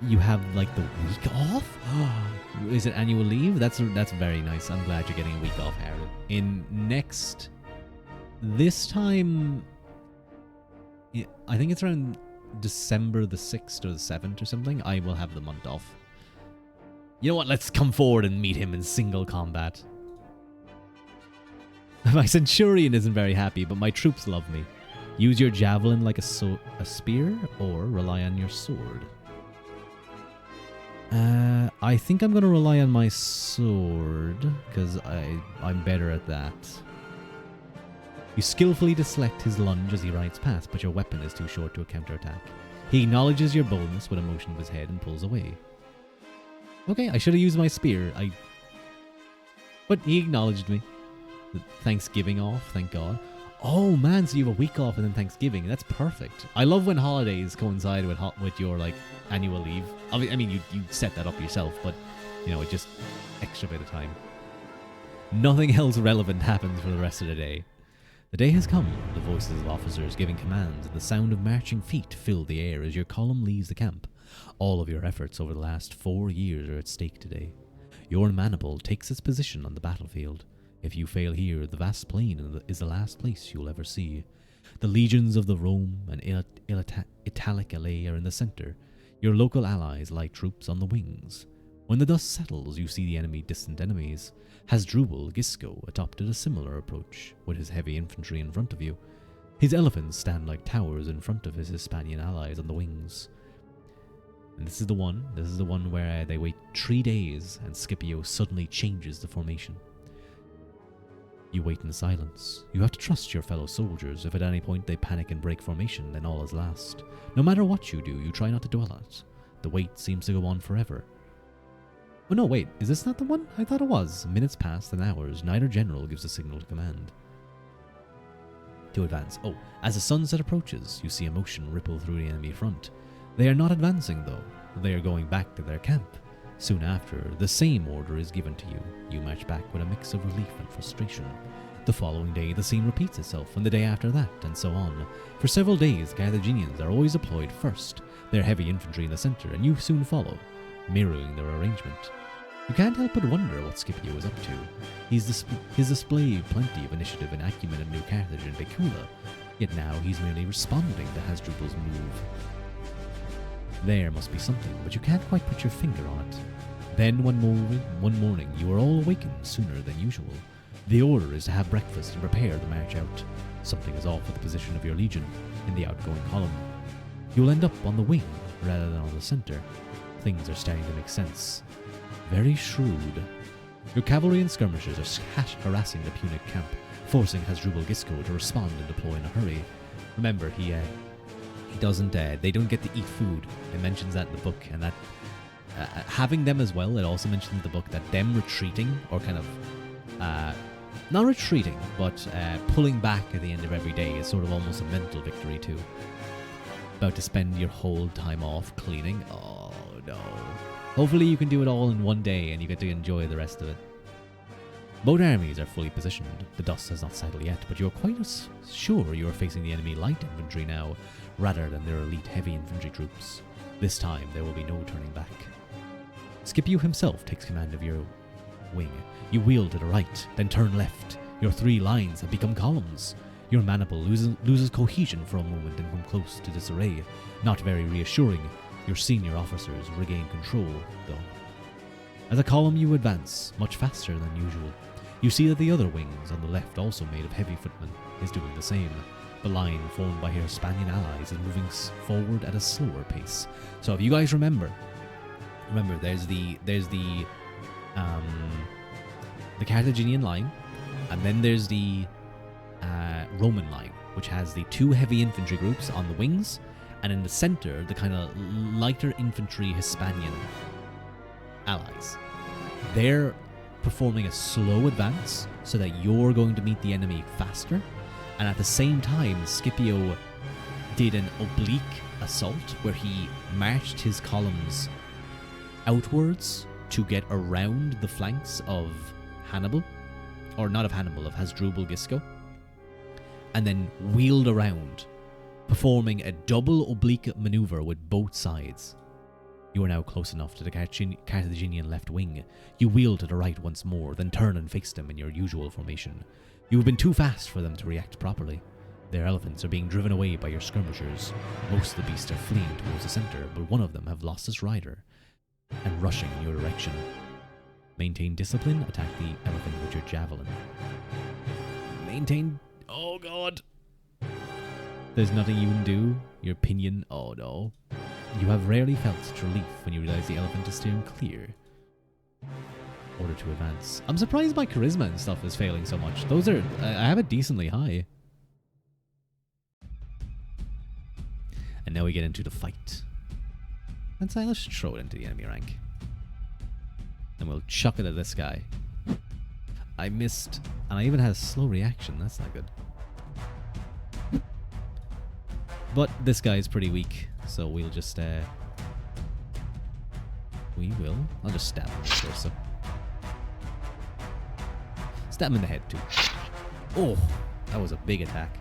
A: You have, like, the week off? Is it annual leave? That's very nice. I'm glad you're getting a week off, Harold. This time, I think it's around December the 6th or the 7th or something, I will have the month off. You know what? Let's come forward and meet him in single combat. My centurion isn't very happy, but my troops love me. Use your javelin like a spear, or rely on your sword. I think I'm going to rely on my sword, because I'm better at that. You skillfully deflect his lunge as he rides past, but your weapon is too short to a counterattack. He acknowledges your boldness with a motion of his head and pulls away. Okay, I should have used my spear. But he acknowledged me. Thanksgiving off, thank God. Oh man, so you have a week off and then Thanksgiving. That's perfect. I love when holidays coincide with your like annual leave. I mean, you set that up yourself, but you know, it just extra bit of time. Nothing else relevant happens for the rest of the day. The day has come, the voices of officers giving commands and the sound of marching feet fill the air as your column leaves the camp. All of your efforts over the last 4 years are at stake today. Your maniple takes its position on the battlefield. If you fail here, the vast plain is the last place you'll ever see. The legions of the Rome and Italic Alay are in the center. Your local allies lie troops on the wings. When the dust settles, you see the distant enemies. Hasdrubal Gisco adopted a similar approach, with his heavy infantry in front of you. His elephants stand like towers in front of his Hispanian allies on the wings. And this is the one where they wait 3 days and Scipio suddenly changes the formation. You wait in silence. You have to trust your fellow soldiers. If at any point they panic and break formation, then all is lost. No matter what you do, you try not to dwell on it. The wait seems to go on forever. Oh no, wait, is this not the one? I thought it was. Minutes pass, then hours. Neither general gives a signal to command. To advance. Oh, as the sunset approaches, you see a motion ripple through the enemy front. They are not advancing though. They are going back to their camp. Soon after, the same order is given to you. You march back with a mix of relief and frustration. The following day, the scene repeats itself, and the day after that, and so on. For several days, Carthaginians are always deployed first, their heavy infantry in the center, and you soon follow, mirroring their arrangement. You can't help but wonder what Scipio is up to. He's displayed plenty of initiative and acumen in New Carthage and Baecula, yet now he's merely responding to Hasdrubal's move. There must be something, but you can't quite put your finger on it. Then one morning, you are all awakened sooner than usual. The order is to have breakfast and prepare the march out. Something is off with the position of your legion in the outgoing column. You will end up on the wing rather than on the center. Things are starting to make sense. Very shrewd. Your cavalry and skirmishers are harassing the Punic camp, forcing Hasdrubal Gisco to respond and deploy in a hurry. Remember, he doesn't. They don't get to eat food. It mentions that in the book, and that having them as well. It also mentions in the book that them retreating, or kind of not retreating, but pulling back at the end of every day is sort of almost a mental victory too. About to spend your whole time off cleaning. Oh no. Hopefully you can do it all in one day and you get to enjoy the rest of it. Both armies are fully positioned. The dust has not settled yet, but you are quite sure you are facing the enemy light infantry now, rather than their elite heavy infantry troops. This time there will be no turning back. Scipio himself takes command of your wing. You wheel to the right, then turn left. Your 3 lines have become columns. Your maniple loses cohesion for a moment and come close to disarray. Not very reassuring. Your senior officers regain control, though. As a column you advance, much faster than usual. You see that the other wings on the left, also made of heavy footmen, is doing the same. The line formed by your Hispanian allies is moving forward at a slower pace. So if you guys remember there's the Carthaginian line, and then there's the Roman line, which has the 2 heavy infantry groups on the wings, and in the center, the kind of lighter infantry Hispanian allies. They're performing a slow advance so that you're going to meet the enemy faster, and at the same time, Scipio did an oblique assault where he marched his columns outwards to get around the flanks of Hannibal, or not of Hannibal, of Hasdrubal Gisco, and then wheeled around, performing a double oblique maneuver with both sides. You are now close enough to the Carthaginian left wing. You wheel to the right once more, then turn and face them in your usual formation. You have been too fast for them to react properly. Their elephants are being driven away by your skirmishers. Most of the beasts are fleeing towards the center, but one of them have lost his rider and rushing in your direction. Maintain discipline, attack the elephant with your javelin. Maintain... Oh god! There's nothing you can do. Your pinion... Oh no. You have rarely felt such relief when you realize the elephant is steering clear. Order to advance. I'm surprised my charisma and stuff is failing so much. Those are... I have it decently high. And now we get into the fight. Let's throw it into the enemy rank. And we'll chuck it at this guy. I missed... And I even had a slow reaction. That's not good. But this guy is pretty weak. So we'll just... I'll just stab him in the torso. Stab him in the head too. Oh! That was a big attack.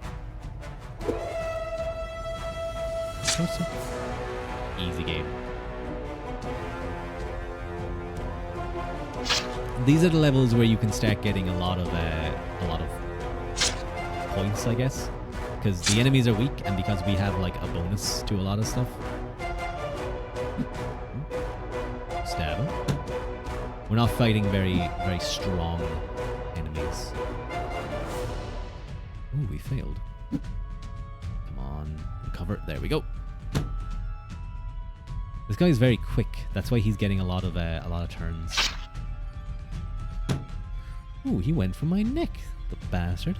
A: Torso. Easy game. These are the levels where you can start getting a lot of points, I guess, because the enemies are weak, and because we have like a bonus to a lot of stuff. Stab him. We're not fighting very strong enemies. Ooh, we failed. Recover. There we go. This guy is very quick. That's why he's getting a lot of turns. Ooh, he went for my neck, the bastard.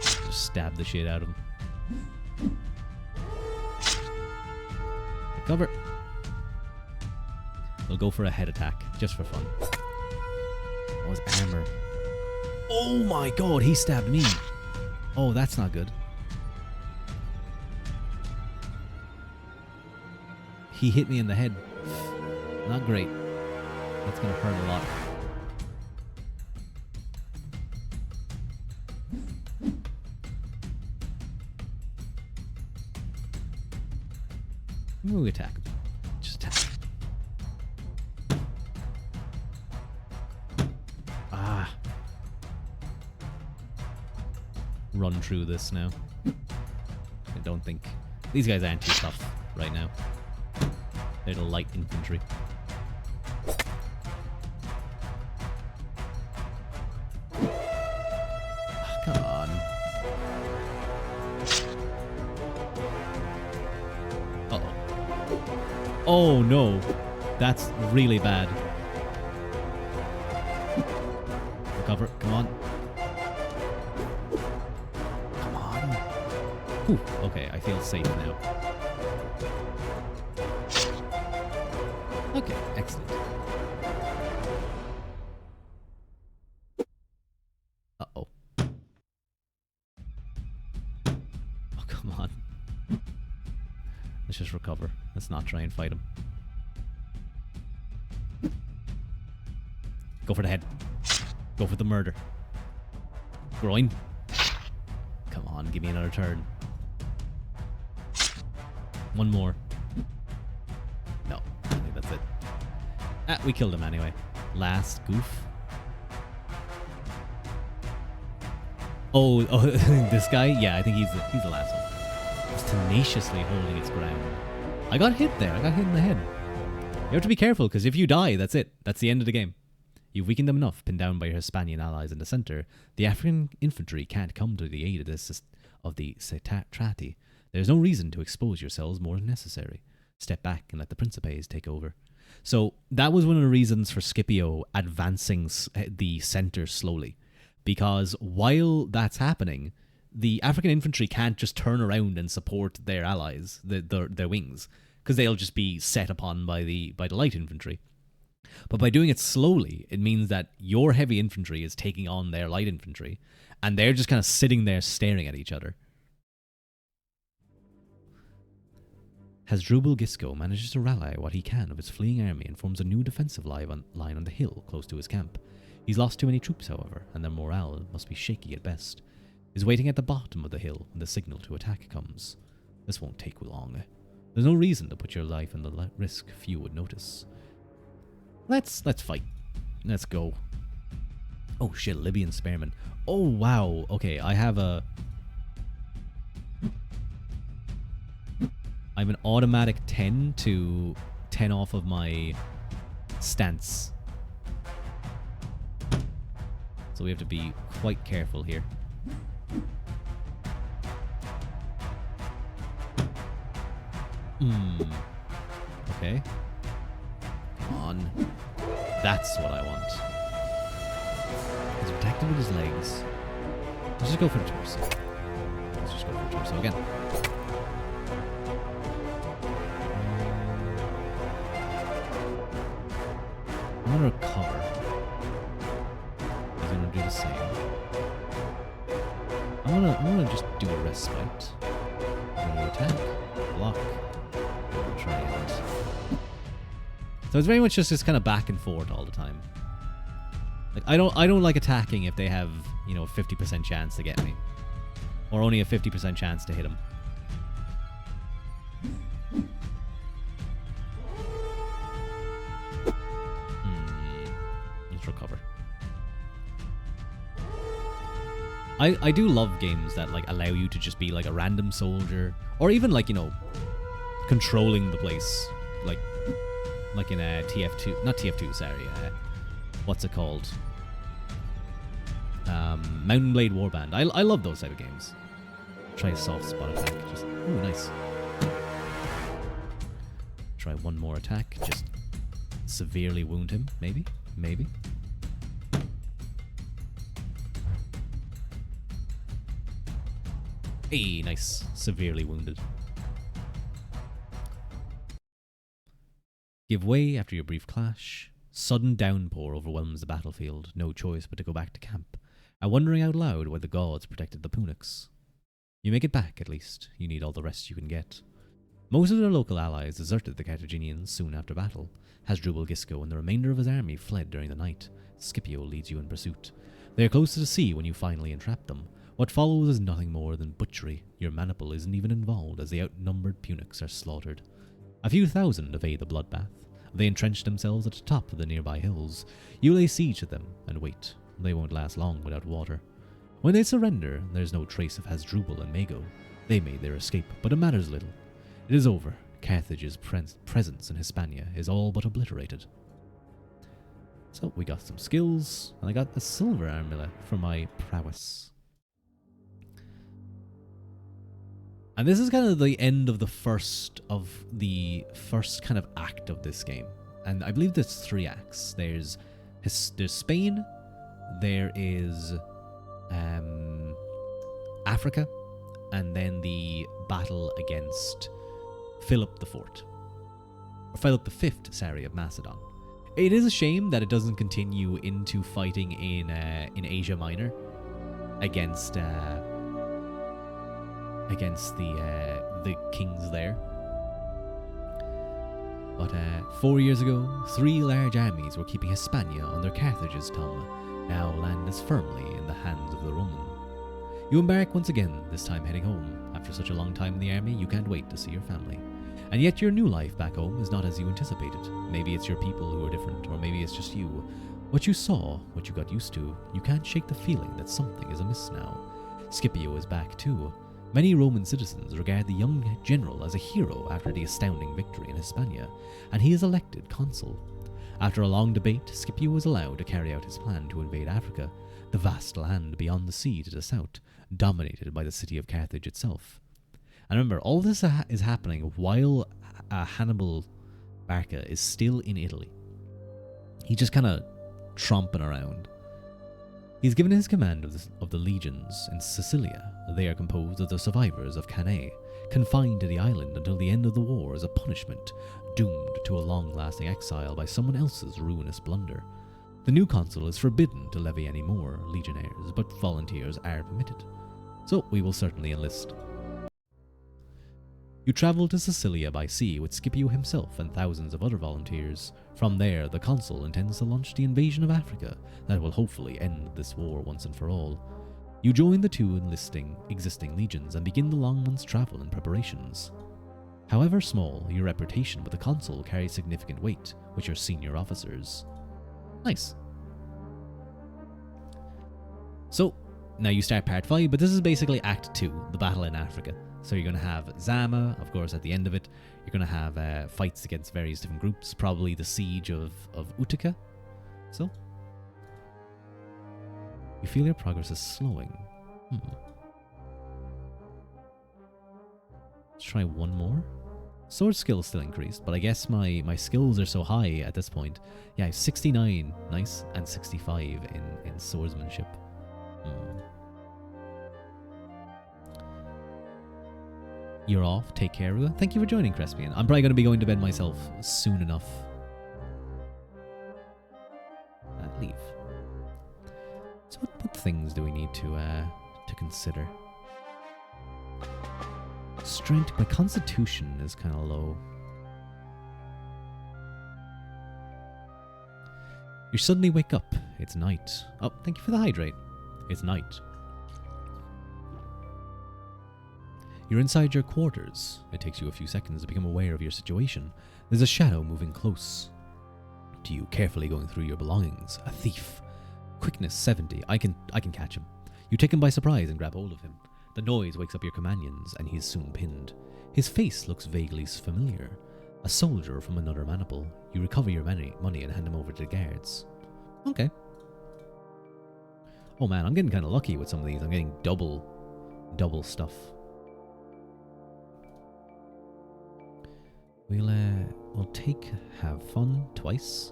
A: Just stab the shit out of him. Recover. We'll go for a head attack, just for fun. What was armor? Oh my god, he stabbed me. Oh, that's not good. He hit me in the head. Not great. That's gonna hurt a lot. Ooh, attack. Just attack. Ah. Run through this now. I don't think... These guys aren't too tough right now. They're the light infantry. Oh, come on. Uh-oh. Oh no. That's really bad. Recover. Come on. Come on. Whew. Okay, I feel safe now. Okay, excellent. Uh-oh. Oh, come on. Let's just recover. Let's not try and fight him. Go for the head. Go for the murder. Groin. Come on, give me another turn. One more. No, I think that's it. Ah, we killed him anyway. Last goof. Oh, this guy? Yeah, I think he's the last one. It's tenaciously holding its ground. I got hit there. I got hit in the head. You have to be careful, because if you die, that's it. That's the end of the game. You've weakened them enough, pinned down by your Hispanian allies in the center. The African infantry can't come to the aid of the Setrati. There's no reason to expose yourselves more than necessary. Step back and let the Principes take over. So that was one of the reasons for Scipio advancing the center slowly. Because while that's happening, the African infantry can't just turn around and support their allies, their wings, because they'll just be set upon by the light infantry. But by doing it slowly, it means that your heavy infantry is taking on their light infantry, and they're just kind of sitting there staring at each other. Hasdrubal Gisco manages to rally what he can of his fleeing army and forms a new defensive line on the hill close to his camp. He's lost too many troops, however, and their morale must be shaky at best. He's waiting at the bottom of the hill when the signal to attack comes. This won't take long. There's no reason to put your life in the risk few would notice. Let's fight. Let's go. Oh shit, Libyan spearmen. Oh wow. Okay, I have I'm an automatic 10 to 10 off of my stance. So we have to be quite careful here. Okay. Come on. That's what I want. He's protected with his legs. Let's just go for the torso. Let's just go for the torso again. I'm gonna recover. He's gonna do the same. I'm gonna just do a respite. I'm gonna attack, block, and try and. So it's very much just this kind of back and forth all the time. Like I don't like attacking if they have, a 50% chance to get me, or only a 50% chance to hit them. Let's recover. I do love games that allow you to just be a random soldier, or even controlling the place, like in a TF2, not TF2, sorry, what's it called? Mountain Blade Warband. I love those type of games. Try a soft spot attack. Just ooh, nice. Try one more attack. Just severely wound him. Maybe. Maybe. Hey, nice. Severely wounded. Give way after your brief clash. Sudden downpour overwhelms the battlefield. No choice but to go back to camp. And wondering out loud why the gods protected the Punics. You make it back, at least. You need all the rest you can get. Most of their local allies deserted the Carthaginians soon after battle. Hasdrubal Gisco and the remainder of his army fled during the night. Scipio leads you in pursuit. They are close to the sea when you finally entrap them. What follows is nothing more than butchery. Your maniple isn't even involved as the outnumbered Punics are slaughtered. A few thousand evade the bloodbath. They entrench themselves at the top of the nearby hills. You lay siege to them and wait. They won't last long without water. When they surrender, there's no trace of Hasdrubal and Mago. They made their escape, but it matters little. It is over. Carthage's presence in Hispania is all but obliterated. So we got some skills, and I got a silver amulet for my prowess. And this is kind of the end of the first kind of act of this game. And I believe there's 3 acts. There's Spain, there is Africa, and then the battle against Philip the Fifth, of Macedon. It is a shame that it doesn't continue into fighting in Asia Minor against the kings there. But 4 years ago, 3 large armies were keeping Hispania under Carthage's thumb. Now land is firmly in the hands of the Roman. You embark once again, this time heading home. After such a long time in the army, you can't wait to see your family. And yet your new life back home is not as you anticipated. Maybe it's your people who are different, or maybe it's just you. What you saw, what you got used to, you can't shake the feeling that something is amiss now. Scipio is back too. Many Roman citizens regard the young general as a hero after the astounding victory in Hispania, and he is elected consul. After a long debate, Scipio was allowed to carry out his plan to invade Africa, the vast land beyond the sea to the south, dominated by the city of Carthage itself. And remember, all this is happening while Hannibal Barca is still in Italy. He's just kind of tromping around. He's given his command of the legions in Sicilia. They are composed of the survivors of Cannae, confined to the island until the end of the war as a punishment, doomed to a long-lasting exile by someone else's ruinous blunder. The new consul is forbidden to levy any more legionnaires, but volunteers are permitted. So we will certainly enlist. You travel to Sicilia by sea with Scipio himself and thousands of other volunteers. From there, the consul intends to launch the invasion of Africa that will hopefully end this war once and for all. You join the 2 existing legions and begin the long month's travel and preparations. However small, your reputation with the consul carries significant weight with your senior officers. Nice. So, now you start part 5, but this is basically Act 2, the battle in Africa. So you're going to have Zama, of course, at the end of it. You're going to have fights against various different groups, probably the siege of Utica. So, you feel your progress is slowing. Let's try one more. Sword skill still increased, but I guess my skills are so high at this point. Yeah, I have 69, nice, and 65 in swordsmanship. You're off. Take care, Rua. Thank you for joining, Crespian. I'm probably going to be going to bed myself soon enough. Leave. So what things do we need to consider? Strength. My constitution is kind of low. You suddenly wake up. It's night. Oh, thank you for the hydrate. It's night. You're inside your quarters. It takes you a few seconds to become aware of your situation. There's a shadow moving close to you, carefully going through your belongings. A thief. Quickness 70. I can catch him. You take him by surprise and grab hold of him. The noise wakes up your companions, and he's soon pinned. His face looks vaguely familiar. A soldier from another maniple. You recover your money and hand him over to the guards. Okay. Oh man, I'm getting kind of lucky with some of these. I'm getting double stuff. We'll take have fun twice,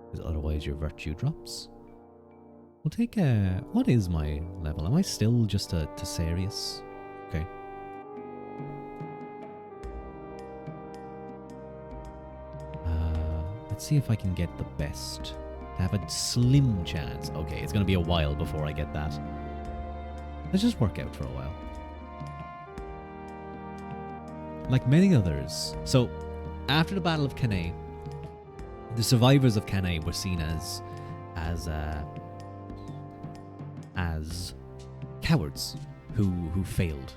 A: because otherwise your virtue drops. We'll take what is my level? Am I still just a Tesarius? Okay. Let's see if I can get the best. I have a slim chance. Okay, it's gonna be a while before I get that. Let's just work out for a while. Like many others. So, after the Battle of Cannae, the survivors of Cannae were seen as cowards who failed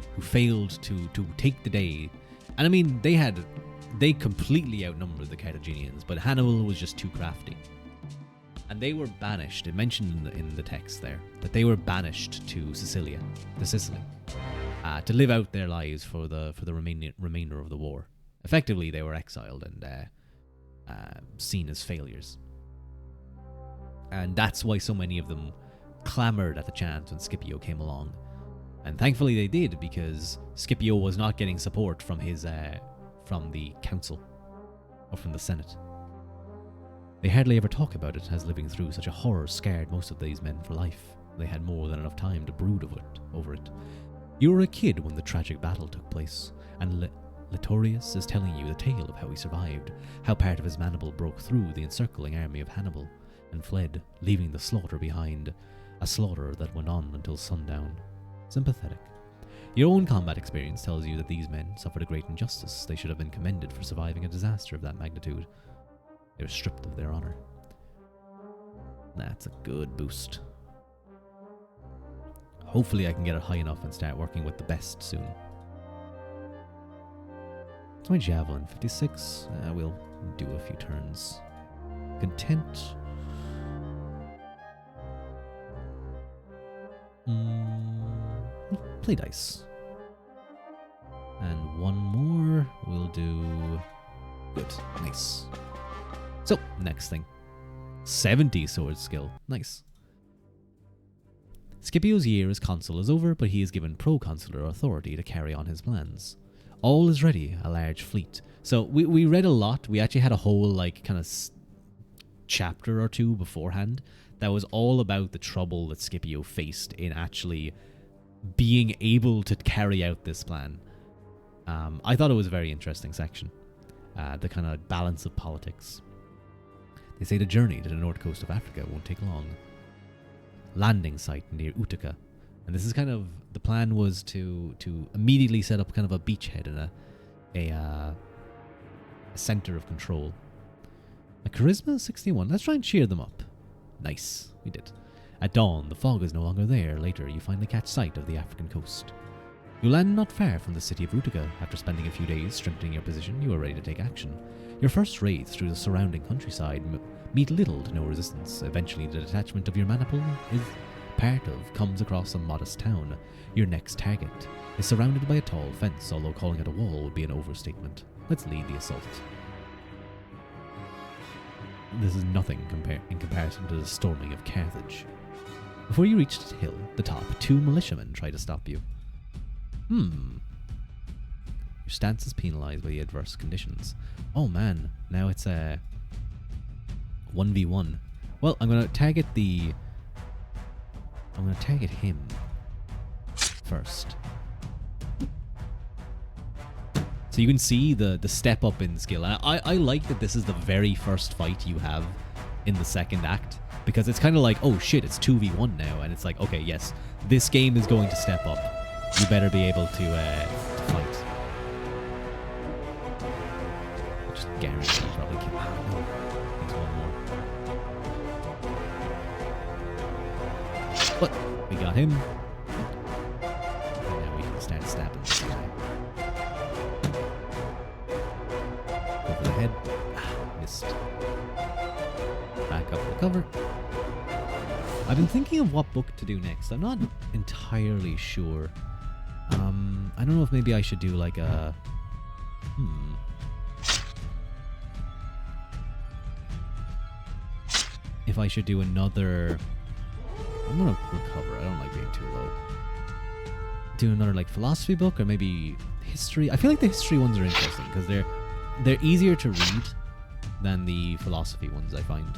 A: to take the day. And I mean, they completely outnumbered the Carthaginians, but Hannibal was just too crafty. And they were banished. It mentioned in the text there that they were banished to Sicily, to live out their lives for the remainder of the war. Effectively, they were exiled and seen as failures. And that's why so many of them clamored at the chance when Scipio came along. And thankfully they did, because Scipio was not getting support from from the council or from the Senate. They hardly ever talk about it, as living through such a horror scarred most of these men for life. They had more than enough time to brood over it. You were a kid when the tragic battle took place, and Litorius is telling you the tale of how he survived, how part of his maniple broke through the encircling army of Hannibal and fled, leaving the slaughter behind, a slaughter that went on until sundown. Sympathetic. Your own combat experience tells you that these men suffered a great injustice. They should have been commended for surviving a disaster of that magnitude. They were stripped of their honor. That's a good boost. Hopefully I can get it high enough and start working with the best soon. My javelin, 56. We'll do a few turns. Content. Play dice. And one more. We'll do... Good. Nice. So, next thing. 70 sword skill. Nice. Scipio's year as consul is over, but he is given proconsular authority to carry on his plans. All is ready, a large fleet. So, we read a lot. We actually had a whole, like, kind of chapter or two beforehand that was all about the trouble that Scipio faced in actually being able to carry out this plan. I thought it was a very interesting section. The kind of balance of politics. They say the journey to the north coast of Africa won't take long. Landing site near Utica. And this is kind of, the plan was to immediately set up kind of a beachhead and a center of control. A charisma 61. Let's try and cheer them up. Nice. We did. At dawn, the fog is no longer there. Later, you finally catch sight of the African coast. You land not far from the city of Utica. After spending a few days strengthening your position, you are ready to take action. Your first raids through the surrounding countryside meet little to no resistance. Eventually, the detachment of your maniple is part of comes across a modest town. Your next target is surrounded by a tall fence, although calling it a wall would be an overstatement. Let's lead the assault. This is nothing in comparison to the storming of Carthage. Before you reach the hill, the top, 2 militiamen try to stop you. Your stance is penalized by the adverse conditions. Oh man, now it's a 1v1. Well, I'm gonna target him first. So you can see the step up in skill. And I like that this is the very first fight you have in the second act, because it's kind of like, oh shit, it's 2v1 now, and it's like, okay, yes, this game is going to step up. You better be able to fight. Just guarantee you probably kill. Oh, no. There's one more. But we got him. And now we can start stabbing this guy. Go for the head. Missed. Back up the cover. I've been thinking of what book to do next. I'm not entirely sure. I don't know if maybe I should do like a... If I should do another... I'm gonna recover. I don't like being too low. Do another like philosophy book or maybe history. I feel like the history ones are interesting because they're easier to read than the philosophy ones, I find.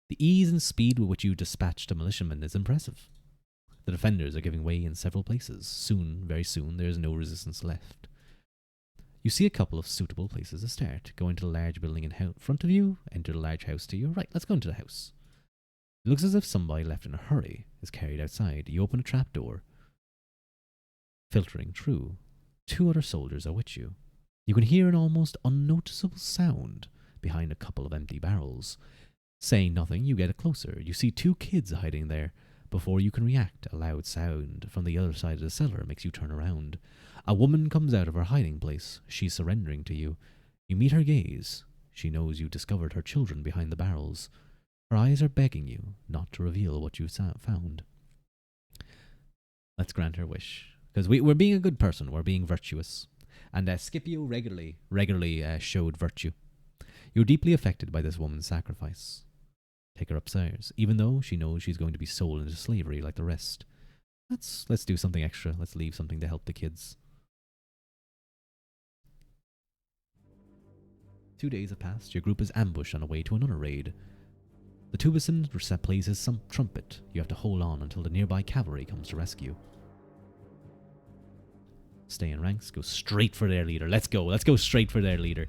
A: The ease and speed with which you dispatched a militiaman is impressive. The defenders are giving way in several places. Soon, very soon, there is no resistance left. You see a couple of suitable places to start. Go into the large building in front of you, enter the large house to your right. Let's go into the house. It looks as if somebody left in a hurry is carried outside. You open a trapdoor. Filtering through. 2 other soldiers are with you. You can hear an almost unnoticeable sound behind a couple of empty barrels. Saying nothing, you get closer. You see 2 kids hiding there. Before you can react, a loud sound from the other side of the cellar makes you turn around. A woman comes out of her hiding place. She's surrendering to you. You meet her gaze. She knows you discovered her children behind the barrels. Her eyes are begging you not to reveal what you found. Let's grant her wish. Because we're being a good person. We're being virtuous. And Scipio regularly showed virtue. You're deeply affected by this woman's sacrifice. Take her upstairs, even though she knows she's going to be sold into slavery like the rest. Let's do something extra. Let's leave something to help the kids. 2 days have passed. Your group is ambushed on the way to another raid. The tubason plays his trumpet. You have to hold on until the nearby cavalry comes to rescue. Stay in ranks. Go straight for their leader. Let's go. Let's go straight for their leader.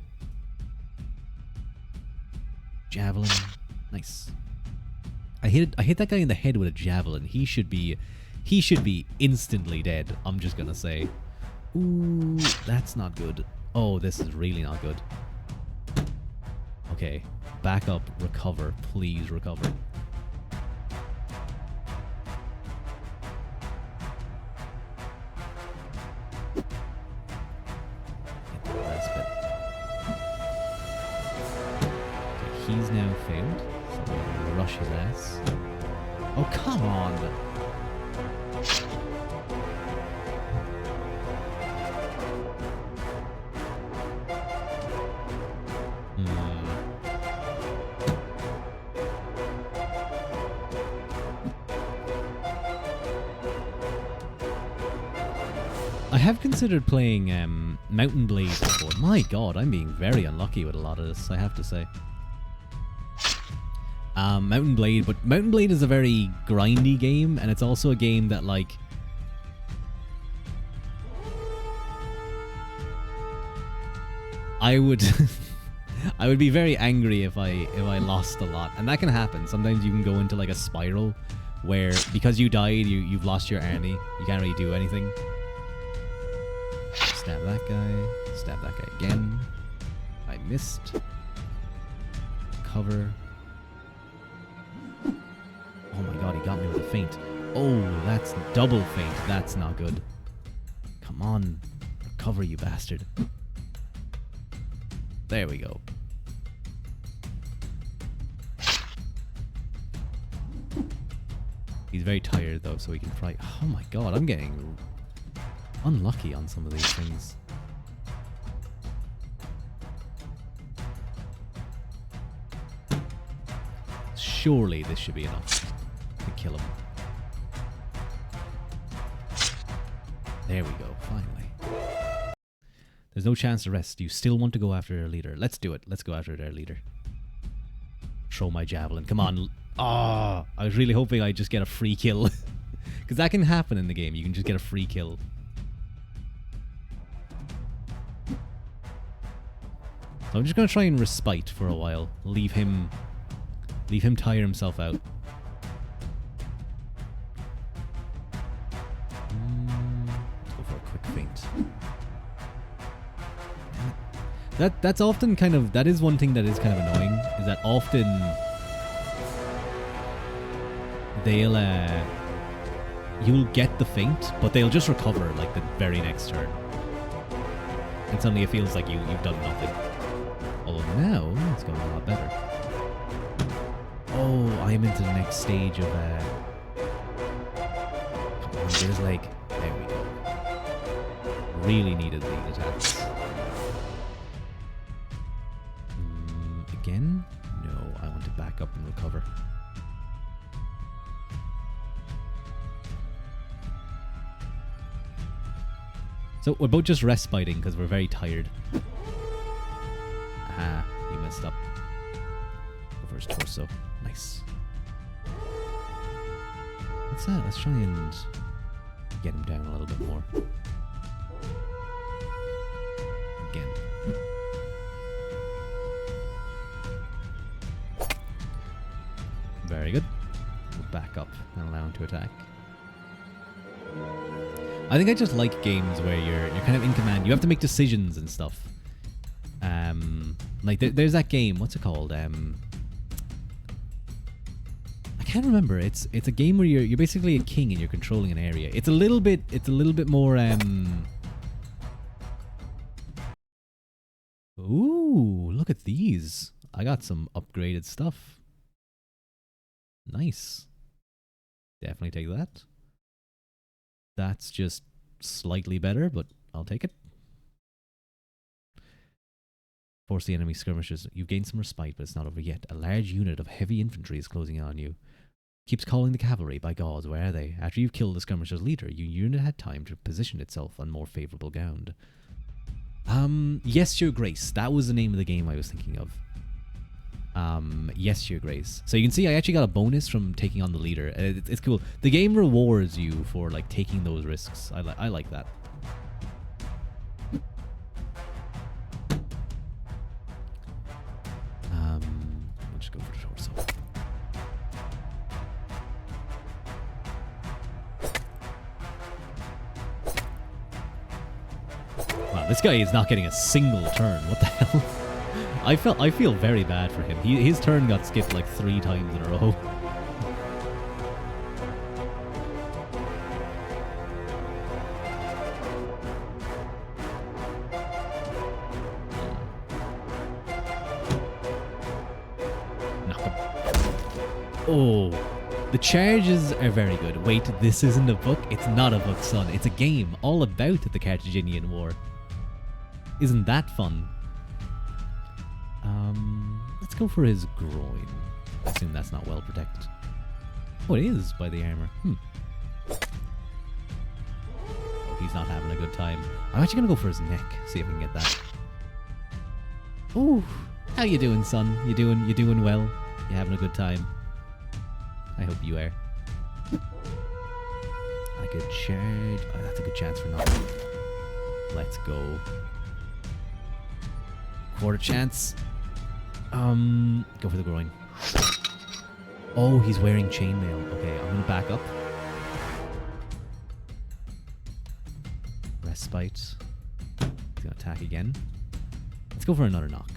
A: Javelin. Nice. I hit that guy in the head with a javelin. He should be instantly dead. I'm just gonna say. Ooh, that's not good. Oh, this is really not good. Okay, back up, recover, please recover. Get the last bit. Okay, he's now failed. So I'm gonna rush his ass. Oh, come on! I have considered playing Mountain Blade before. My god, I'm being very unlucky with a lot of this, I have to say. Mountain Blade, but Mountain Blade is a very grindy game, and it's also a game that, like... I would... I would be very angry if I lost a lot, and that can happen. Sometimes you can go into like a spiral where, because you died, you've lost your army. You can't really do anything. Stab that guy. Stab that guy again. I missed. Cover. Oh my god, he got me with a feint. Oh, that's double feint. That's not good. Come on. Recover, you bastard. There we go. He's very tired though, so he can try. Oh my god, I'm getting unlucky on some of these things. Surely this should be enough to kill him. There we go, finally. There's no chance to rest. You still want to go after their leader. Let's do it. Let's go after their leader. Throw my javelin. Come on. Ah, I was really hoping I'd just get a free kill. Because that can happen in the game. You can just get a free kill. So I'm just going to try and respite for a while. Leave him tire himself out. Let's go for a quick feint. That's often kind of... That is one thing that is kind of annoying. Is that often... They'll... You'll get the feint, but they'll just recover like the very next turn. And suddenly it feels like you've done nothing. Although now, it's going a lot better. Oh, I'm into the next stage of... Come on, there's like... There we go. Really needed these attacks. Again? No, I want to back up and recover. So we're both just respiting because we're very tired. Aha, you messed up. Go for his torso. Nice. What's that? Let's try and get him down a little bit more. Again. Very good. We'll back up and allow him to attack. I think I just like games where you're kind of in command. You have to make decisions and stuff. Like there's that game. What's it called? I can't remember. It's a game where you're basically a king and you're controlling an area. It's a little bit more. Ooh, look at these! I got some upgraded stuff. Nice. Definitely take that. That's just slightly better, but I'll take it. Force the enemy skirmishers. You've gained some respite, but it's not over yet. A large unit of heavy infantry is closing in on you. Keeps calling the cavalry. By gods, where are they? After you've killed the skirmishers' leader, your unit had time to position itself on more favourable ground. Yes, Your Grace. That was the name of the game I was thinking of. Yes, Your Grace. So you can see I actually got a bonus from taking on the leader. It's cool. The game rewards you for like taking those risks. I like that. We'll just go for the torso. Wow, this guy is not getting a single turn. What the hell? I feel very bad for him. His turn got skipped like 3 times in a row. Oh, the charges are very good. Wait, this isn't a book? It's not a book, son. It's a game all about the Carthaginian War. Isn't that fun? Let's go for his groin. I assume that's not well protected. Oh, it is by the armor. Oh, he's not having a good time. I'm actually gonna go for his neck. See if we can get that. Ooh, how you doing, son? You doing well? You having a good time? I hope you are. I could charge. Oh, that's a good chance for nothing. Let's go. Quarter chance. Go for the groin. Oh, he's wearing chainmail. Okay, I'm gonna back up. Respite. He's gonna attack again. Let's go for another knock.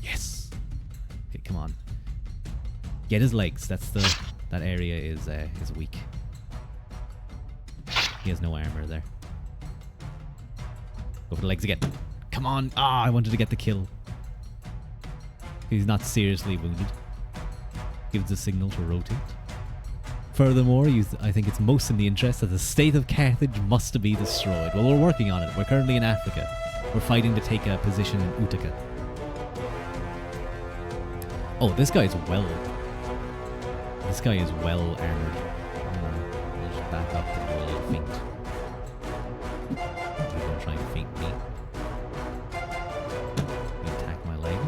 A: Yes. Okay, come on. Get his legs. That area is weak. He has no armor there. Go for the legs again. Come on. Ah, I wanted to get the kill. He's not seriously wounded. Gives a signal to rotate. Furthermore, I think it's most in the interest that the state of Carthage must be destroyed. Well, we're working on it. We're currently in Africa. We're fighting to take a position in Utica. Oh, this guy is well armored. We'll just back up and do a little feint. He's gonna try and feint me. Attack my leg.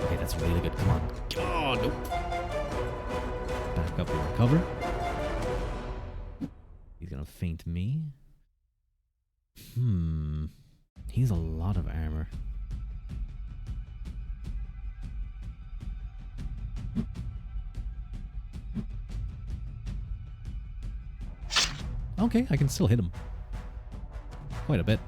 A: Okay, that's really good. Come on. Oh, nope. Back up and recover. He's gonna feint me. He's a lot of armor. Okay, I can still hit him. Quite a bit.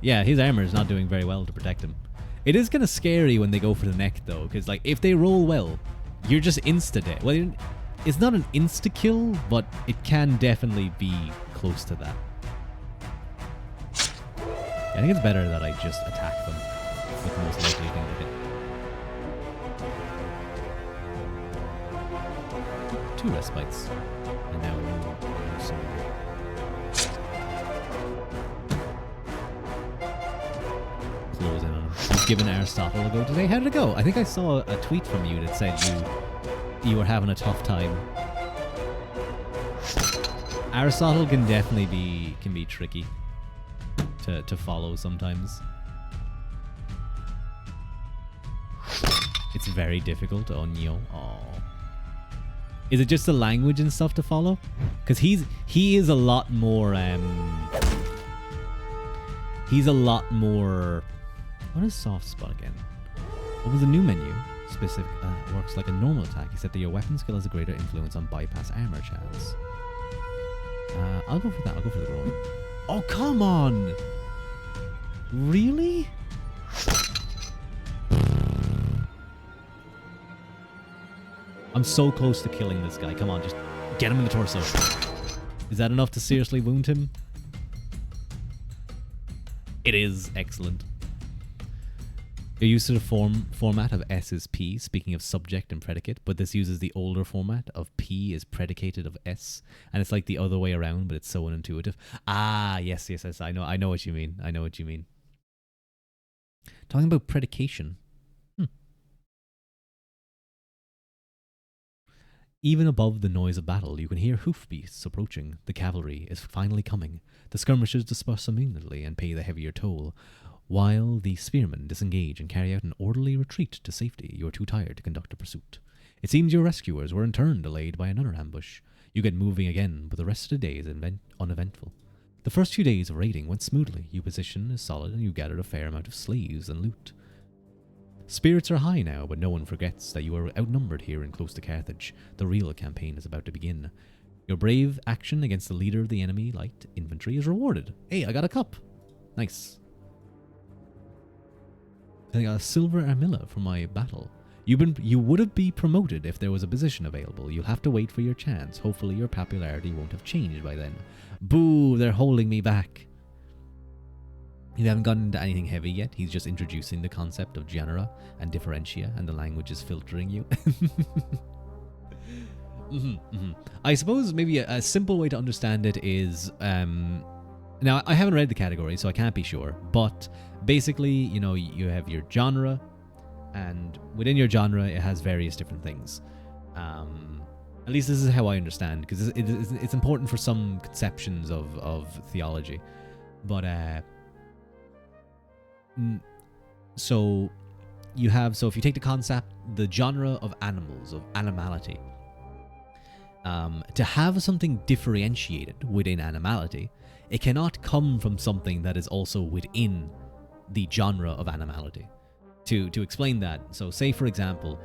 A: Yeah, his armor is not doing very well to protect him. It is kind of scary when they go for the neck, though, because like if they roll well, you're just insta-dead. Well, it's not an insta-kill, but it can definitely be close to that. I think it's better that I just attack them with the most likely thing to hit. 2 respites. And now we'll some. Close in on him. He's given Aristotle a go today. How did it go? I think I saw a tweet from you that said you were having a tough time. Aristotle can definitely be tricky to follow sometimes. It's very difficult on Neo. Oh. Is it just the language and stuff to follow? Because he is a lot more he's a lot more. What is soft spot again? What was the new menu? Specific works like a normal attack, except that your weapon skill has a greater influence on bypass armor chance. I'll go for that. I'll go for the groin. Oh, come on! Really? I'm so close to killing this guy. Come on, just get him in the torso. Is that enough to seriously wound him? It is. Excellent. You're used to the format of S is P, speaking of subject and predicate, but this uses the older format of P is predicated of S, and it's like the other way around, but it's so unintuitive. Ah, yes. I know what you mean. I know what you mean. Talking about predication. Even above the noise of battle, you can hear hoofbeats approaching. The cavalry is finally coming. The skirmishers disperse immediately and pay the heavier toll, while the spearmen disengage and carry out an orderly retreat to safety. You are too tired to conduct a pursuit. It seems your rescuers were in turn delayed by another ambush. You get moving again, but the rest of the day is uneventful. The first few days of raiding went smoothly. Your position is solid and you gathered a fair amount of slaves and loot. Spirits are high now, but no one forgets that you are outnumbered here and close to Carthage. The real campaign is about to begin. Your brave action against the leader of the enemy light infantry is rewarded. Hey, I got a cup. Nice. I got a silver armilla for my battle. You would have been promoted if there was a position available. You'll have to wait for your chance. Hopefully your popularity won't have changed by then. Boo, they're holding me back. You haven't gotten into anything heavy yet. He's just introducing the concept of genera and differentia, and the language is filtering you. I suppose maybe a simple way to understand it is... now, I haven't read the category, so I can't be sure. But basically, you know, you have your genre, and within your genre, it has various different things. At least this is how I understand, because it's important for some conceptions of theology. But... So if you take the concept, the genre of animals, of animality, to have something differentiated within animality, it cannot come from something that is also within the genre of animality. To explain that, so say for example,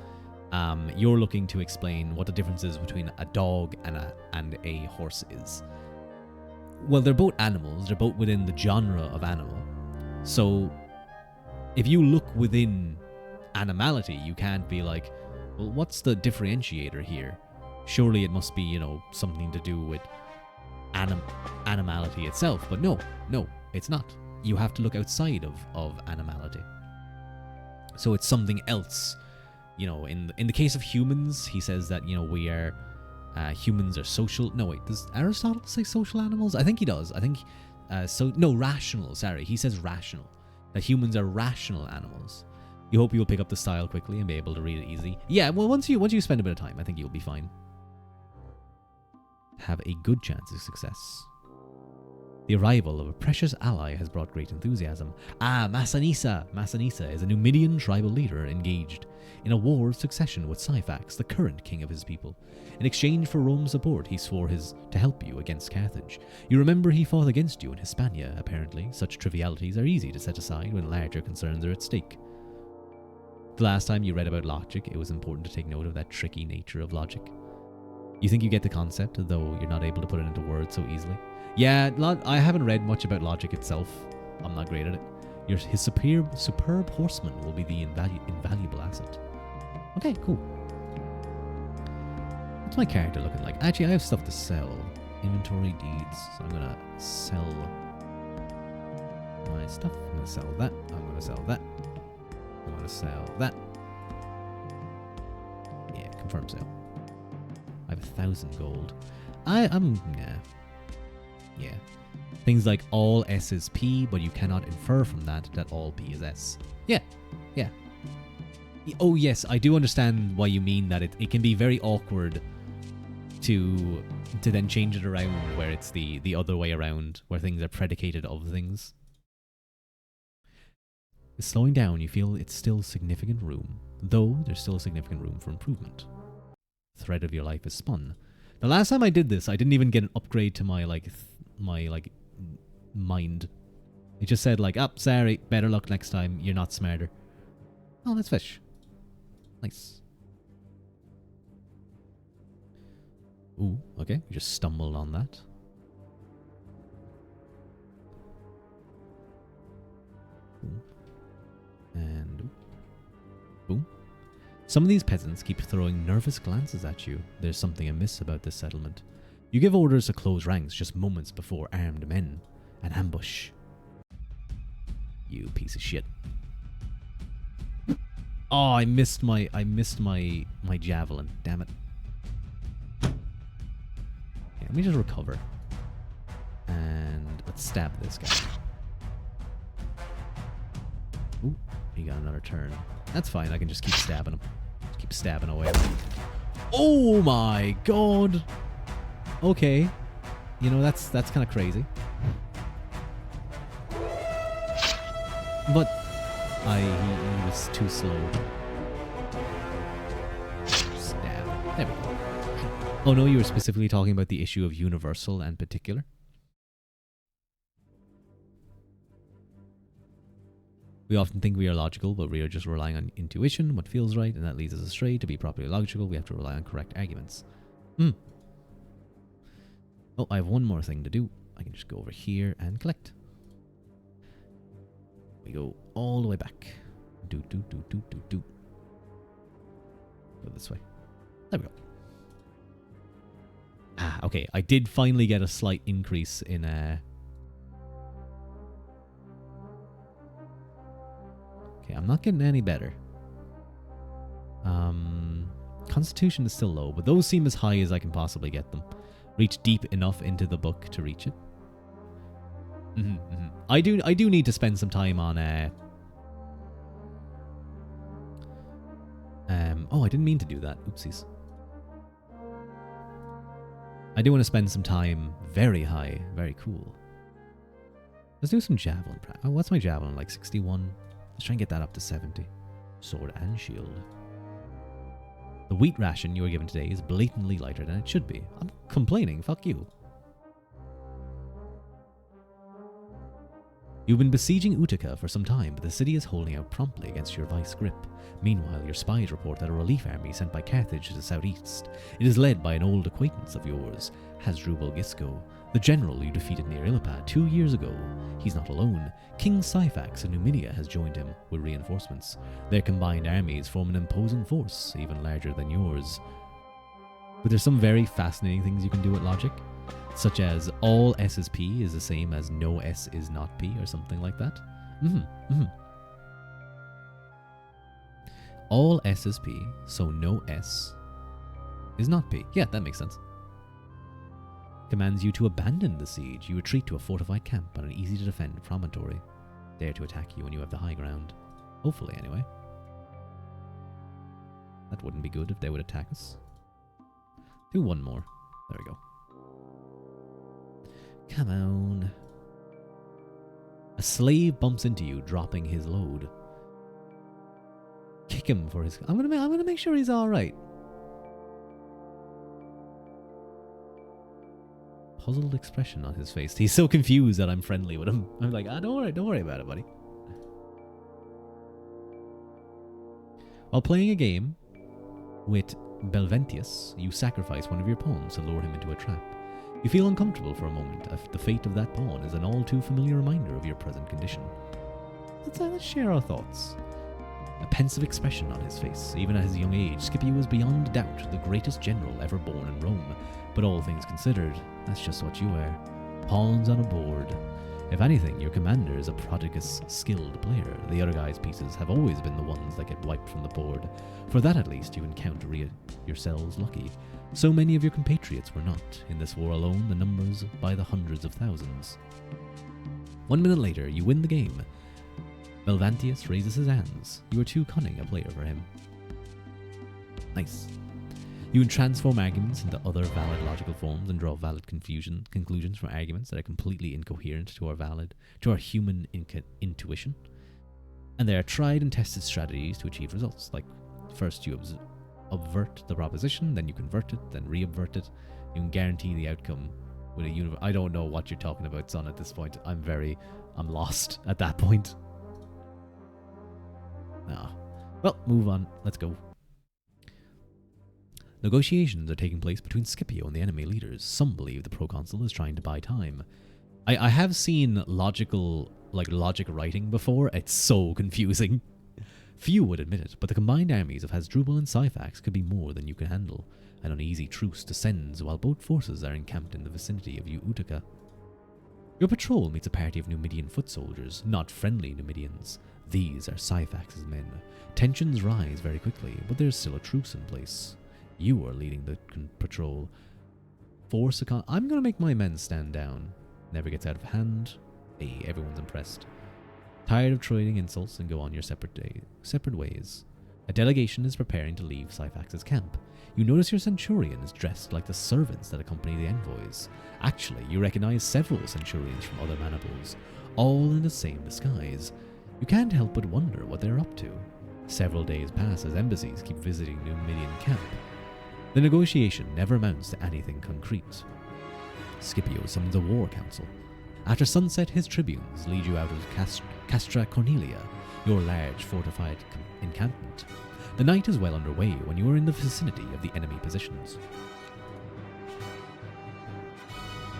A: you're looking to explain what the difference is between a dog and a horse is. Well, they're both animals, they're both within the genre of animal. So if you look within animality, you can't be like, well, what's the differentiator here? Surely it must be, you know, something to do with animality itself. But no, it's not. You have to look outside of animality. So it's something else. You know, in the case of humans, he says that, you know, we are humans are social. No, wait, does Aristotle say social animals? I think he does. I think rational. Sorry, he says rational. That humans are rational animals. You hope you will pick up the style quickly and be able to read it easy. Yeah, well, once you spend a bit of time, I think you'll be fine. Have a good chance of success. The arrival of a precious ally has brought great enthusiasm. Massinissa! Massinissa is a Numidian tribal leader engaged in a war of succession with Syphax, the current king of his people. In exchange for Rome's support, he swore to help you against Carthage. You remember he fought against you in Hispania, apparently. Such trivialities are easy to set aside when larger concerns are at stake. The last time you read about logic, it was important to take note of that tricky nature of logic. You think you get the concept, though you're not able to put it into words so easily. Yeah, I haven't read much about logic itself. I'm not great at it. His superb horseman will be the invaluable asset. Okay, cool. What's my character looking like? Actually, I have stuff to sell. Inventory deeds. So I'm gonna sell my stuff. I'm gonna sell that. I'm gonna sell that. I'm gonna sell that. Yeah, confirm sale. I have 1,000 gold. Yeah. Things like all S is P, but you cannot infer from that all P is S. Yeah. Oh yes, I do understand why you mean that it can be very awkward to then change it around where it's the other way around, where things are predicated of things. Slowing down, you feel it's still significant room. though there's still significant room for improvement. Thread of your life is spun. The last time I did this, I didn't even get an upgrade to my mind. It just said like, "Oh, sorry, better luck next time. You're not smarter." Oh, that's fish. Nice. Ooh, okay. We just stumbled on that. Boom. And boom. Some of these peasants keep throwing nervous glances at you. There's something amiss about this settlement. You give orders to close ranks just moments before armed men. An ambush. You piece of shit. Oh, I missed my javelin. Damn it. Let me just recover. And let's stab this guy. Ooh, he got another turn. That's fine, I can just keep stabbing him. Just keep stabbing away. Oh my god! Okay. You know, that's kind of crazy. But he was too slow. Stab. There we go. Oh no, you were specifically talking about the issue of universal and particular? We often think we are logical, but we are just relying on intuition, what feels right, and that leads us astray. To be properly logical, we have to rely on correct arguments. Oh, I have one more thing to do. I can just go over here and collect. We go all the way back. Do. Go this way. There we go. Ah, okay. I did finally get a slight increase in Okay, I'm not getting any better. Constitution is still low, but those seem as high as I can possibly get them. Reach deep enough into the book to reach it. I do need to spend some time on oh, I didn't mean to do that. Oopsies. I do want to spend some time very high. Very cool. Let's do some javelin. Oh, what's my javelin? Like 61? Let's try and get that up to 70. Sword and shield. The wheat ration you were given today is blatantly lighter than it should be. I'm complaining. Fuck you. You've been besieging Utica for some time, but the city is holding out promptly against your vice grip. Meanwhile, your spies report that a relief army sent by Carthage to the southeast. It is led by an old acquaintance of yours, Hasdrubal Gisco, the general you defeated near Illipad 2 years ago. He's not alone. King Syphax of Numidia has joined him with reinforcements. Their combined armies form an imposing force, even larger than yours. But there's some very fascinating things you can do with logic, such as all S is P is the same as no S is not P, or something like that. All S is P, so no S is not P. Yeah, that makes sense. Commands you to abandon the siege. You retreat to a fortified camp on an easy-to-defend promontory. Dare to attack you when you have the high ground. Hopefully, anyway. That wouldn't be good if they would attack us. Do one more. There we go. Come on. A slave bumps into you, dropping his load. Kick him for his... I'm gonna make sure he's alright. Puzzled expression on his face. He's so confused that I'm friendly with him. I'm like, don't worry about it, buddy. While playing a game with Belventius, you sacrifice one of your pawns to lure him into a trap. You feel uncomfortable for a moment if the fate of that pawn is an all too familiar reminder of your present condition. Let's share our thoughts. A pensive expression on his face. Even at his young age, Scipio was beyond doubt the greatest general ever born in Rome. But all things considered, that's just what you are. Pawns on a board. If anything, your commander is a prodigious, skilled player. The other guy's pieces have always been the ones that get wiped from the board. For that at least, you can count yourselves lucky. So many of your compatriots were not. In this war alone, the numbers by the hundreds of thousands. 1 minute later, you win the game. Belvantius raises his hands. You are too cunning a player for him. Nice. You can transform arguments into other valid logical forms and draw valid conclusions from arguments that are completely incoherent to our human intuition. And there are tried and tested strategies to achieve results, like First you obvert the proposition, then you convert it, then re-obvert it. You can guarantee the outcome with a universe. I don't know what you're talking about, son, at this point. I'm lost at that point. Ah. Well, move on. Let's go. Negotiations are taking place between Scipio and the enemy leaders. Some believe the proconsul is trying to buy time. I have seen logic writing before. It's so confusing. Few would admit it, but the combined armies of Hasdrubal and Syphax could be more than you can handle. An uneasy truce descends while both forces are encamped in the vicinity of Utica. Your patrol meets a party of Numidian foot soldiers, not friendly Numidians. These are Syphax's men. Tensions rise very quickly, but there's still a truce in place. You are leading the patrol. I'm going to make my men stand down. Never gets out of hand. Hey, everyone's impressed. Tired of trading insults and go on your separate ways. A delegation is preparing to leave Syphax's camp. You notice your centurion is dressed like the servants that accompany the envoys. Actually, you recognize several centurions from other maniples, all in the same disguise. You can't help but wonder what they're up to. Several days pass as embassies keep visiting Numidian camp. The negotiation never amounts to anything concrete. Scipio summons a war council. After sunset, his tribunes lead you out of Castra Cornelia, your large fortified encampment. The night is well underway when you are in the vicinity of the enemy positions.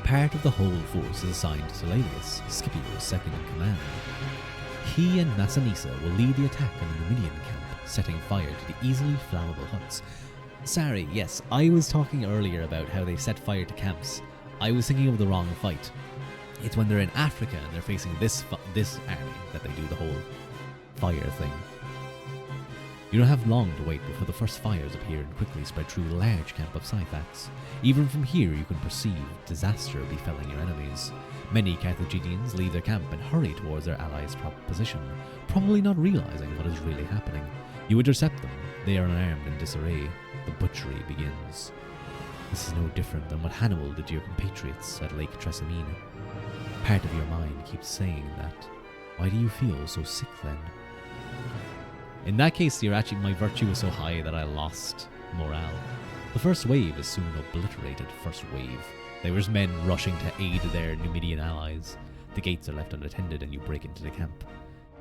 A: Part of the whole force is assigned to Lelius, Scipio's second in command. He and Massinissa will lead the attack on the Numidian camp, setting fire to the easily flammable huts. Sorry, yes, I was talking earlier about how they set fire to camps. I was thinking of the wrong fight. It's when they're in Africa and they're facing this army that they do the whole fire thing. You don't have long to wait before the first fires appear and quickly spread through the large camp of Syphax. Even from here you can perceive disaster befalling your enemies. Many Carthaginians leave their camp and hurry towards their allies' position, probably not realizing what is really happening. You intercept them. They are unarmed and disarray. The butchery begins. This is no different than what Hannibal did to your compatriots at Lake Trasimene. Part of your mind keeps saying that. Why do you feel so sick then? In that case, my virtue was so high that I lost morale. The first wave is soon obliterated. First wave. There was men rushing to aid their Numidian allies. The gates are left unattended and you break into the camp.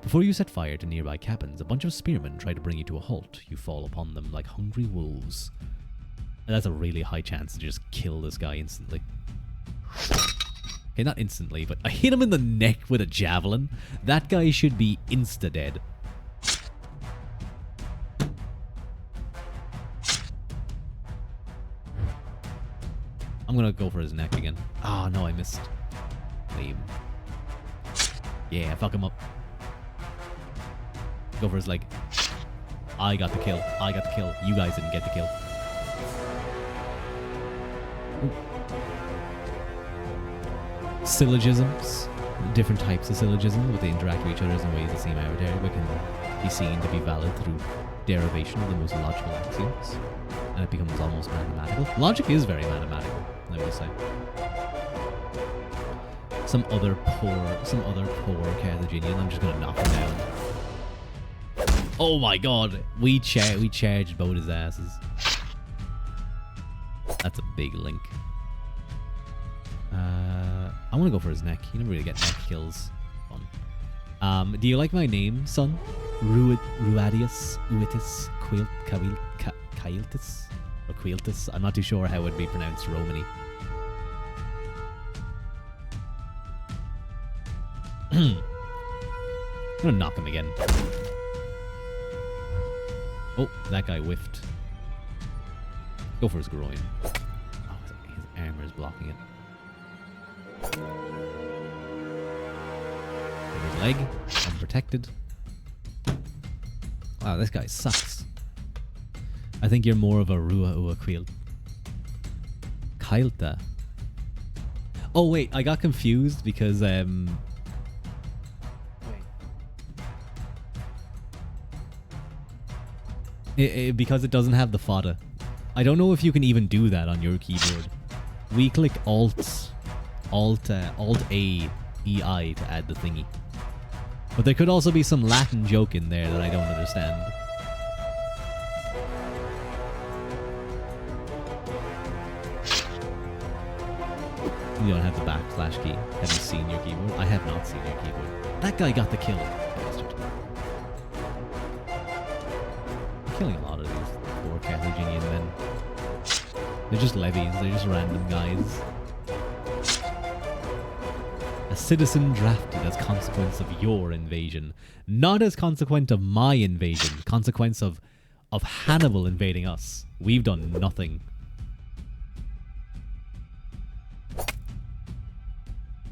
A: Before you set fire to nearby cabins, a bunch of spearmen try to bring you to a halt. You fall upon them like hungry wolves. And that's a really high chance to just kill this guy instantly. Okay, not instantly, but I hit him in the neck with a javelin. That guy should be insta-dead. I'm gonna go for his neck again. Oh, no, I missed. Lame. Yeah, fuck him up. Go for his leg. I got the kill. I got the kill. You guys didn't get the kill. Ooh. Syllogisms. Different types of syllogisms, but they interact with each other in ways that seem arbitrary, but can be seen to be valid through derivation of the most logical axioms. And it becomes almost mathematical. Logic is very mathematical, I will say. Some other poor Carthaginian, I'm just gonna knock him down. Oh my god, we charged both his asses. That's a big link. I want to go for his neck. You never really get neck kills. Fun. Do you like my name, son? Ruadius, Uitis, Quiltis, or Quiltis? I'm not too sure how it would be pronounced Romany. I'm gonna knock him again. Oh, that guy whiffed. Go for his groin. Oh, his armor is blocking it. His leg, unprotected. Wow, this guy sucks. I think you're more of a Rua Uaquil. Kailta. Oh wait, I got confused because because it doesn't have the fodder. I don't know if you can even do that on your keyboard. We click Alt A, E, I to add the thingy. But there could also be some Latin joke in there that I don't understand. You don't have the backslash key. Have you seen your keyboard? I have not seen your keyboard. That guy got the kill. Bastard. I'm killing a lot of these poor Carthaginian men. They're just levies. They're just random guys. A citizen drafted as consequence of your invasion. Not as consequence of my invasion. Consequence of Hannibal invading us. We've done nothing.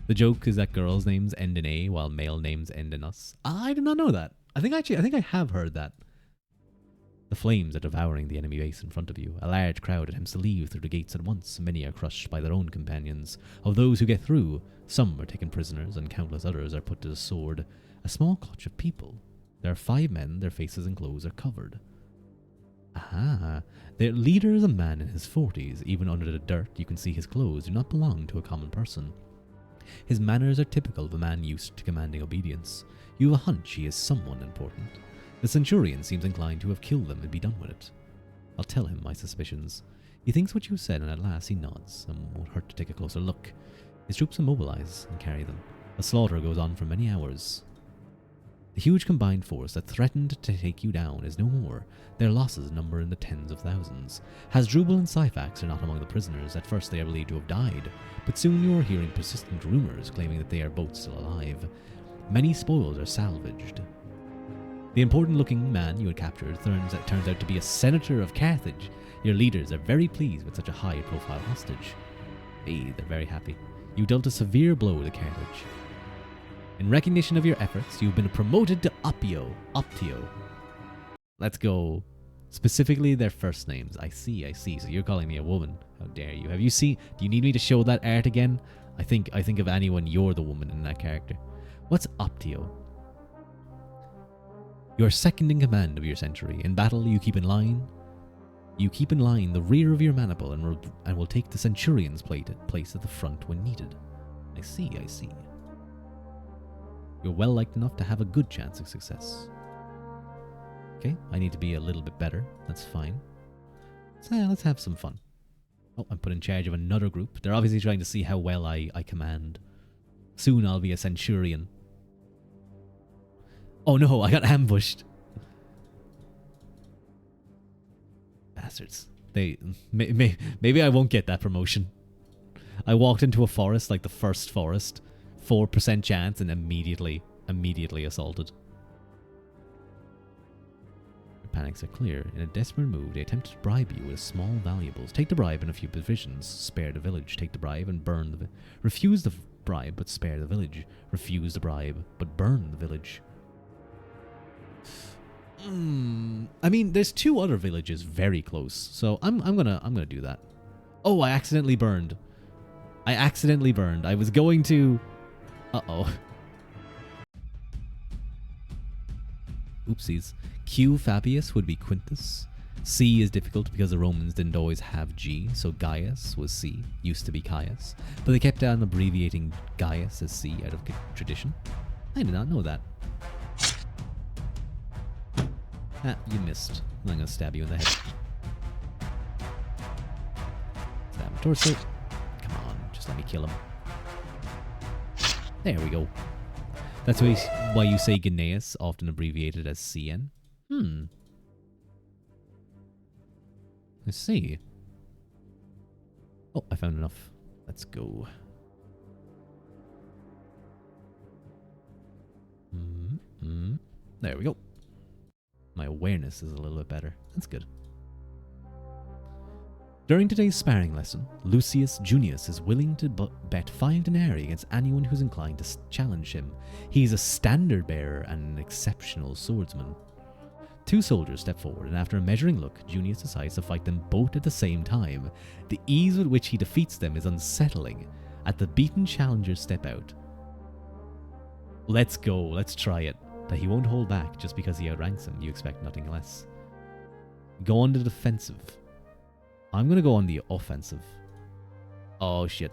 A: The joke is that girls' names end in A while male names end in us. I did not know that. I think I have heard that. The flames are devouring the enemy base in front of you. A large crowd attempts to leave through the gates at once. Many are crushed by their own companions. Of those who get through, some are taken prisoners and countless others are put to the sword. A small clutch of people. There are 5 men, their faces and clothes are covered. Aha. Their leader is a man in his 40s. Even under the dirt, you can see his clothes do not belong to a common person. His manners are typical of a man used to commanding obedience. You have a hunch he is someone important. The centurion seems inclined to have killed them and be done with it. I'll tell him my suspicions. He thinks what you said, and at last he nods, and won't hurt to take a closer look. His troops immobilize and carry them. The slaughter goes on for many hours. The huge combined force that threatened to take you down is no more. Their losses number in the tens of thousands. Hasdrubal and Syphax are not among the prisoners. At first they are believed to have died, but soon you are hearing persistent rumors claiming that they are both still alive. Many spoils are salvaged. The important-looking man you had captured turns out to be a senator of Carthage. Your leaders are very pleased with such a high-profile hostage. Hey, they're very happy. You dealt a severe blow to Carthage. In recognition of your efforts, you've been promoted to Optio. Let's go. Specifically their first names. I see. So you're calling me a woman. How dare you? Have you seen... Do you need me to show that art again? I think of anyone, you're the woman in that character. What's Optio? You are second in command of your century. In battle, you keep in line the rear of your maniple and will take the centurion's place at the front when needed. I see. You're well liked enough to have a good chance of success. Okay, I need to be a little bit better. That's fine. So let's have some fun. Oh, I'm put in charge of another group. They're obviously trying to see how well I command. Soon I'll be a centurion. Oh no, I got ambushed. Bastards. Maybe I won't get that promotion. I walked into a forest, like the first forest. 4% chance and immediately assaulted. Your panics are clear. In a desperate move, they attempt to bribe you with small valuables. Take the bribe and a few provisions. Spare the village. Take the bribe and burn the refuse the bribe, but spare the village. Refuse the bribe, but burn the village. I mean, there's 2 other villages very close, so I'm gonna do that. Oh, I accidentally burned. I was going to. Uh-oh. Oopsies. Q Fabius would be Quintus. C is difficult because the Romans didn't always have G, so Gaius was C, used to be Caius. But they kept on abbreviating Gaius as C out of tradition. I did not know that. Ah, you missed. I'm gonna stab you in the head. Stab him torso. Come on, just let me kill him. There we go. That's why you say Gnaeus, often abbreviated as CN. I see. Oh, I found enough. Let's go. There we go. My awareness is a little bit better. That's good. During today's sparring lesson, Lucius Junius is willing to bet 5 denarii against anyone who's inclined to challenge him. He's a standard bearer and an exceptional swordsman. 2 soldiers step forward, and after a measuring look, Junius decides to fight them both at the same time. The ease with which he defeats them is unsettling. At the beaten challengers step out. Let's go, let's try it. That he won't hold back just because he outranks him, you expect nothing less. Go on the defensive. I'm gonna go on the offensive. Oh shit.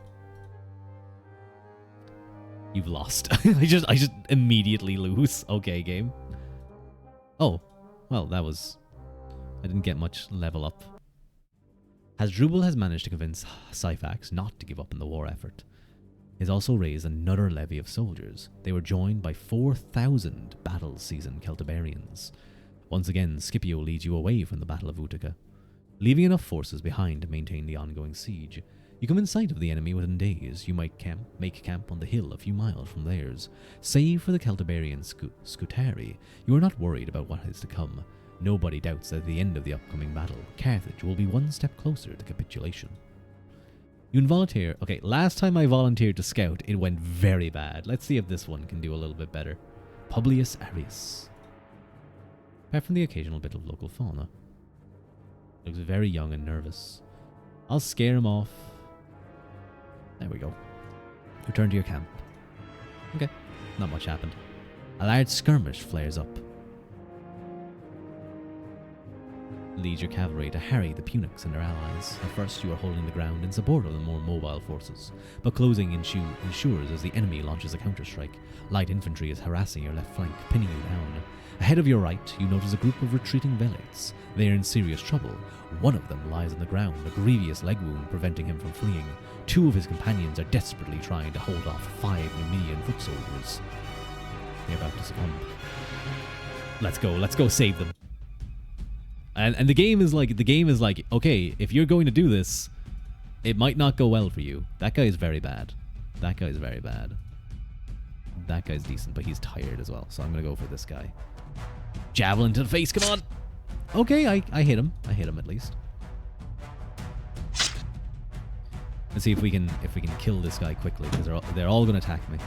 A: You've lost. I just immediately lose. Okay, game. Oh, well, that was... I didn't get much level up. Hasdrubal has managed to convince Syphax not to give up in the war effort. has also raised another levy of soldiers. They were joined by 4,000 battle-seasoned Celtiberians. Once again, Scipio leads you away from the Battle of Utica. Leaving enough forces behind to maintain the ongoing siege, you come in sight of the enemy within days. You might make camp on the hill a few miles from theirs. Save for the Celtiberian Scutari, you are not worried about what is to come. Nobody doubts that at the end of the upcoming battle, Carthage will be one step closer to capitulation. You volunteer. Okay, last time I volunteered to scout, it went very bad. Let's see if this one can do a little bit better. Publius Arius. Apart from the occasional bit of local fauna. Looks very young and nervous. I'll scare him off. There we go. Return to your camp. Okay, not much happened. A large skirmish flares up. Lead your cavalry to harry the Punics and their allies. At first you are holding the ground in support of the more mobile forces, but closing ensures as the enemy launches a counterstrike. Light infantry is harassing your left flank, pinning you down. Ahead of your right, you notice a group of retreating velites. They are in serious trouble. One of them lies on the ground, a grievous leg wound preventing him from fleeing. Two of his companions are desperately trying to hold off 5 Numidian foot soldiers. They're about to succumb. Let's go save them. And the game is like, okay, if you're going to do this, it might not go well for you. That guy is very bad. That guy's very bad. That guy's decent, but he's tired as well, so I'm gonna go for this guy. Javelin to the face, come on! Okay, I hit him. I hit him at least. Let's see if we can kill this guy quickly, because they're all gonna attack me.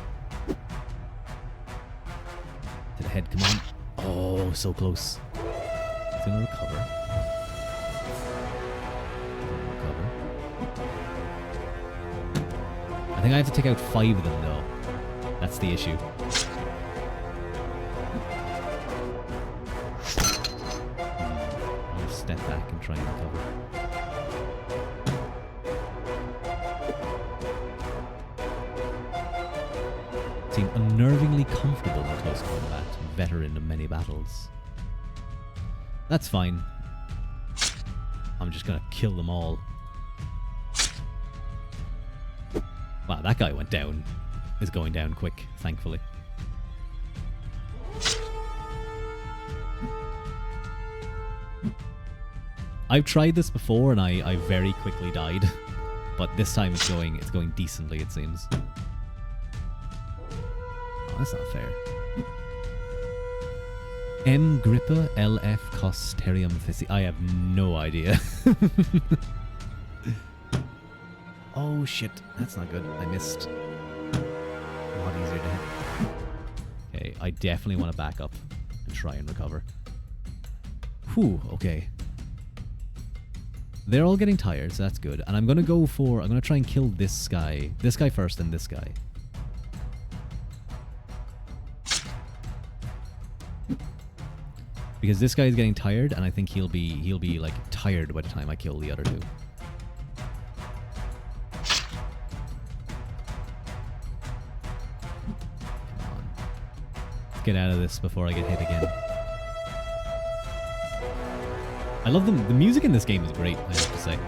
A: To the head, come on. Oh, so close. He's gonna recover. I think I have to take out 5 of them though. That's the issue. I'll step back and try and recover. Seem unnervingly comfortable in close combat, veteran of many battles. That's fine. I'm just gonna kill them all. Wow, that guy went down. Is going down quick, thankfully. I've tried this before and I very quickly died. But this time it's going decently, it seems. Oh, that's not fair. M. Grippa LF Costerium Fissi. I have no idea. Oh shit, that's not good. I missed. A lot easier to hit. Okay, I definitely want to back up and try and recover. Whew, okay. They're all getting tired, so that's good. And I'm gonna try and kill this guy first, and this guy. Because this guy is getting tired, and I think he'll be like tired by the time I kill the other two. Come on. Let's get out of this before I get hit again. I love them. The music in this game is great, I have to say.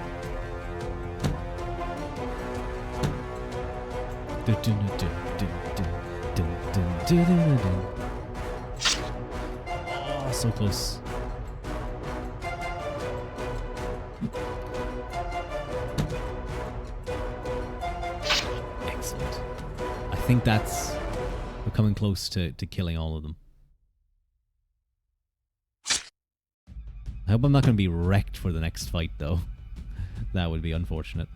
A: Oh, so close. Excellent. I think we're coming close to killing all of them. I hope I'm not going to be wrecked for the next fight, though. That would be unfortunate.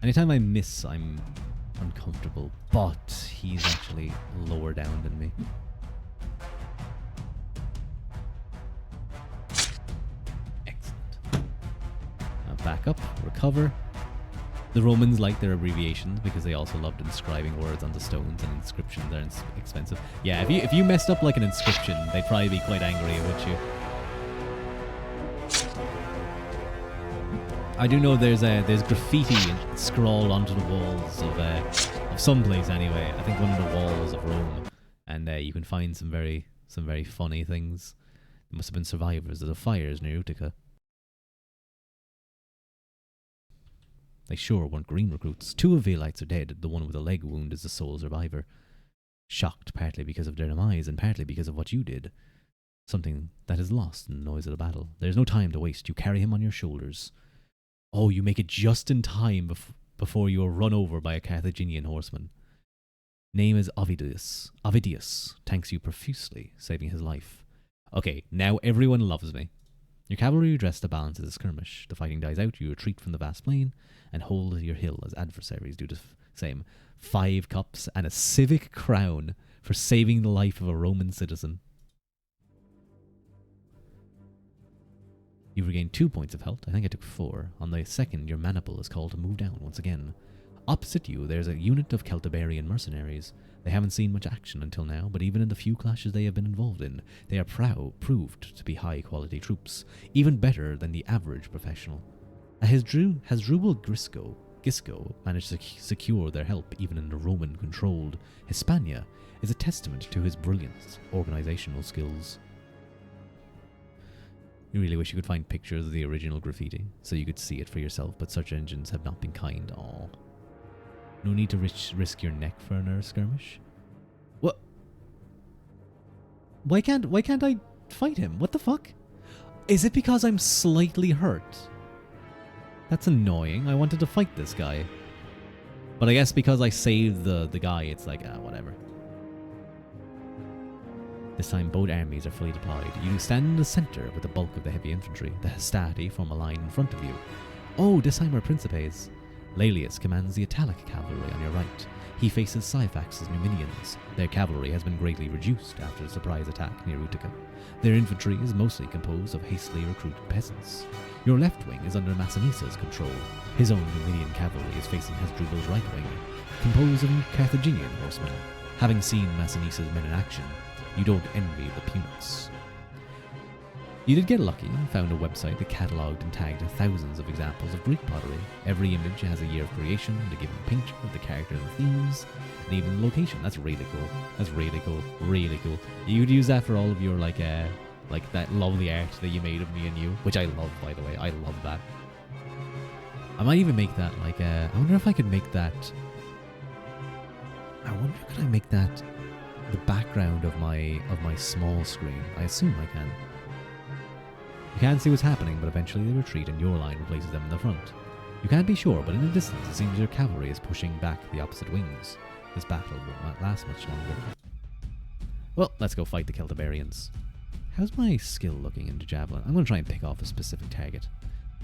A: Anytime I miss, I'm uncomfortable. But he's actually lower down than me. Excellent. Now back up, recover. The Romans like their abbreviations because they also loved inscribing words onto stones, and inscriptions are expensive. Yeah, if you messed up like an inscription, they'd probably be quite angry with you. I do know there's graffiti scrawled onto the walls of some place anyway. I think one of the walls of Rome, and you can find some very funny things. There must have been survivors of the fires near Utica. They sure weren't green recruits. 2 of Velites are dead. The one with a leg wound is the sole survivor. Shocked partly because of their demise and partly because of what you did. Something that is lost in the noise of the battle. There's no time to waste. You carry him on your shoulders. Oh, you make it just in time before you are run over by a Carthaginian horseman. Name is Ovidius. Ovidius thanks you profusely, saving his life. Okay, now everyone loves me. Your cavalry dress to balance as a skirmish. The fighting dies out, you retreat from the vast plain, and hold your hill as adversaries do the same. 5 cups and a civic crown for saving the life of a Roman citizen. You regain 2 points of health. I think I took 4. On the second, your maniple is called to move down once again. Opposite you, there's a unit of Celtiberian mercenaries. They haven't seen much action until now, but even in the few clashes they have been involved in, they are proved to be high-quality troops, even better than the average professional. Hasdrubal Gisco managed to secure their help even in the Roman-controlled Hispania is a testament to his brilliant organizational skills. You really wish you could find pictures of the original graffiti, so you could see it for yourself, but search engines have not been kind. Aww. No need to risk your neck for another skirmish. What? Why can't I fight him? What the fuck? Is it because I'm slightly hurt? That's annoying. I wanted to fight this guy. But I guess because I saved the guy, it's like, whatever. This time both armies are fully deployed. You stand in the center with the bulk of the heavy infantry. The Hastati form a line in front of you. Oh, this time we're Principes. Laelius commands the Italic cavalry on your right. He faces Syphax's Numidians. Their cavalry has been greatly reduced after the surprise attack near Utica. Their infantry is mostly composed of hastily recruited peasants. Your left wing is under Massinisa's control. His own Numidian cavalry is facing Hasdrubal's right wing, composed of Carthaginian horsemen. Having seen Massinisa's men in action, you don't envy the Punics. You did get lucky and found a website that catalogued and tagged thousands of examples of Greek pottery. Every image has a year of creation, and a given painter, the characters and themes, and even location. That's really cool. That's really cool. Really cool. You'd use that for all of your like that lovely art that you made of me and you, which I love, by the way. I love that. I might even make that like I wonder if I could make that. I wonder could I make that the background of my small screen. I assume I can. You can't see what's happening, but eventually they retreat and your line replaces them in the front. You can't be sure, but in the distance it seems your cavalry is pushing back the opposite wings. This battle will not last much longer. Well, let's go fight the Celtiberians. How's my skill looking into Javelin? I'm going to try and pick off a specific target.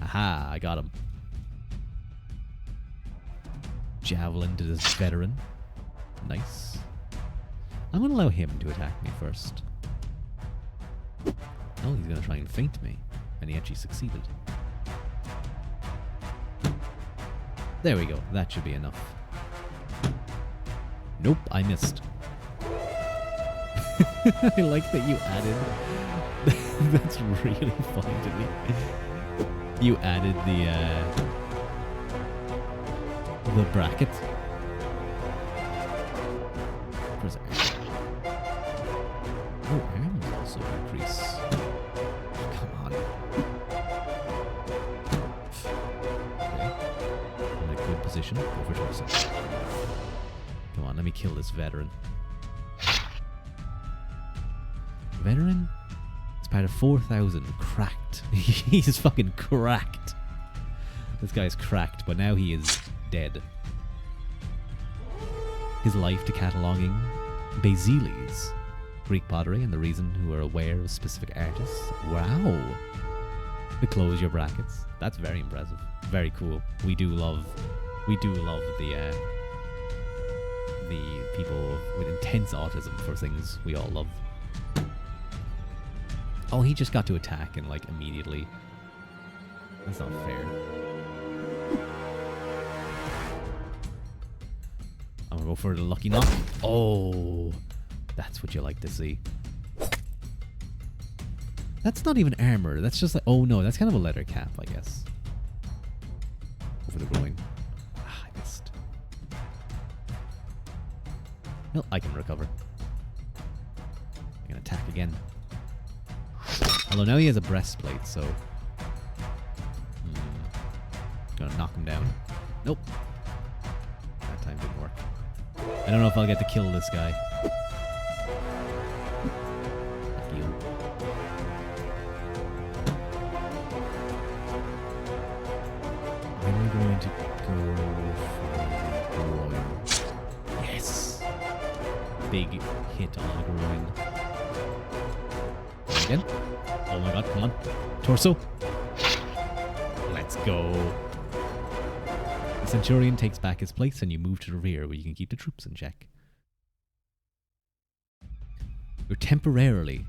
A: Aha, I got him. Javelin to this veteran. Nice. I'm going to allow him to attack me first. Oh, he's going to try and feint me. And he actually succeeded. There we go. That should be enough. Nope, I missed. I like that you added... That's really funny to me. You added the bracket. Where's it? Oh, arms also increase. Come on. Okay. I'm in a good position. Go for torso. Come on, let me kill this veteran. Veteran? It's part of 4,000. Cracked. He's fucking cracked. This guy's cracked, but now he is dead. His life to cataloguing Basiles. Greek pottery and the reason who are aware of specific artists. Wow. To close your brackets. That's very impressive. Very cool. We do love the people with intense autism for things we all love. Oh, he just got to attack and like immediately. That's not fair. I'm gonna go for the lucky knock. Oh, that's what you like to see. That's not even armor. That's just like, oh no, that's kind of a leather cap, I guess. Over the groin. Ah, I missed. No, I can recover. I'm gonna attack again. Although now he has a breastplate, so... Gonna knock him down. Nope. That time didn't work. I don't know if I'll get to kill this guy. Fuck you. I'm going to go for groin. Yes! Big hit on the groin. Again? Oh my god, come on. Torso. Let's go. The Centurion takes back his place and you move to the rear where you can keep the troops in check. You're temporarily...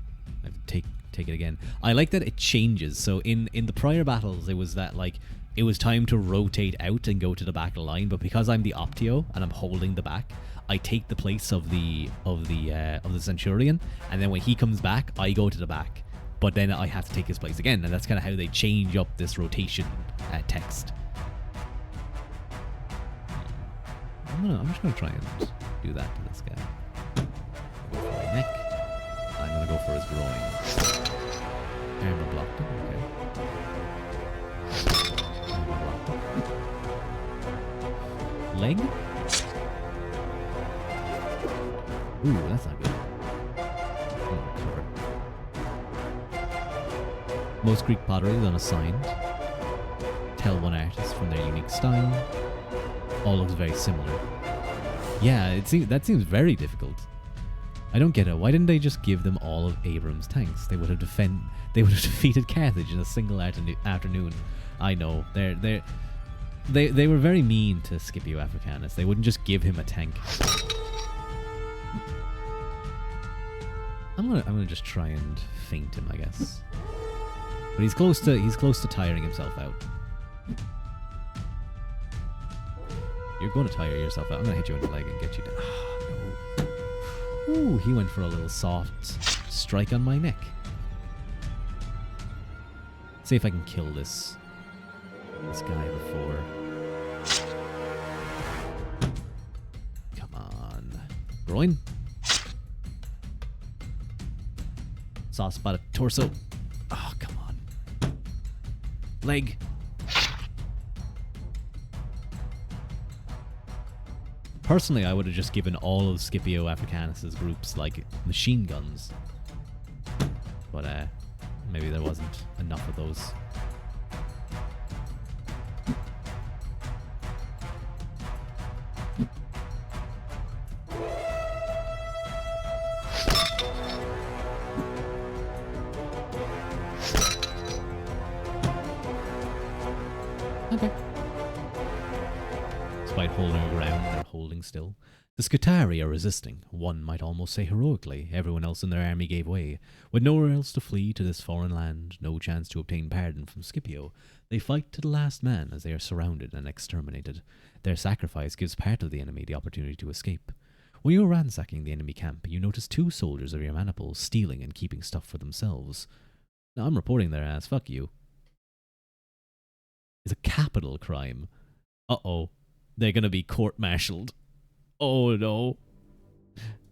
A: Take it again. I like that it changes. So in the prior battles, it was that, like, it was time to rotate out and go to the back of the line, but because I'm the Optio and I'm holding the back, I take the place of the Centurion, and then when he comes back, I go to the back. But then I have to take his place again, and that's kind of how they change up this rotation text. I'm just gonna try and do that to this guy. Go for my neck. I'm gonna go for his groin. Armor blocked him. Okay. Leg? Ooh, that's not good. Most Greek pottery is unassigned. Tell one artist from their unique style. All looks very similar. Yeah, that seems very difficult. I don't get it. Why didn't they just give them all of Abram's tanks? They would have defeated Carthage in a single afternoon. I know. They were very mean to Scipio Africanus. They wouldn't just give him a tank. I'm gonna just try and feint him, I guess. But he's close to tiring himself out. You're going to tire yourself out. I'm gonna hit you in the leg and get you down. No. Ooh, he went for a little soft strike on my neck. See if I can kill this guy before. Come on. Groin. Soft spot of torso. Oh, come on. Leg. Personally, I would have just given all of Scipio Africanus's groups, like, machine guns. But, maybe there wasn't enough of those. Okay. Despite holding their ground, they're holding still. The Scutari are resisting, one might almost say heroically. Everyone else in their army gave way. With nowhere else to flee to this foreign land, no chance to obtain pardon from Scipio, they fight to the last man as they are surrounded and exterminated. Their sacrifice gives part of the enemy the opportunity to escape. When you are ransacking the enemy camp, you notice 2 soldiers of your maniples stealing and keeping stuff for themselves. Now, I'm reporting their ass, fuck you. It's a capital crime. Uh-oh. They're gonna be court-martialed. Oh no.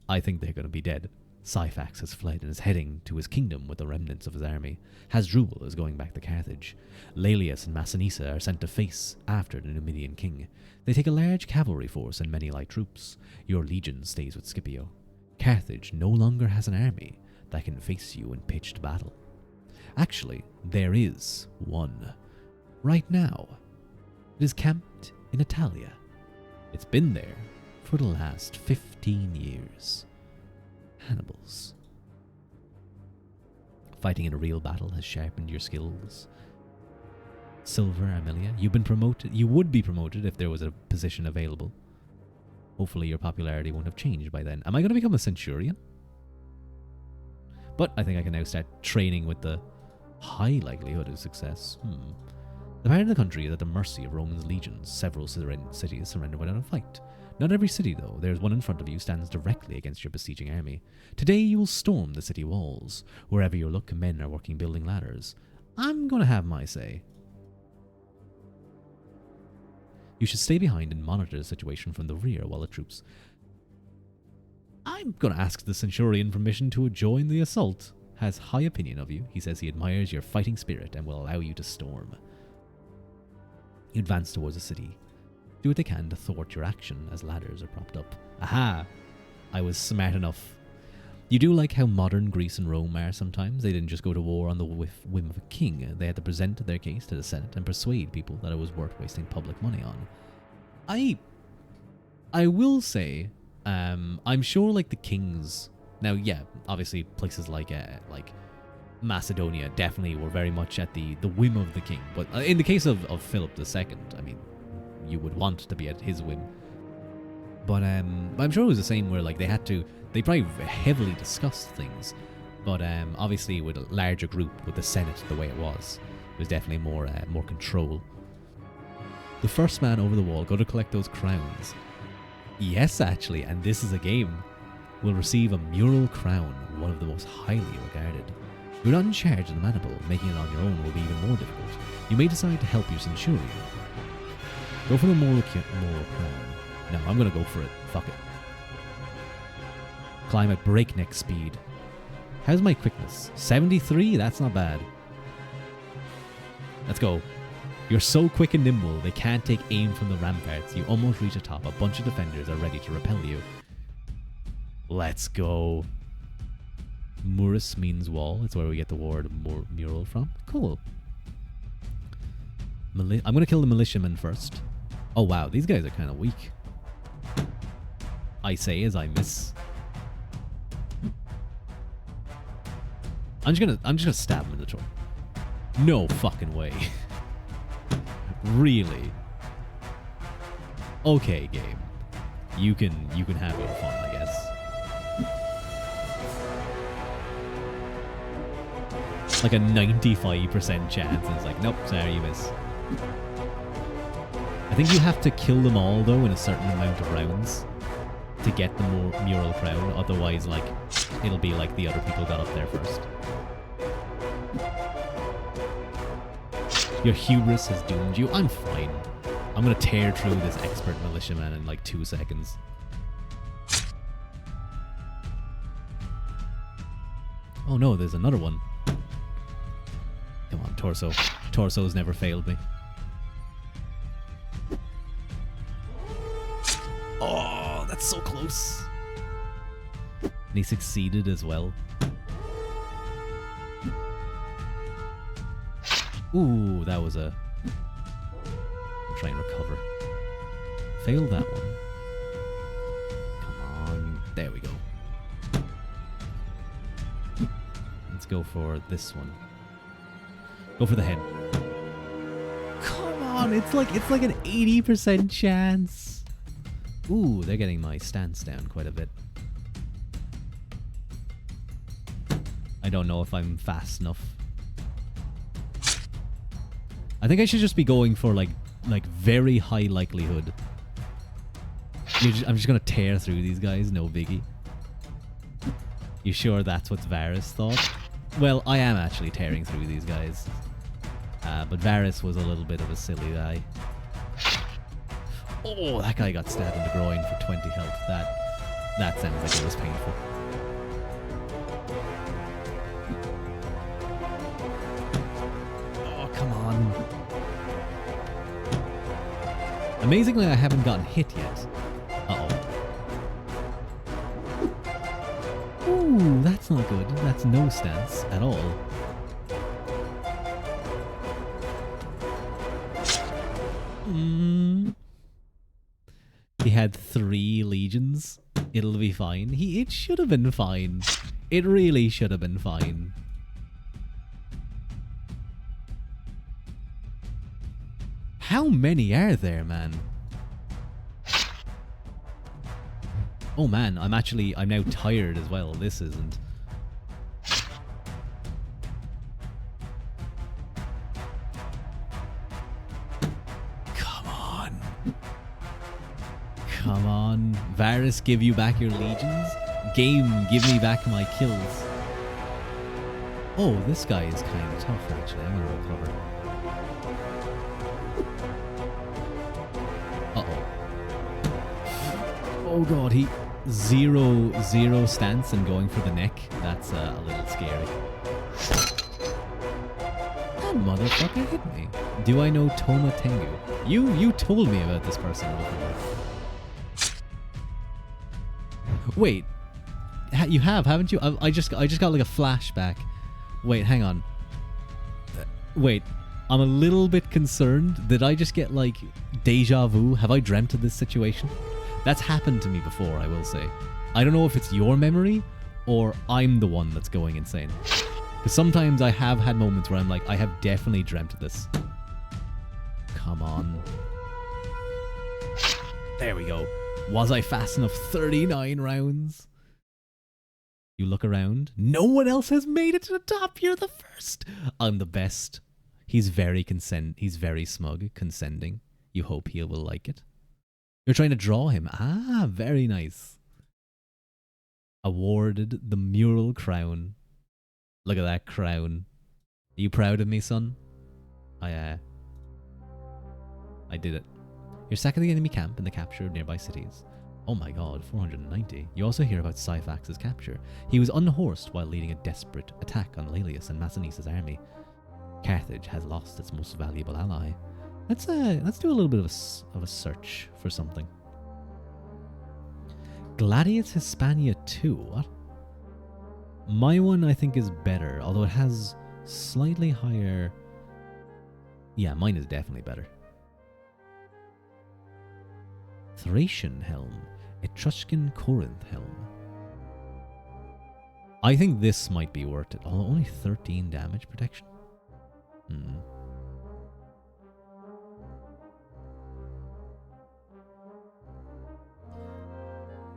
A: I think they're gonna be dead. Syphax has fled and is heading to his kingdom with the remnants of his army. Hasdrubal is going back to Carthage. Laelius and Massinissa are sent to face after the Numidian king. They take a large cavalry force and many light troops. Your legion stays with Scipio. Carthage no longer has an army that can face you in pitched battle. Actually, there is one. Right now, it is camped in Italia. It's been there for the last 15 years. Hannibal's. Fighting in a real battle has sharpened your skills. Silver Amelia, you've been promoted. You would be promoted if there was a position available. Hopefully your popularity won't have changed by then. Am I going to become a centurion? But I think I can now start training with the high likelihood of success. The part of the country is at the mercy of Roman legions. Several cities surrender without a fight. Not every city, though. There's one in front of you stands directly against your besieging army. Today you will storm the city walls. Wherever you look, men are working building ladders. I'm going to have my say. You should stay behind and monitor the situation from the rear while the troops... I'm going to ask the Centurion permission to join the assault. Has high opinion of you. He says he admires your fighting spirit and will allow you to storm. You advance towards the city. do what they can to thwart your action as ladders are propped up. Aha! I was smart enough. You do like how modern Greece and Rome are sometimes. They didn't just go to war on the whim of a king. They had to present their case to the Senate and persuade people that it was worth wasting public money on. I will say, I'm sure like the kings... Now, yeah, obviously places like Macedonia definitely were very much at the whim of the king. But in the case of Philip II, I mean, you would want to be at his whim. But I'm sure it was the same where like they probably heavily discussed things. But obviously with a larger group, with the Senate the way it was definitely more control. The first man over the wall, go to collect those crowns. Yes, actually, and this is a game, will receive a mural crown, one of the most highly regarded. You're not in charge of the maniple, making it on your own will be even more difficult. You may decide to help your centurion. Go for the moral crown. No, I'm gonna go for it. Fuck it. Climb at breakneck speed. How's my quickness? 73? That's not bad. Let's go. You're so quick and nimble, they can't take aim from the ramparts. You almost reach the top. A bunch of defenders are ready to repel you. Let's go. Murus means wall. It's where we get the word mural from. Cool. I'm going to kill the militiamen first. Oh, wow. These guys are kind of weak. I say as I miss. I'm just gonna stab him in the throat. No fucking way. Really? Okay, game. You can have your fun, I guess. Like a 95% chance. And it's like, nope, sorry, you miss. I think you have to kill them all though in a certain amount of rounds to get the mural crown. Otherwise, like, it'll be like the other people got up there first. Your hubris has doomed you. I'm fine. I'm gonna tear through this expert militiaman in like 2 seconds. Oh no, there's another one. Come on, Torso. Torso's never failed me. Oh, that's so close. And he succeeded as well. Ooh, that was a... Try and recover. Failed that one. Come on. There we go. Let's go for this one. Go for the head. Come on, it's like an 80% chance. Ooh, they're getting my stance down quite a bit. I don't know if I'm fast enough. I think I should just be going for like very high likelihood. I'm just gonna tear through these guys, no biggie. You sure that's what Varus thought? Well, I am actually tearing through these guys. But Varus was a little bit of a silly guy. Oh, that guy got stabbed in the groin for 20 health. That sounds like it was painful. Oh, come on. Amazingly, I haven't gotten hit yet. Uh-oh. Ooh, that's not good. That's no stance at all. He had 3 legions. It'll be fine. It should have been fine. It really should have been fine. How many are there, man? Oh man, I'm now tired as well. This isn't... Come on. Varus, give you back your legions? Game, give me back my kills. Oh, this guy is kind of tough, actually. I'm gonna recover. Uh-oh. Oh god, he... Zero stance and going for the neck. That's a little scary. That motherfucker hit me. Do I know Toma Tengu? You told me about this person before. Wait, you have, haven't you? I just got like a flashback. Wait, hang on. Wait, I'm a little bit concerned. Did I just get like deja vu? Have I dreamt of this situation? That's happened to me before, I will say. I don't know if it's your memory or I'm the one that's going insane. Because sometimes I have had moments where I'm like, I have definitely dreamt of this. Come on. There we go. Was I fast enough? 39 rounds. You look around. No one else has made it to the top. You're the first. I'm the best. He's very He's very smug, condescending. You hope he will like it. You're trying to draw him. Ah, very nice. Awarded the mural crown. Look at that crown. Are you proud of me, son? I did it. You're sacking the enemy camp in the capture of nearby cities. Oh my god, 490. You also hear about Syphax's capture. He was unhorsed while leading a desperate attack on Laelius and Massinissa' army. Carthage has lost its most valuable ally. Let's do a little bit of a search for something. Gladius Hispania 2. What? My one I think is better, although it has slightly higher. Yeah, mine is definitely better. Thracian helm, Etruscan Corinth helm. I think this might be worth it, although only 13 damage protection.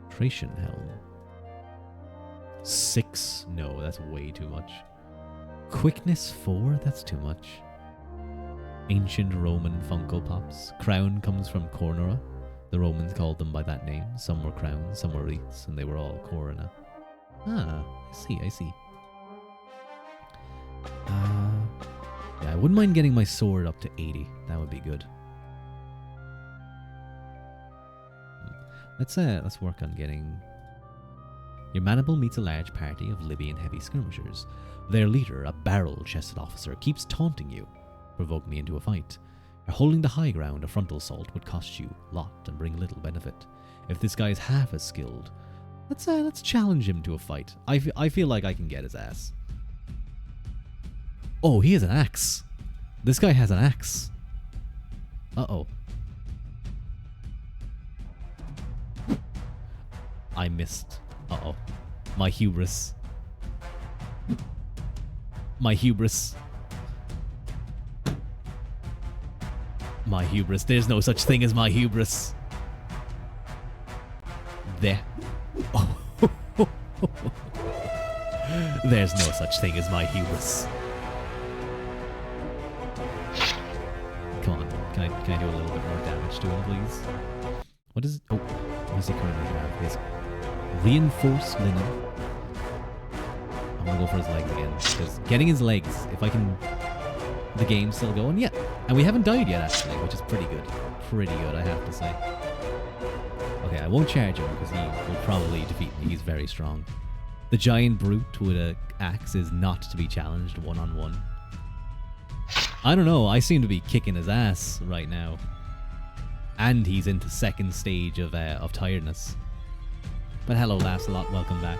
A: Thracian helm. 6? No, that's way too much. Quickness 4? That's too much. Ancient Roman Funko Pops. Crown comes from Cornora. The Romans called them by that name. Some were crowns, some were wreaths, and they were all corona. Ah, I see. Yeah, I wouldn't mind getting my sword up to 80. That would be good. Let's work on getting... Your Manable meets a large party of Libyan heavy skirmishers. Their leader, a barrel-chested officer, keeps taunting you. Provoke me into a fight. Holding the high ground, a frontal assault would cost you a lot and bring little benefit. If this guy is half as skilled, let's challenge him to a fight. I feel like I can get his ass. Oh, he has an axe. This guy has an axe. Uh-oh. I missed. Uh-oh. My hubris. My hubris. My hubris. There's no such thing as my hubris. There. Oh. There's no such thing as my hubris. Come on. Can I do a little bit more damage to him, please? What is... Oh. What does he currently have? He has reinforced linen. I'm gonna go for his legs again. Because getting his legs, if I can... The game's still going, yeah. And we haven't died yet, actually, which is pretty good. Pretty good, I have to say. Okay, I won't charge him because he will probably defeat me. He's very strong. The giant brute with an axe is not to be challenged one-on-one. I don't know, I seem to be kicking his ass right now. And he's into second stage of tiredness. But hello, laughs a lot. Welcome back.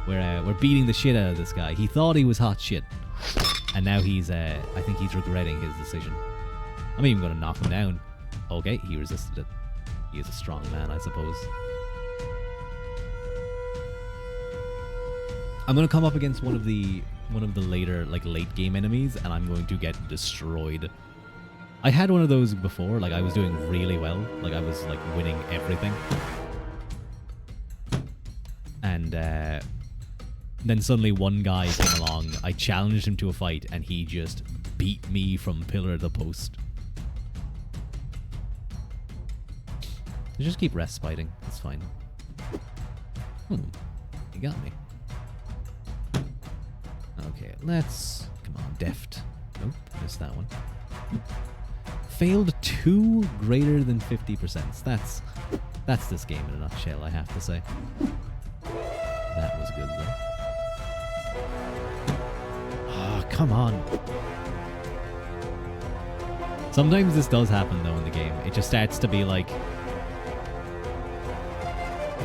A: We're beating the shit out of this guy. He thought he was hot shit. And now he's, I think he's regretting his decision. I'm even going to knock him down. Okay, he resisted it. He is a strong man, I suppose. I'm going to come up against one of the later, like, late game enemies, and I'm going to get destroyed. I had one of those before, like, I was doing really well. Like, I was, like, winning everything. And, then suddenly one guy came along, I challenged him to a fight, and he just beat me from pillar to post. Just keep respiting, it's fine. He got me. Okay, let's... Come on, deft. Nope, missed that one. Failed 2 greater than 50%. That's this game in a nutshell, I have to say. That was good, though. Oh, come on. Sometimes this does happen though in the game. It just starts to be like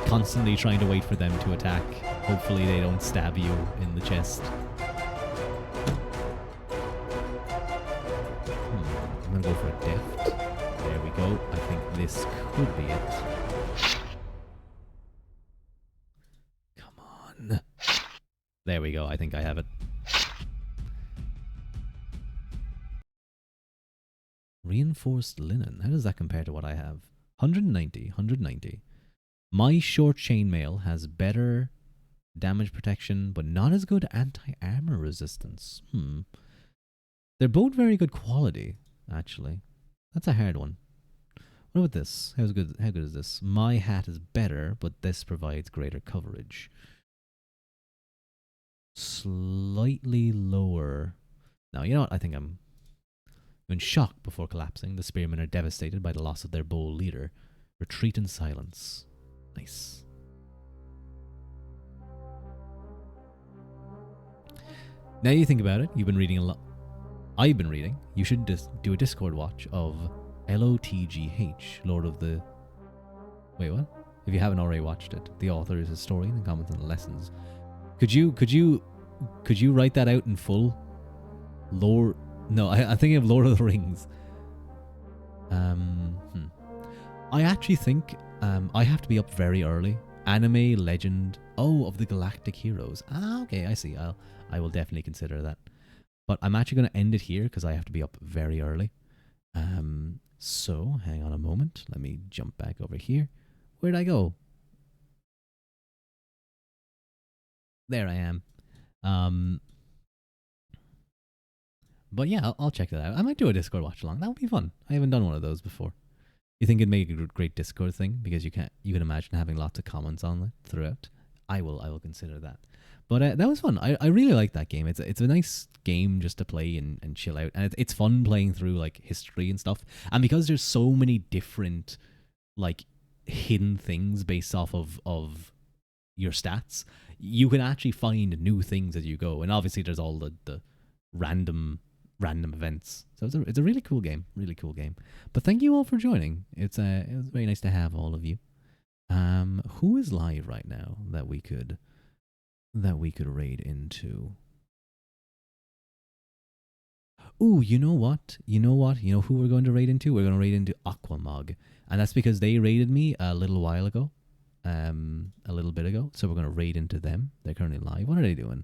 A: constantly trying to wait for them to attack. Hopefully they don't stab you in the chest. I'm gonna go for a deft. There we go. I think this could be it. Come on. There we go. I think I have it. Reinforced linen. How does that compare to what I have? 190. 190. My short chainmail has better damage protection, but not as good anti-armor resistance. They're both very good quality, actually. That's a hard one. What about this? How good is this? My hat is better, but this provides greater coverage. Slightly lower. Now, you know what? I think I'm in shock before collapsing. The spearmen are devastated by the loss of their bold leader. Retreat in silence. Nice. Now you think about it, you've been reading a lot. I've been reading. You should just do a Discord watch of LOTGH, Lord of the... Wait, what? If you haven't already watched it, the author is a historian and comments on the lessons. Could you write that out in full? Lord... No, I'm thinking of Lord of the Rings. I actually think I have to be up very early. Anime legend. Oh, of the galactic heroes. Okay, I see. I will definitely consider that. But I'm actually going to end it here because I have to be up very early. So hang on a moment. Let me jump back over here. Where'd I go? There I am. But yeah, I'll check that out. I might do a Discord watch along. That would be fun. I haven't done one of those before. You think it'd make a great Discord thing because you can imagine having lots of comments on it throughout. I will consider that. But that was fun. I really like that game. It's a nice game just to play and chill out, and it's fun playing through like history and stuff. And because there's so many different like hidden things based off of your stats, you can actually find new things as you go. And obviously, there's all the random events. So it's a really cool game. But thank you all for joining. It was very nice to have all of you. Who is live right now that we could raid into? Ooh, you know what? You know who we're going to raid into? We're going to raid into Aquamog. And that's because they raided me a little while ago. A little bit ago. So we're going to raid into them. They're currently live. What are they doing?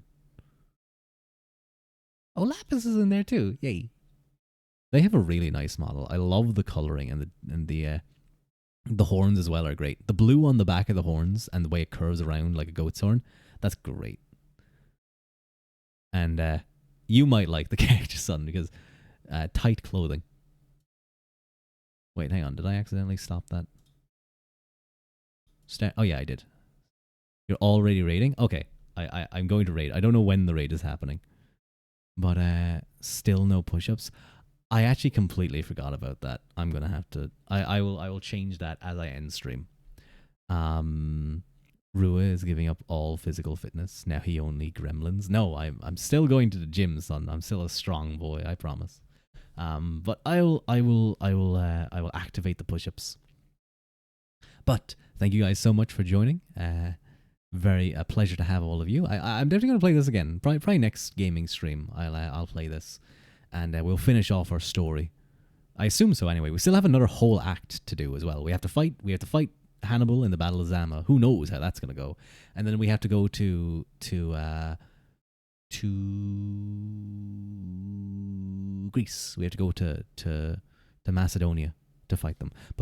A: Oh, Lapis is in there too. Yay. They have a really nice model. I love the coloring and the horns as well are great. The blue on the back of the horns and the way it curves around like a goat's horn, that's great. And you might like the character, son, because tight clothing. Wait, hang on. Did I accidentally stop that? Oh yeah, I did. You're already raiding? Okay. I'm going to raid. I don't know when the raid is happening. But still no push-ups. I actually completely forgot about that. I'm gonna have to. I will change that as I end stream. Rua is giving up all physical fitness. Now he only gremlins. No, I'm still going to the gym, son. I'm still a strong boy. I promise. But I will activate the push-ups. But thank you guys so much for joining. A pleasure to have all of you. I'm definitely going to play this again. Probably next gaming stream. I'll play this, and we'll finish off our story. I assume so. Anyway, we still have another whole act to do as well. We have to fight Hannibal in the Battle of Zama. Who knows how that's going to go? And then we have to go to Greece. We have to go to Macedonia to fight them. But